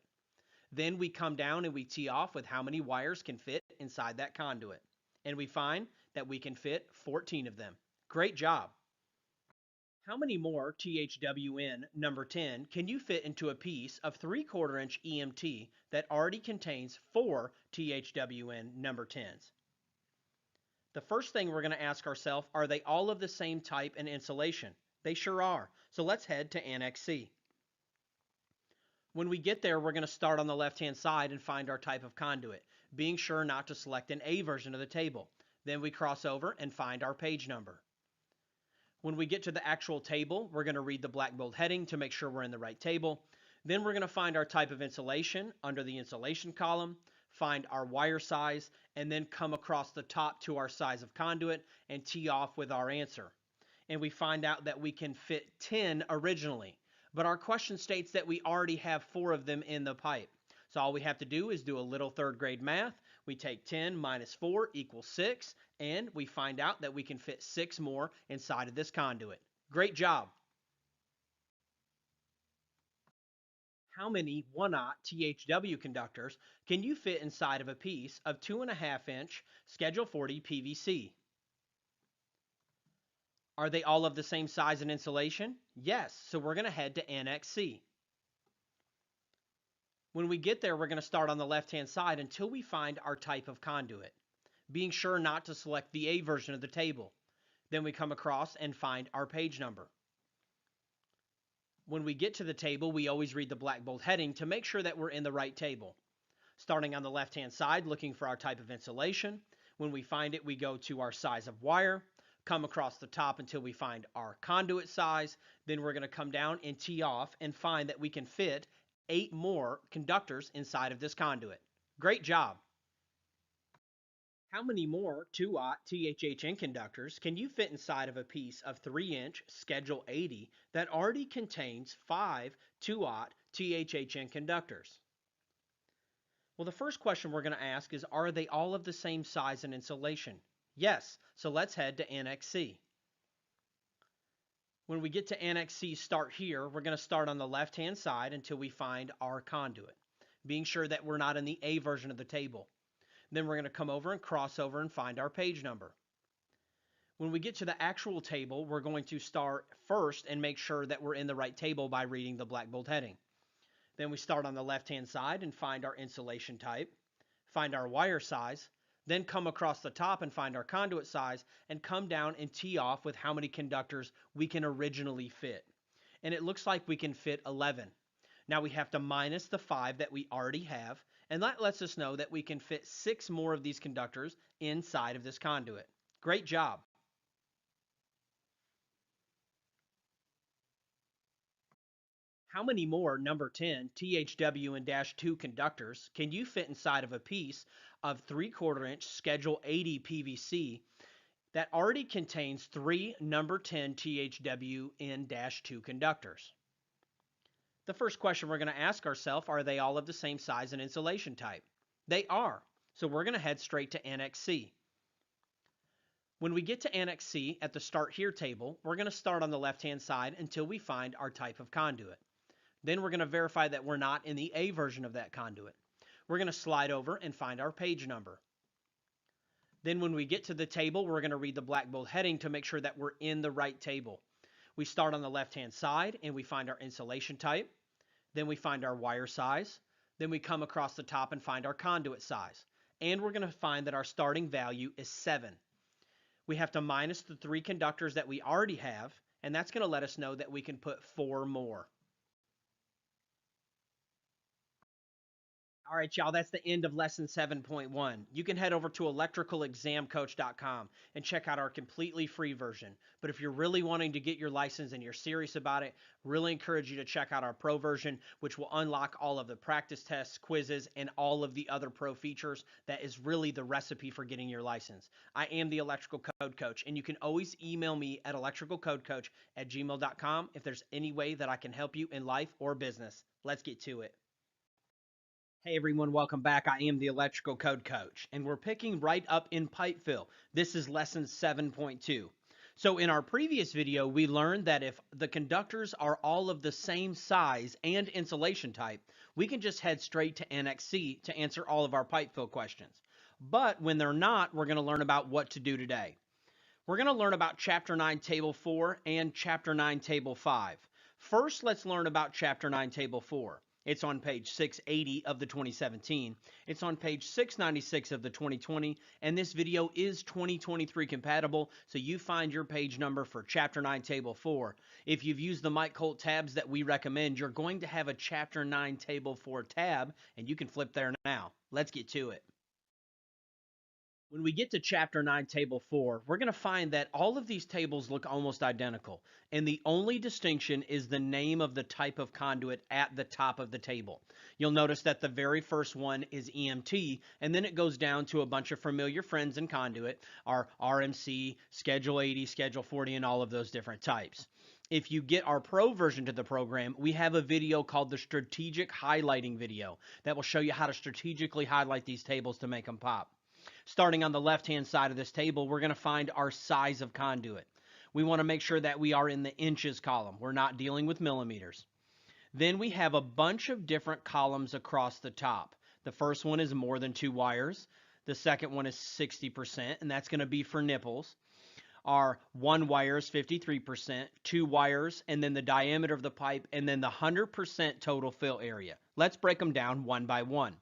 Then we come down and we tee off with how many wires can fit inside that conduit. And we find that we can fit 14 of them. Great job. How many more THWN number 10 can you fit into a piece of 3/4 inch EMT that already contains 4 THWN number 10s? The first thing we're going to ask ourselves, are they all of the same type and insulation? They sure are. So let's head to Annex C. When we get there, we're going to start on the left-hand side and find our type of conduit, being sure not to select an A version of the table. Then we cross over and find our page number. When we get to the actual table, we're going to read the black bold heading to make sure we're in the right table. Then we're going to find our type of insulation under the insulation column, find our wire size, and then come across the top to our size of conduit and tee off with our answer. And we find out that we can fit 10 originally, but our question states that we already have 4 of them in the pipe. So all we have to do is do a little 3rd grade math. We take 10 minus 4 equals 6, and we find out that we can fit 6 more inside of this conduit. Great job. How many 1/0 THW conductors can you fit inside of a piece of 2.5 inch Schedule 40 PVC? Are they all of the same size and insulation? Yes, so we're going to head to Annex C. When we get there, we're going to start on the left-hand side until we find our type of conduit, being sure not to select the A version of the table. Then we come across and find our page number. When we get to the table, we always read the black bold heading to make sure that we're in the right table. Starting on the left-hand side, looking for our type of insulation. When we find it, we go to our size of wire, come across the top until we find our conduit size. Then we're going to come down and tee off and find that we can fit 8 more conductors inside of this conduit. Great job. How many more 2/0 THHN conductors can you fit inside of a piece of 3 inch Schedule 80 that already contains 5 2/0 THHN conductors? Well, the first question we're going to ask is, are they all of the same size and insulation? Yes, so let's head to Annex C. When we get to Annex C Start Here, we're going to start on the left-hand side until we find our conduit, being sure that we're not in the A version of the table. Then we're going to come over and cross over and find our page number. When we get to the actual table, we're going to start first and make sure that we're in the right table by reading the black bold heading. Then we start on the left-hand side and find our insulation type, find our wire size, then come across the top and find our conduit size, and come down and tee off with how many conductors we can originally fit. And it looks like we can fit 11. Now we have to minus the 5 that we already have, and that lets us know that we can fit 6 more of these conductors inside of this conduit. Great job. How many more number 10 THW and -2 conductors can you fit inside of a piece of 3/4 inch Schedule 80 PVC that already contains 3 number 10 THW in -2 conductors? The first question we're going to ask ourselves, are they all of the same size and insulation type? They are. So we're going to head straight to Annex C. When we get to Annex C at the Start Here table, we're going to start on the left-hand side until we find our type of conduit. Then we're going to verify that we're not in the A version of that conduit. We're going to slide over and find our page number. Then when we get to the table, we're going to read the black bold heading to make sure that we're in the right table. We start on the left-hand side and we find our insulation type. Then we find our wire size. Then we come across the top and find our conduit size. And we're going to find that our starting value is 7. We have to minus the 3 conductors that we already have, and that's going to let us know that we can put 4 more. All right, y'all, that's the end of lesson 7.1. You can head over to electricalexamcoach.com and check out our completely free version. But if you're really wanting to get your license and you're serious about it, really encourage you to check out our pro version, which will unlock all of the practice tests, quizzes, and all of the other pro features. That is really the recipe for getting your license. I am the Electrical Code Coach, and you can always email me at electricalcodecoach@gmail.com if there's any way that I can help you in life or business. Let's get to it. Hey everyone, welcome back. I am the Electrical Code Coach, and we're picking right up in pipe fill. This is lesson 7.2. So in our previous video, we learned that if the conductors are all of the same size and insulation type, we can just head straight to Annex C to answer all of our pipe fill questions. But when they're not, we're going to learn about what to do today. We're going to learn about Chapter 9, Table 4 and Chapter 9, Table 5. First, let's learn about Chapter 9, Table 4. It's on page 680 of the 2017. It's on page 696 of the 2020, and this video is 2023 compatible, so you find your page number for Chapter 9, Table 4. If you've used the Mike Colt tabs that we recommend, you're going to have a Chapter 9, Table 4 tab, and you can flip there now. Let's get to it. When we get to Chapter 9, Table 4, we're going to find that all of these tables look almost identical, and the only distinction is the name of the type of conduit at the top of the table. You'll notice that the very first one is EMT, and then it goes down to a bunch of familiar friends in conduit, our RMC, Schedule 80, Schedule 40, and all of those different types. If you get our pro version to the program, we have a video called the Strategic Highlighting video that will show you how to strategically highlight these tables to make them pop. Starting on the left-hand side of this table, we're going to find our size of conduit. We want to make sure that we are in the inches column. We're not dealing with millimeters. Then we have a bunch of different columns across the top. The first one is more than 2 wires. The second one is 60%, and that's going to be for nipples. Our 1 wire is 53%, 2 wires, and then the diameter of the pipe, and then the 100% total fill area. Let's break them down one by one.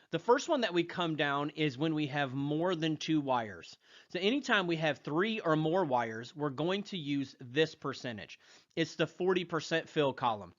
The first one that we come down is when we have more than 2 wires. So anytime we have 3 or more wires, we're going to use this percentage. It's the 40% fill column.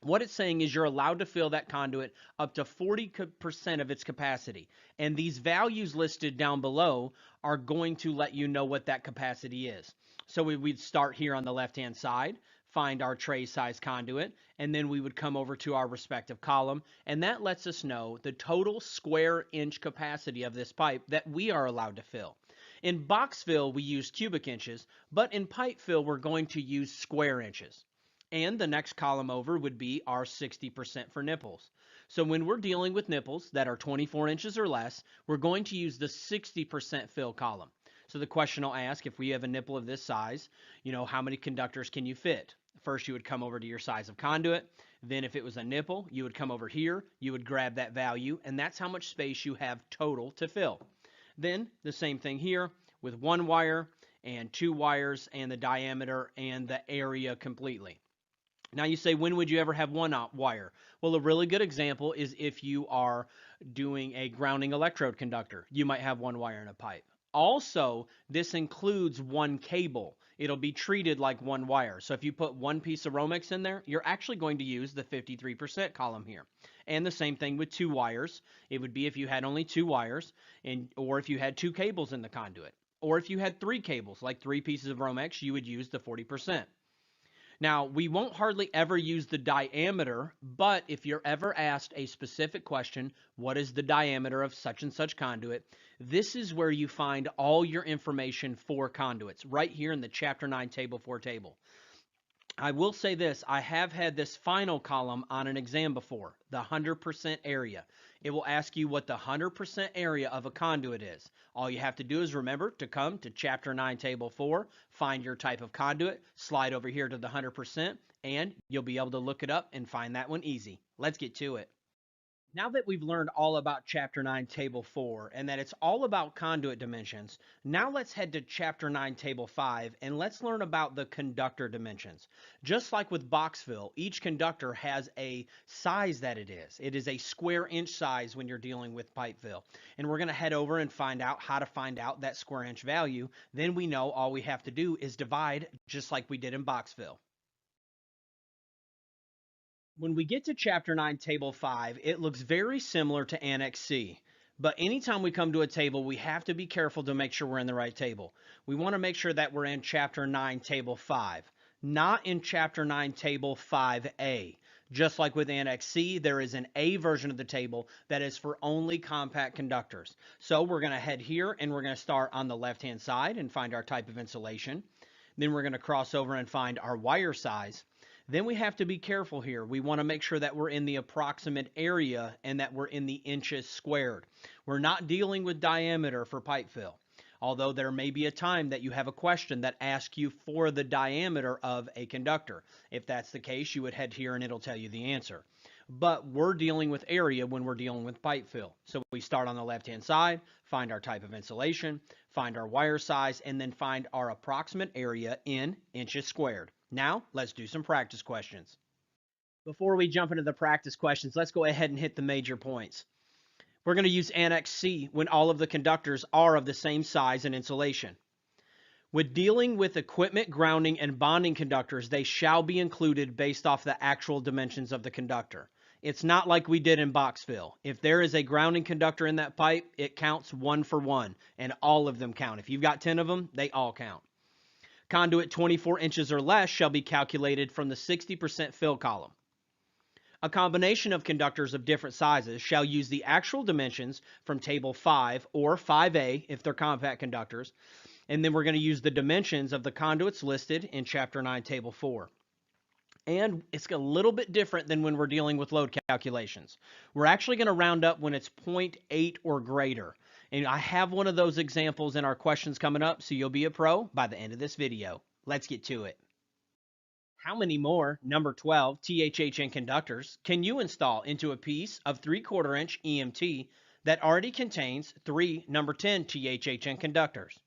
What it's saying is you're allowed to fill that conduit up to 40% of its capacity. And these values listed down below are going to let you know what that capacity is. So we'd start here on the left-hand side, find our tray size conduit, and then we would come over to our respective column, and that lets us know the total square inch capacity of this pipe that we are allowed to fill. In box fill, we use cubic inches, but in pipe fill, we're going to use square inches. And the next column over would be our 60% for nipples. So when we're dealing with nipples that are 24 inches or less, we're going to use the 60% fill column. So the question will ask, if we have a nipple of this size, how many conductors can you fit? First, you would come over to your size of conduit. Then if it was a nipple, you would come over here, you would grab that value, and that's how much space you have total to fill. Then the same thing here with one wire and two wires and the diameter and the area completely. Now you say, when would you ever have one wire? Well, a really good example is if you are doing a grounding electrode conductor. You might have one wire in a pipe. Also, this includes one cable. It'll be treated like one wire. So if you put one piece of Romex in there, you're actually going to use the 53% column here. And the same thing with two wires. It would be if you had only two wires, or if you had two cables in the conduit. Or if you had three cables, like three pieces of Romex, you would use the 40%. Now, we won't hardly ever use the diameter, but if you're ever asked a specific question, what is the diameter of such and such conduit, this is where you find all your information for conduits, right here in the Chapter 9 Table 4 table. I will say this, I have had this final column on an exam before, the 100% area. It will ask you what the 100% area of a conduit is. All you have to do is remember to come to Chapter 9, Table 4, find your type of conduit, slide over here to the 100%, and you'll be able to look it up and find that one easy. Let's get to it. Now that we've learned all about Chapter 9, Table 4, and that it's all about conduit dimensions, now let's head to Chapter 9, Table 5, and let's learn about the conductor dimensions. Just like with box fill, each conductor has a size that it is. It is a square inch size when you're dealing with pipe fill. And we're going to head over and find out how to find out that square inch value. Then we know all we have to do is divide, just like we did in box fill. When we get to Chapter 9, Table 5, it looks very similar to Annex C. But anytime we come to a table, we have to be careful to make sure we're in the right table. We want to make sure that we're in Chapter 9, Table 5, not in Chapter 9, Table 5A. Just like with Annex C, there is an A version of the table that is for only compact conductors. So we're going to head here and we're going to start on the left-hand side and find our type of insulation. Then we're going to cross over and find our wire size. Then we have to be careful here. We want to make sure that we're in the approximate area and that we're in the inches squared. We're not dealing with diameter for pipe fill, although there may be a time that you have a question that asks you for the diameter of a conductor. If that's the case, you would head here and it'll tell you the answer. But we're dealing with area when we're dealing with pipe fill. So we start on the left-hand side, find our type of insulation, find our wire size, and then find our approximate area in inches squared. Now, let's do some practice questions. Before we jump into the practice questions, let's go ahead and hit the major points. We're going to use Annex C when all of the conductors are of the same size and insulation. With dealing with equipment grounding and bonding conductors, they shall be included based off the actual dimensions of the conductor. It's not like we did in box fill. If there is a grounding conductor in that pipe, it counts 1 for 1, and all of them count. If you've got 10 of them, they all count. Conduit 24 inches or less shall be calculated from the 60% fill column. A combination of conductors of different sizes shall use the actual dimensions from Table 5 or 5A if they're compact conductors, and then we're going to use the dimensions of the conduits listed in Chapter 9, Table 4. And it's a little bit different than when we're dealing with load calculations. We're actually going to round up when it's 0.8 or greater. And I have one of those examples in our questions coming up, so you'll be a pro by the end of this video. Let's get to it. How many more number 12 THHN conductors can you install into a piece of 3/4 inch EMT that already contains 3 number 10 THHN conductors?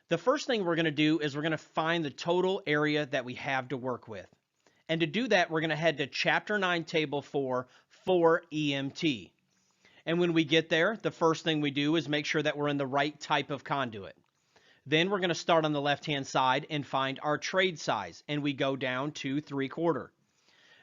The first thing we're going to do is we're going to find the total area that we have to work with. And to do that, we're going to head to Chapter 9, Table 4 for EMT. And when we get there, the first thing we do is make sure that we're in the right type of conduit. Then we're going to start on the left-hand side and find our trade size, and we go down to 3/4.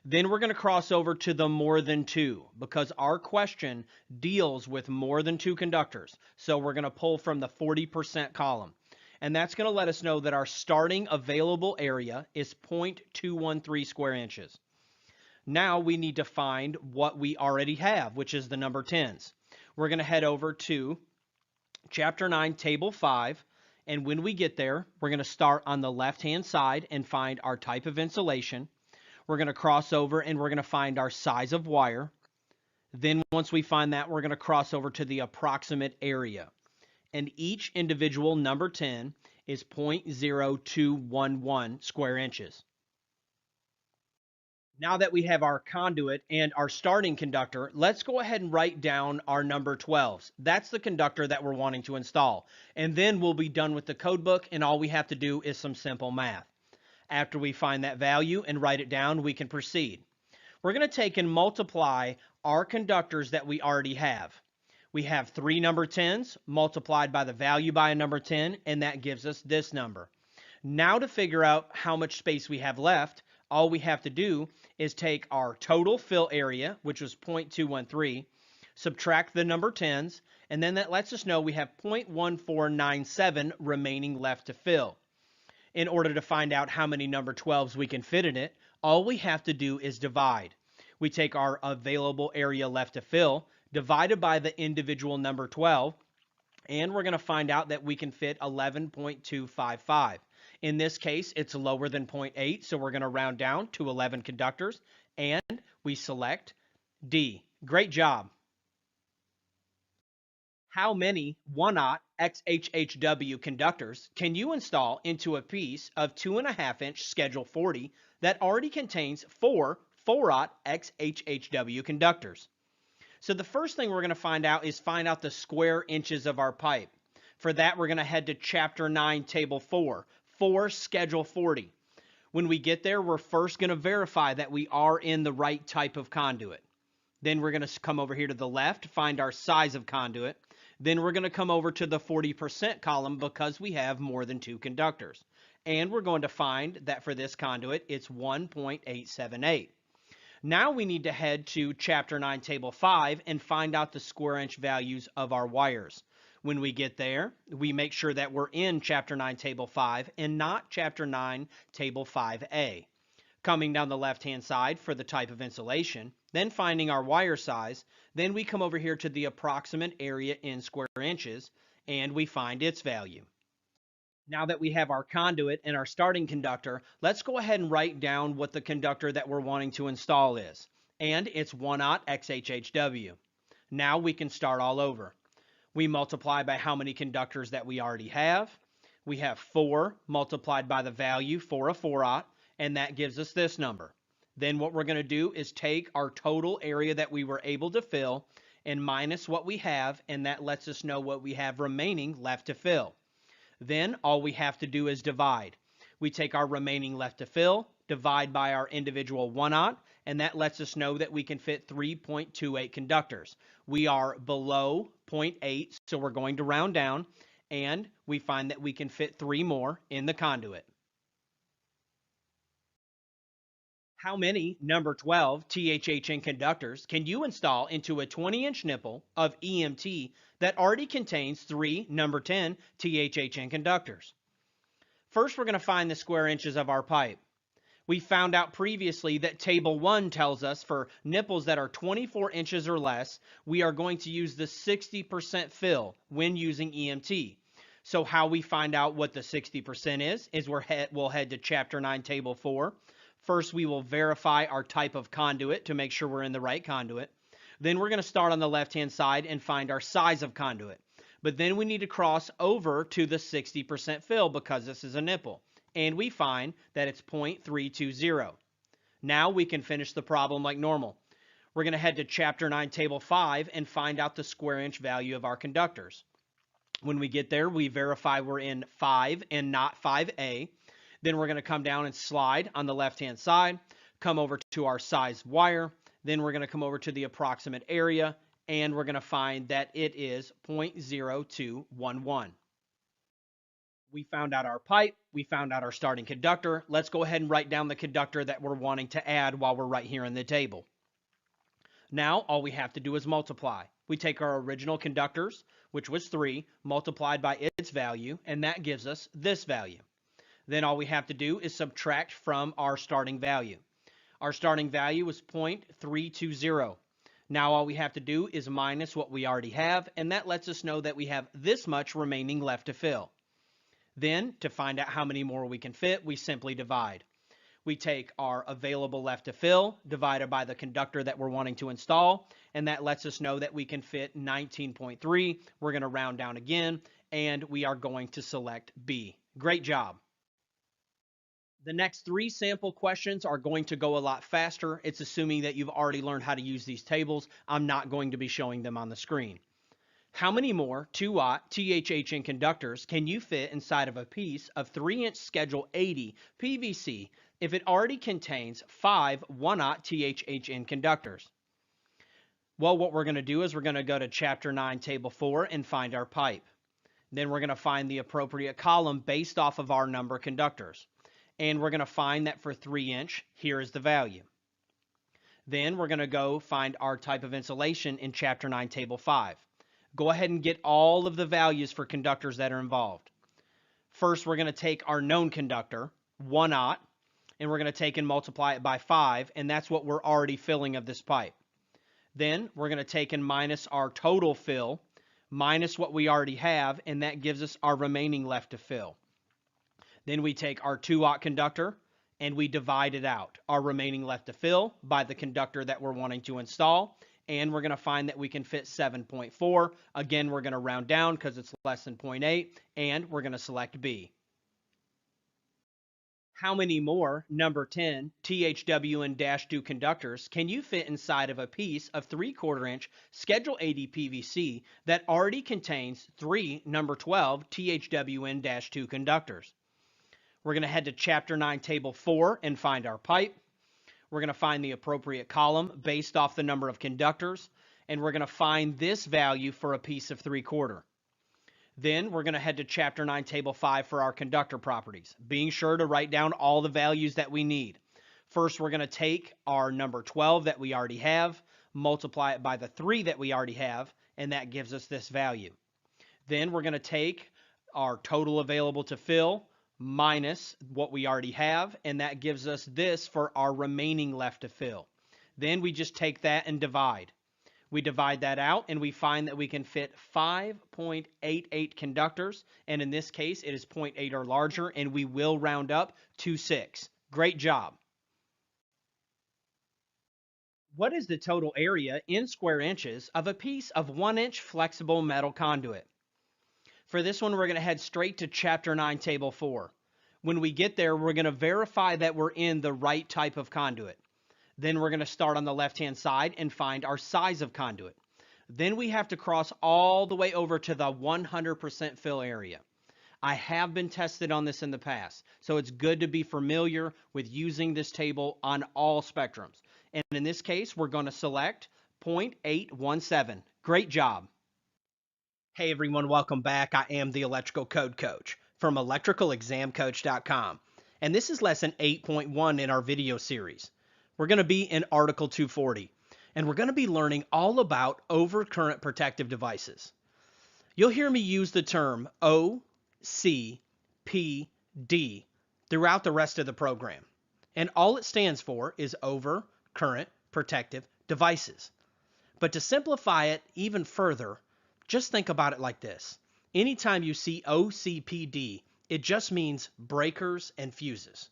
Then we're going to cross over to the more than 2 because our question deals with more than 2 conductors. So we're going to pull from the 40% column. And that's going to let us know that our starting available area is 0.213 square inches. Now we need to find what we already have, which is the number 10s. We're going to head over to Chapter 9, Table 5, and when we get there, we're going to start on the left-hand side and find our type of insulation. We're going to cross over and we're going to find our size of wire. Then once we find that, we're going to cross over to the approximate area. and each individual number 10 is 0.0211 square inches. Now that we have our conduit and our starting conductor, let's go ahead and write down our number 12s. That's the conductor that we're wanting to install. And then we'll be done with the code book, and all we have to do is some simple math. After we find that value and write it down, we can proceed. We're going to take and multiply our conductors that we already have. We have 3 number 10s multiplied by the value by a number 10, and that gives us this number. Now to figure out how much space we have left, all we have to do is take our total fill area, which was 0.213, subtract the number 10s, and then that lets us know we have 0.1497 remaining left to fill. In order to find out how many number 12s we can fit in it, all we have to do is divide. We take our available area left to fill, divided by the individual number 12, and we're going to find out that we can fit 11.255. In this case, it's lower than 0.8, so we're going to round down to 11 conductors, and we select D. Great job. How many 1/0 XHHW conductors can you install into a piece of 2.5-inch Schedule 40 that already contains 4 4/0 XHHW conductors? So the first thing we're going to find out the square inches of our pipe. For that, we're going to head to Chapter 9, Table 4, for Schedule 40. When we get there, we're first going to verify that we are in the right type of conduit. Then we're going to come over here to the left, find our size of conduit. Then we're going to come over to the 40% column because we have more than 2 conductors. And we're going to find that for this conduit, it's 1.878. Now we need to head to Chapter 9, Table 5 and find out the square inch values of our wires. When we get there, we make sure that we're in Chapter 9, Table 5 and not Chapter 9, Table 5A. Coming down the left-hand side for the type of insulation, then finding our wire size, then we come over here to the approximate area in square inches, and we find its value. Now that we have our conduit and our starting conductor, let's go ahead and write down what the conductor that we're wanting to install is. And it's 1/0 XHHW. Now we can start all over. We multiply by how many conductors that we already have. We have 4 multiplied by the value for a 4/0, and that gives us this number. Then what we're going to do is take our total area that we were able to fill and minus what we have, and that lets us know what we have remaining left to fill. Then all we have to do is divide. We take our remaining left to fill, divide by our individual 1/0, and that lets us know that we can fit 3.28 conductors. We are below 0.8, so we're going to round down, and we find that we can fit 3 more in the conduit. How many number 12 THHN conductors can you install into a 20-inch nipple of EMT that already contains 3 number 10 THHN conductors? First, we're going to find the square inches of our pipe. We found out previously that Table 1 tells us for nipples that are 24 inches or less, we are going to use the 60% fill when using EMT. So how we find out what the 60% is we'll head to Chapter 9, Table 4. First, we will verify our type of conduit to make sure we're in the right conduit. Then we're going to start on the left-hand side and find our size of conduit. But then we need to cross over to the 60% fill because this is a nipple. And we find that it's 0.320. Now we can finish the problem like normal. We're going to head to Chapter 9, Table 5 and find out the square inch value of our conductors. When we get there, we verify we're in 5 and not 5A. Then we're going to come down and slide on the left-hand side, come over to our size wire. Then we're going to come over to the approximate area, and we're going to find that it is 0.0211. We found out our pipe. We found out our starting conductor. Let's go ahead and write down the conductor that we're wanting to add while we're right here in the table. Now, all we have to do is multiply. We take our original conductors, which was 3, multiplied by its value, and that gives us this value. Then all we have to do is subtract from our starting value. Our starting value was 0.320. Now all we have to do is minus what we already have, and that lets us know that we have this much remaining left to fill. Then, to find out how many more we can fit, we simply divide. We take our available left to fill, divided by the conductor that we're wanting to install, and that lets us know that we can fit 19.3. We're going to round down again, and we are going to select B. Great job. The next 3 sample questions are going to go a lot faster. It's assuming that you've already learned how to use these tables. I'm not going to be showing them on the screen. How many more 2-watt THHN conductors can you fit inside of a piece of 3-inch Schedule 80 PVC if it already contains 5 1-aught THHN conductors? Well, what we're going to do is we're going to go to Chapter 9, Table 4 and find our pipe. Then we're going to find the appropriate column based off of our number of conductors. And we're going to find that for 3-inch, here is the value. Then we're going to go find our type of insulation in Chapter 9, Table 5. Go ahead and get all of the values for conductors that are involved. First, we're going to take our known conductor, 1-aught, and we're going to take and multiply it by 5, and that's what we're already filling of this pipe. Then we're going to take and minus our total fill, minus what we already have, and that gives us our remaining left to fill. Then we take our 2-aught conductor and we divide it out, our remaining left to fill, by the conductor that we're wanting to install, and we're going to find that we can fit 7.4. Again, we're going to round down because it's less than 0.8, and we're going to select B. How many more number 10 THWN-2 conductors can you fit inside of a piece of 3/4-inch Schedule 80 PVC that already contains 3 number 12 THWN-2 conductors? We're going to head to Chapter 9, Table 4 and find our pipe. We're going to find the appropriate column based off the number of conductors, and we're going to find this value for a piece of 3/4. Then we're going to head to Chapter 9, Table 5 for our conductor properties, being sure to write down all the values that we need. First, we're going to take our number 12 that we already have, multiply it by the 3 that we already have, and that gives us this value. Then we're going to take our total available to fill minus what we already have, and that gives us this for our remaining left to fill. Then we just take that and divide. We divide that out and we find that we can fit 5.88 conductors, and in this case it is 0.8 or larger, and we will round up to 6. Great job. What is the total area in square inches of a piece of 1-inch flexible metal conduit? For this one, we're going to head straight to Chapter 9, Table 4. When we get there, we're going to verify that we're in the right type of conduit. Then we're going to start on the left-hand side and find our size of conduit. Then we have to cross all the way over to the 100% fill area. I have been tested on this in the past, so it's good to be familiar with using this table on all spectrums. And in this case, we're going to select 0.817. Great job. Hey everyone, welcome back. I am the Electrical Code Coach from electricalexamcoach.com, and this is lesson 8.1 in our video series. We're going to be in Article 240, and we're going to be learning all about overcurrent protective devices. You'll hear me use the term OCPD throughout the rest of the program, and all it stands for is overcurrent protective devices. But to simplify it even further, just think about it like this. Anytime you see OCPD, it just means breakers and fuses.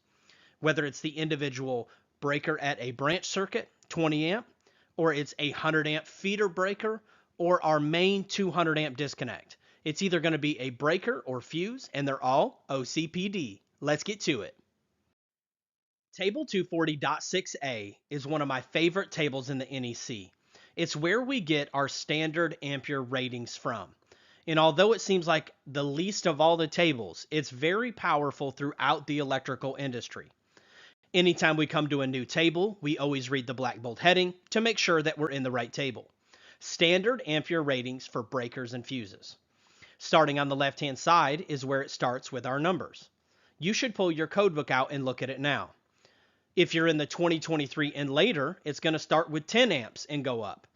Whether it's the individual breaker at a branch circuit, 20 amp, or it's a 100 amp feeder breaker, or our main 200 amp disconnect. It's either going to be a breaker or fuse, and they're all OCPD. Let's get to it. Table 240.6a is one of my favorite tables in the NEC. It's where we get our standard ampere ratings from. And although it seems like the least of all the tables, it's very powerful throughout the electrical industry. Anytime we come to a new table, we always read the black bold heading to make sure that we're in the right table. Standard ampere ratings for breakers and fuses. Starting on the left-hand side is where it starts with our numbers. You should pull your code book out and look at it now. If you're in the 2023 and later, it's going to start with 10 amps and go up.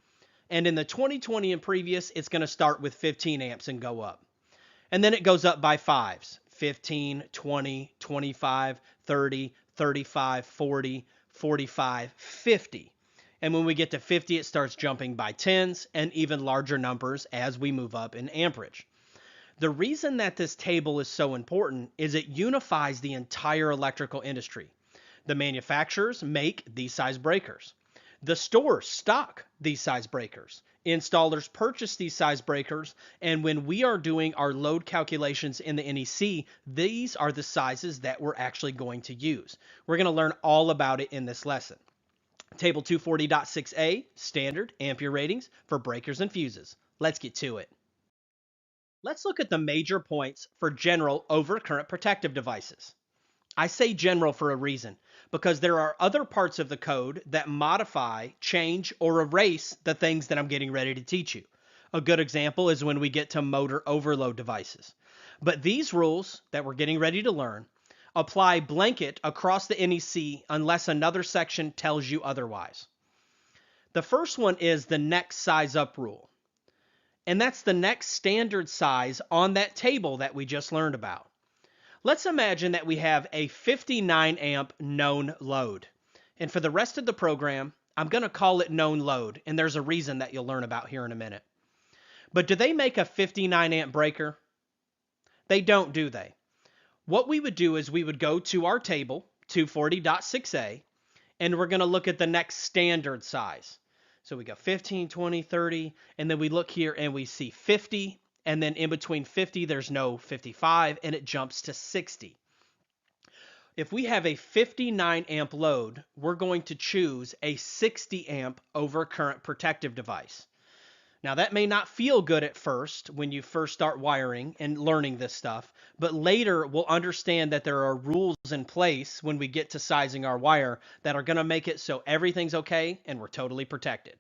And in the 2020 and previous, it's going to start with 15 amps and go up. And then it goes up by fives. 15, 20, 25, 30, 35, 40, 45, 50. And when we get to 50, it starts jumping by tens and even larger numbers as we move up in amperage. The reason that this table is so important is it unifies the entire electrical industry. The manufacturers make these size breakers. The stores stock these size breakers. Installers purchase these size breakers, and when we are doing our load calculations in the NEC, these are the sizes that we're actually going to use. We're going to learn all about it in this lesson. Table 240.6a, standard ampere ratings for breakers and fuses. Let's get to it. Let's look at the major points for general overcurrent protective devices. I say general for a reason, because there are other parts of the code that modify, change, or erase the things that I'm getting ready to teach you. A good example is when we get to motor overload devices. But these rules that we're getting ready to learn apply blanket across the NEC unless another section tells you otherwise. The first one is the next size up rule. And that's the next standard size on that table that we just learned about. Let's imagine that we have a 59 amp known load. And for the rest of the program, I'm going to call it known load. And there's a reason that you'll learn about here in a minute. But do they make a 59 amp breaker? They don't, do they? What we would do is we would go to our table, 240.6a, and we're going to look at the next standard size. So we go 15, 20, 30, and then we look here and we see 50, and then in between 50, there's no 55, and it jumps to 60. If we have a 59 amp load, we're going to choose a 60 amp overcurrent protective device. Now that may not feel good at first when you first start wiring and learning this stuff, but later we'll understand that there are rules in place when we get to sizing our wire that are going to make it so everything's okay and we're totally protected.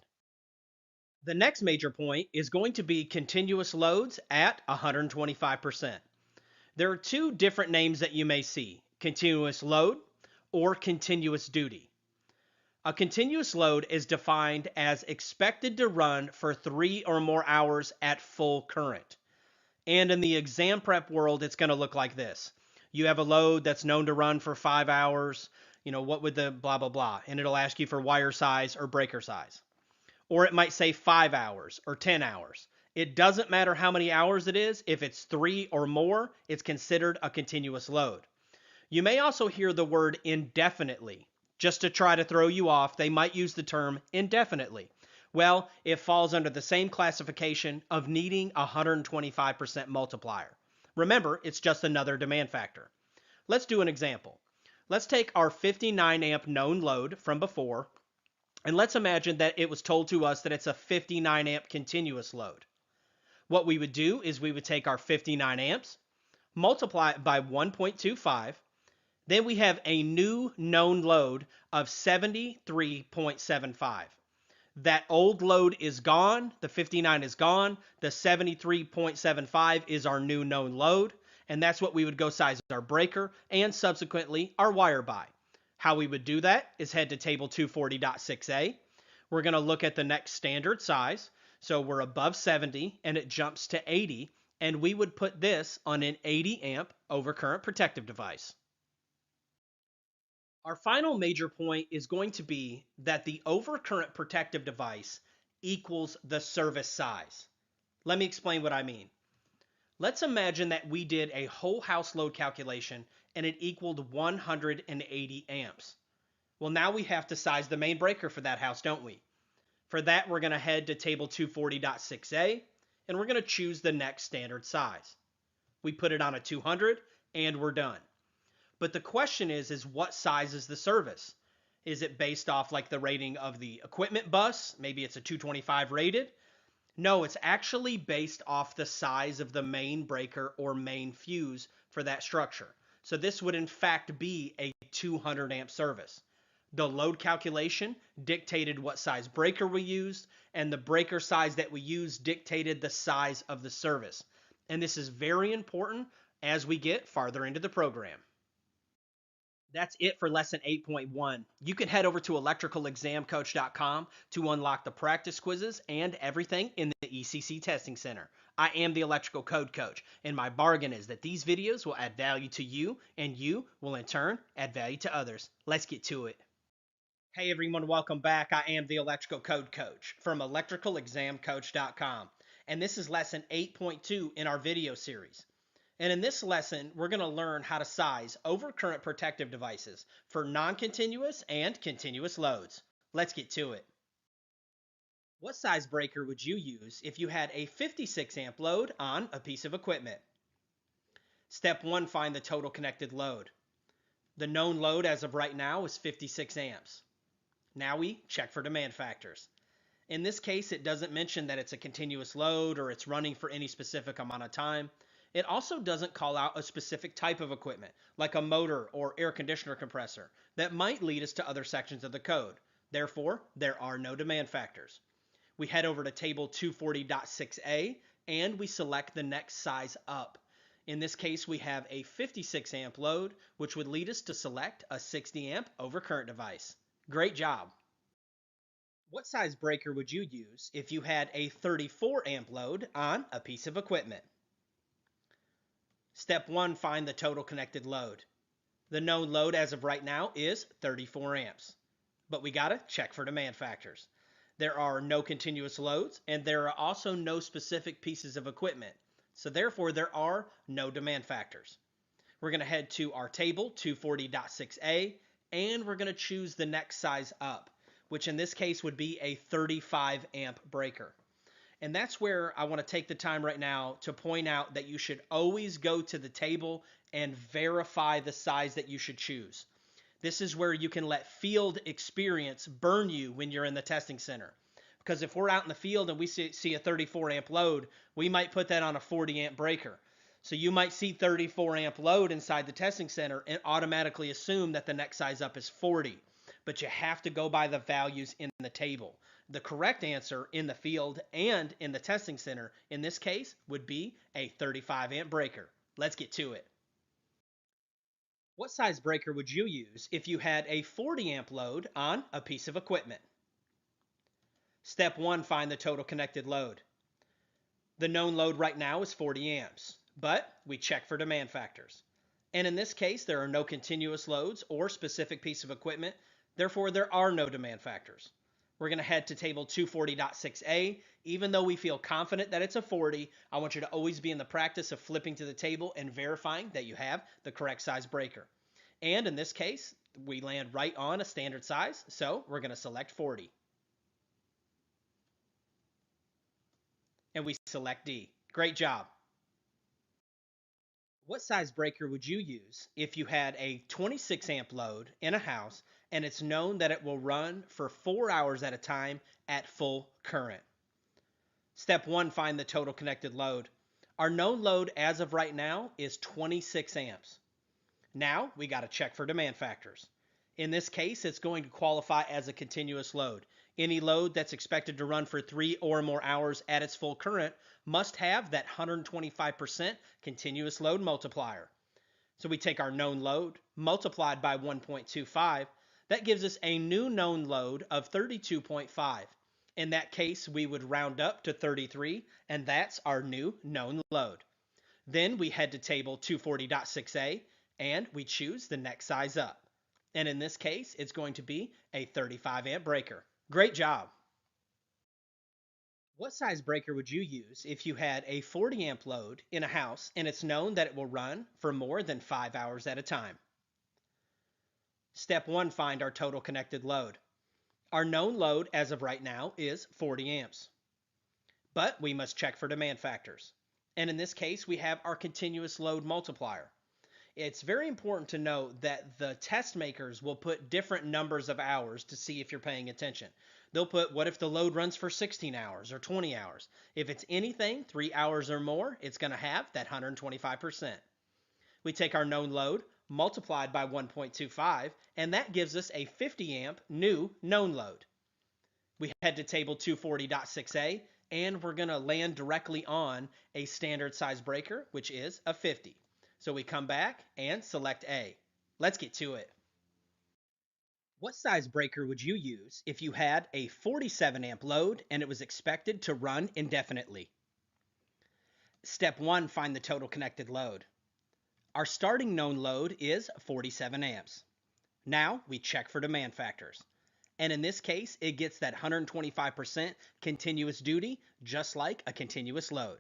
The next major point is going to be continuous loads at 125%. There are two different names that you may see, continuous load or continuous duty. A continuous load is defined as expected to run for 3 or more hours at full current. And in the exam prep world, it's going to look like this. You have a load that's known to run for 5 hours. What would the blah, blah, blah? And it'll ask you for wire size or breaker size. Or it might say 5 hours or 10 hours. It doesn't matter how many hours it is. If it's 3 or more, it's considered a continuous load. You may also hear the word indefinitely. Just to try to throw you off, they might use the term indefinitely. Well, it falls under the same classification of needing a 125% multiplier. Remember, it's just another demand factor. Let's do an example. Let's take our 59 amp known load from before, and let's imagine that it was told to us that it's a 59 amp continuous load. What we would do is we would take our 59 amps, multiply it by 1.25, then we have a new known load of 73.75. That old load is gone. The 59 is gone. The 73.75 is our new known load. And that's what we would go size our breaker and subsequently our wire by. How we would do that is head to table 240.6a. We're going to look at the next standard size. So we're above 70 and it jumps to 80. And we would put this on an 80 amp overcurrent protective device. Our final major point is going to be that the overcurrent protective device equals the service size. Let me explain what I mean. Let's imagine that we did a whole house load calculation and it equaled 180 amps. Well, now we have to size the main breaker for that house, don't we? For that, we're going to head to table 240.6a and we're going to choose the next standard size. We put it on a 200 and we're done. But the question is what size is the service? Is it based off like the rating of the equipment bus? Maybe it's a 225 rated. No, it's actually based off the size of the main breaker or main fuse for that structure. So this would in fact be a 200 amp service. The load calculation dictated what size breaker we used, and the breaker size that we used dictated the size of the service. And this is very important as we get farther into the program. That's it for lesson 8.1. You can head over to electricalexamcoach.com to unlock the practice quizzes and everything in the ECC Testing Center. I am the Electrical Code Coach, and my bargain is that these videos will add value to you, and you will in turn add value to others. Let's get to it. Hey everyone, welcome back. I am the Electrical Code Coach from electricalexamcoach.com, and this is lesson 8.2 in our video series. And in this lesson, we're going to learn how to size overcurrent protective devices for non-continuous and continuous loads. Let's get to it. What size breaker would you use if you had a 56 amp load on a piece of equipment? Step 1, find the total connected load. The known load as of right now is 56 amps. Now we check for demand factors. In this case, it doesn't mention that it's a continuous load or it's running for any specific amount of time. It also doesn't call out a specific type of equipment, like a motor or air conditioner compressor, that might lead us to other sections of the code. Therefore, there are no demand factors. We head over to table 240.6a and we select the next size up. In this case, we have a 56 amp load, which would lead us to select a 60 amp overcurrent device. Great job. What size breaker would you use if you had a 34 amp load on a piece of equipment? Step 1, find the total connected load. The known load as of right now is 34 amps, but we gotta check for demand factors. There are no continuous loads, and there are also no specific pieces of equipment, so therefore there are no demand factors. We're going to head to our table 240.6a, and we're going to choose the next size up, which in this case would be a 35 amp breaker. And that's where I want to take the time right now to point out that you should always go to the table and verify the size that you should choose. This is where you can let field experience burn you when you're in the testing center. Because if we're out in the field and we see a 34 amp load, we might put that on a 40 amp breaker. So you might see 34 amp load inside the testing center and automatically assume that the next size up is 40. But you have to go by the values in the table. The correct answer in the field and in the testing center in this case would be a 35 amp breaker. Let's get to it. What size breaker would you use if you had a 40 amp load on a piece of equipment? Step 1, find the total connected load. The known load right now is 40 amps, but we check for demand factors. And in this case, there are no continuous loads or specific piece of equipment, therefore there are no demand factors. We're going to head to table 240.6a. Even though we feel confident that it's a 40, I want you to always be in the practice of flipping to the table and verifying that you have the correct size breaker. And in this case, we land right on a standard size, so we're going to select 40. And we select D. Great job. What size breaker would you use if you had a 26 amp load in a house and it's known that it will run for 4 hours at a time at full current? Step 1, find the total connected load. Our known load as of right now is 26 amps. Now we got to check for demand factors. In this case, it's going to qualify as a continuous load. Any load that's expected to run for 3 or more hours at its full current must have that 125% continuous load multiplier. So we take our known load multiplied by 1.25. That gives us a new known load of 32.5. In that case, we would round up to 33, and that's our new known load. Then we head to table 240.6a, and we choose the next size up. And in this case, it's going to be a 35 amp breaker. Great job. What size breaker would you use if you had a 40 amp load in a house and it's known that it will run for more than 5 hours at a time? Step 1, find our total connected load. Our known load as of right now is 40 amps. But we must check for demand factors. And in this case, we have our continuous load multiplier. It's very important to note that the test makers will put different numbers of hours to see if you're paying attention. They'll put, what if the load runs for 16 hours or 20 hours? If it's anything 3 hours or more, it's going to have that 125%. We take our known load multiplied by 1.25, and that gives us a 50 amp new known load. We head to table 240.6a, and we're going to land directly on a standard size breaker, which is a 50. So we come back and select A. Let's get to it. What size breaker would you use if you had a 47 amp load and it was expected to run indefinitely? Step 1, find the total connected load. Our starting known load is 47 amps. Now we check for demand factors. And in this case, it gets that 125% continuous duty, just like a continuous load.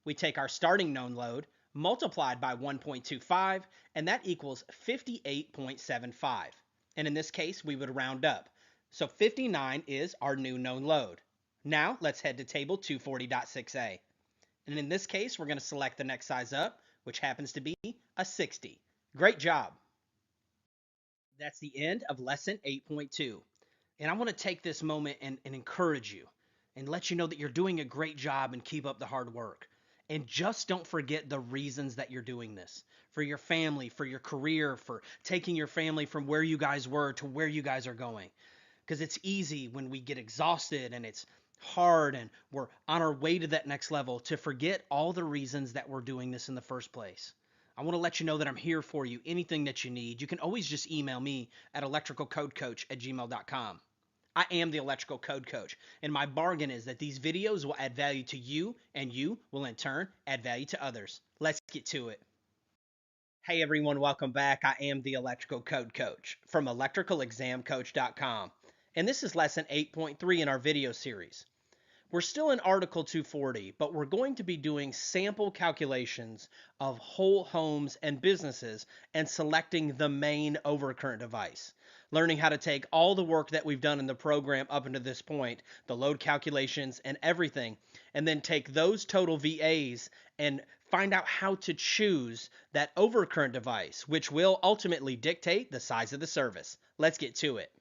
We take our starting known load, multiplied by 1.25, and that equals 58.75. And in this case, we would round up. So 59 is our new known load. Now let's head to table 240.6a. And in this case, we're going to select the next size up, which happens to be a 60. Great job. That's the end of lesson 8.2. And I want to take this moment and encourage you and let you know that you're doing a great job and keep up the hard work. And just don't forget the reasons that you're doing this for your family, for your career, for taking your family from where you guys were to where you guys are going. Because it's easy when we get exhausted and it's hard and we're on our way to that next level to forget all the reasons that we're doing this in the first place. I want to let you know that I'm here for you. Anything that you need, you can always just email me at electricalcodecoach@gmail.com. I am the Electrical Code Coach, and my bargain is that these videos will add value to you, and you will in turn add value to others. Let's get to it. Hey everyone, welcome back. I am the Electrical Code Coach from electricalexamcoach.com, and this is lesson 8.3 in our video series. We're still in Article 240, but we're going to be doing sample calculations of whole homes and businesses and selecting the main overcurrent device. Learning how to take all the work that we've done in the program up until this point, the load calculations and everything, and then take those total VAs and find out how to choose that overcurrent device, which will ultimately dictate the size of the service. Let's get to it.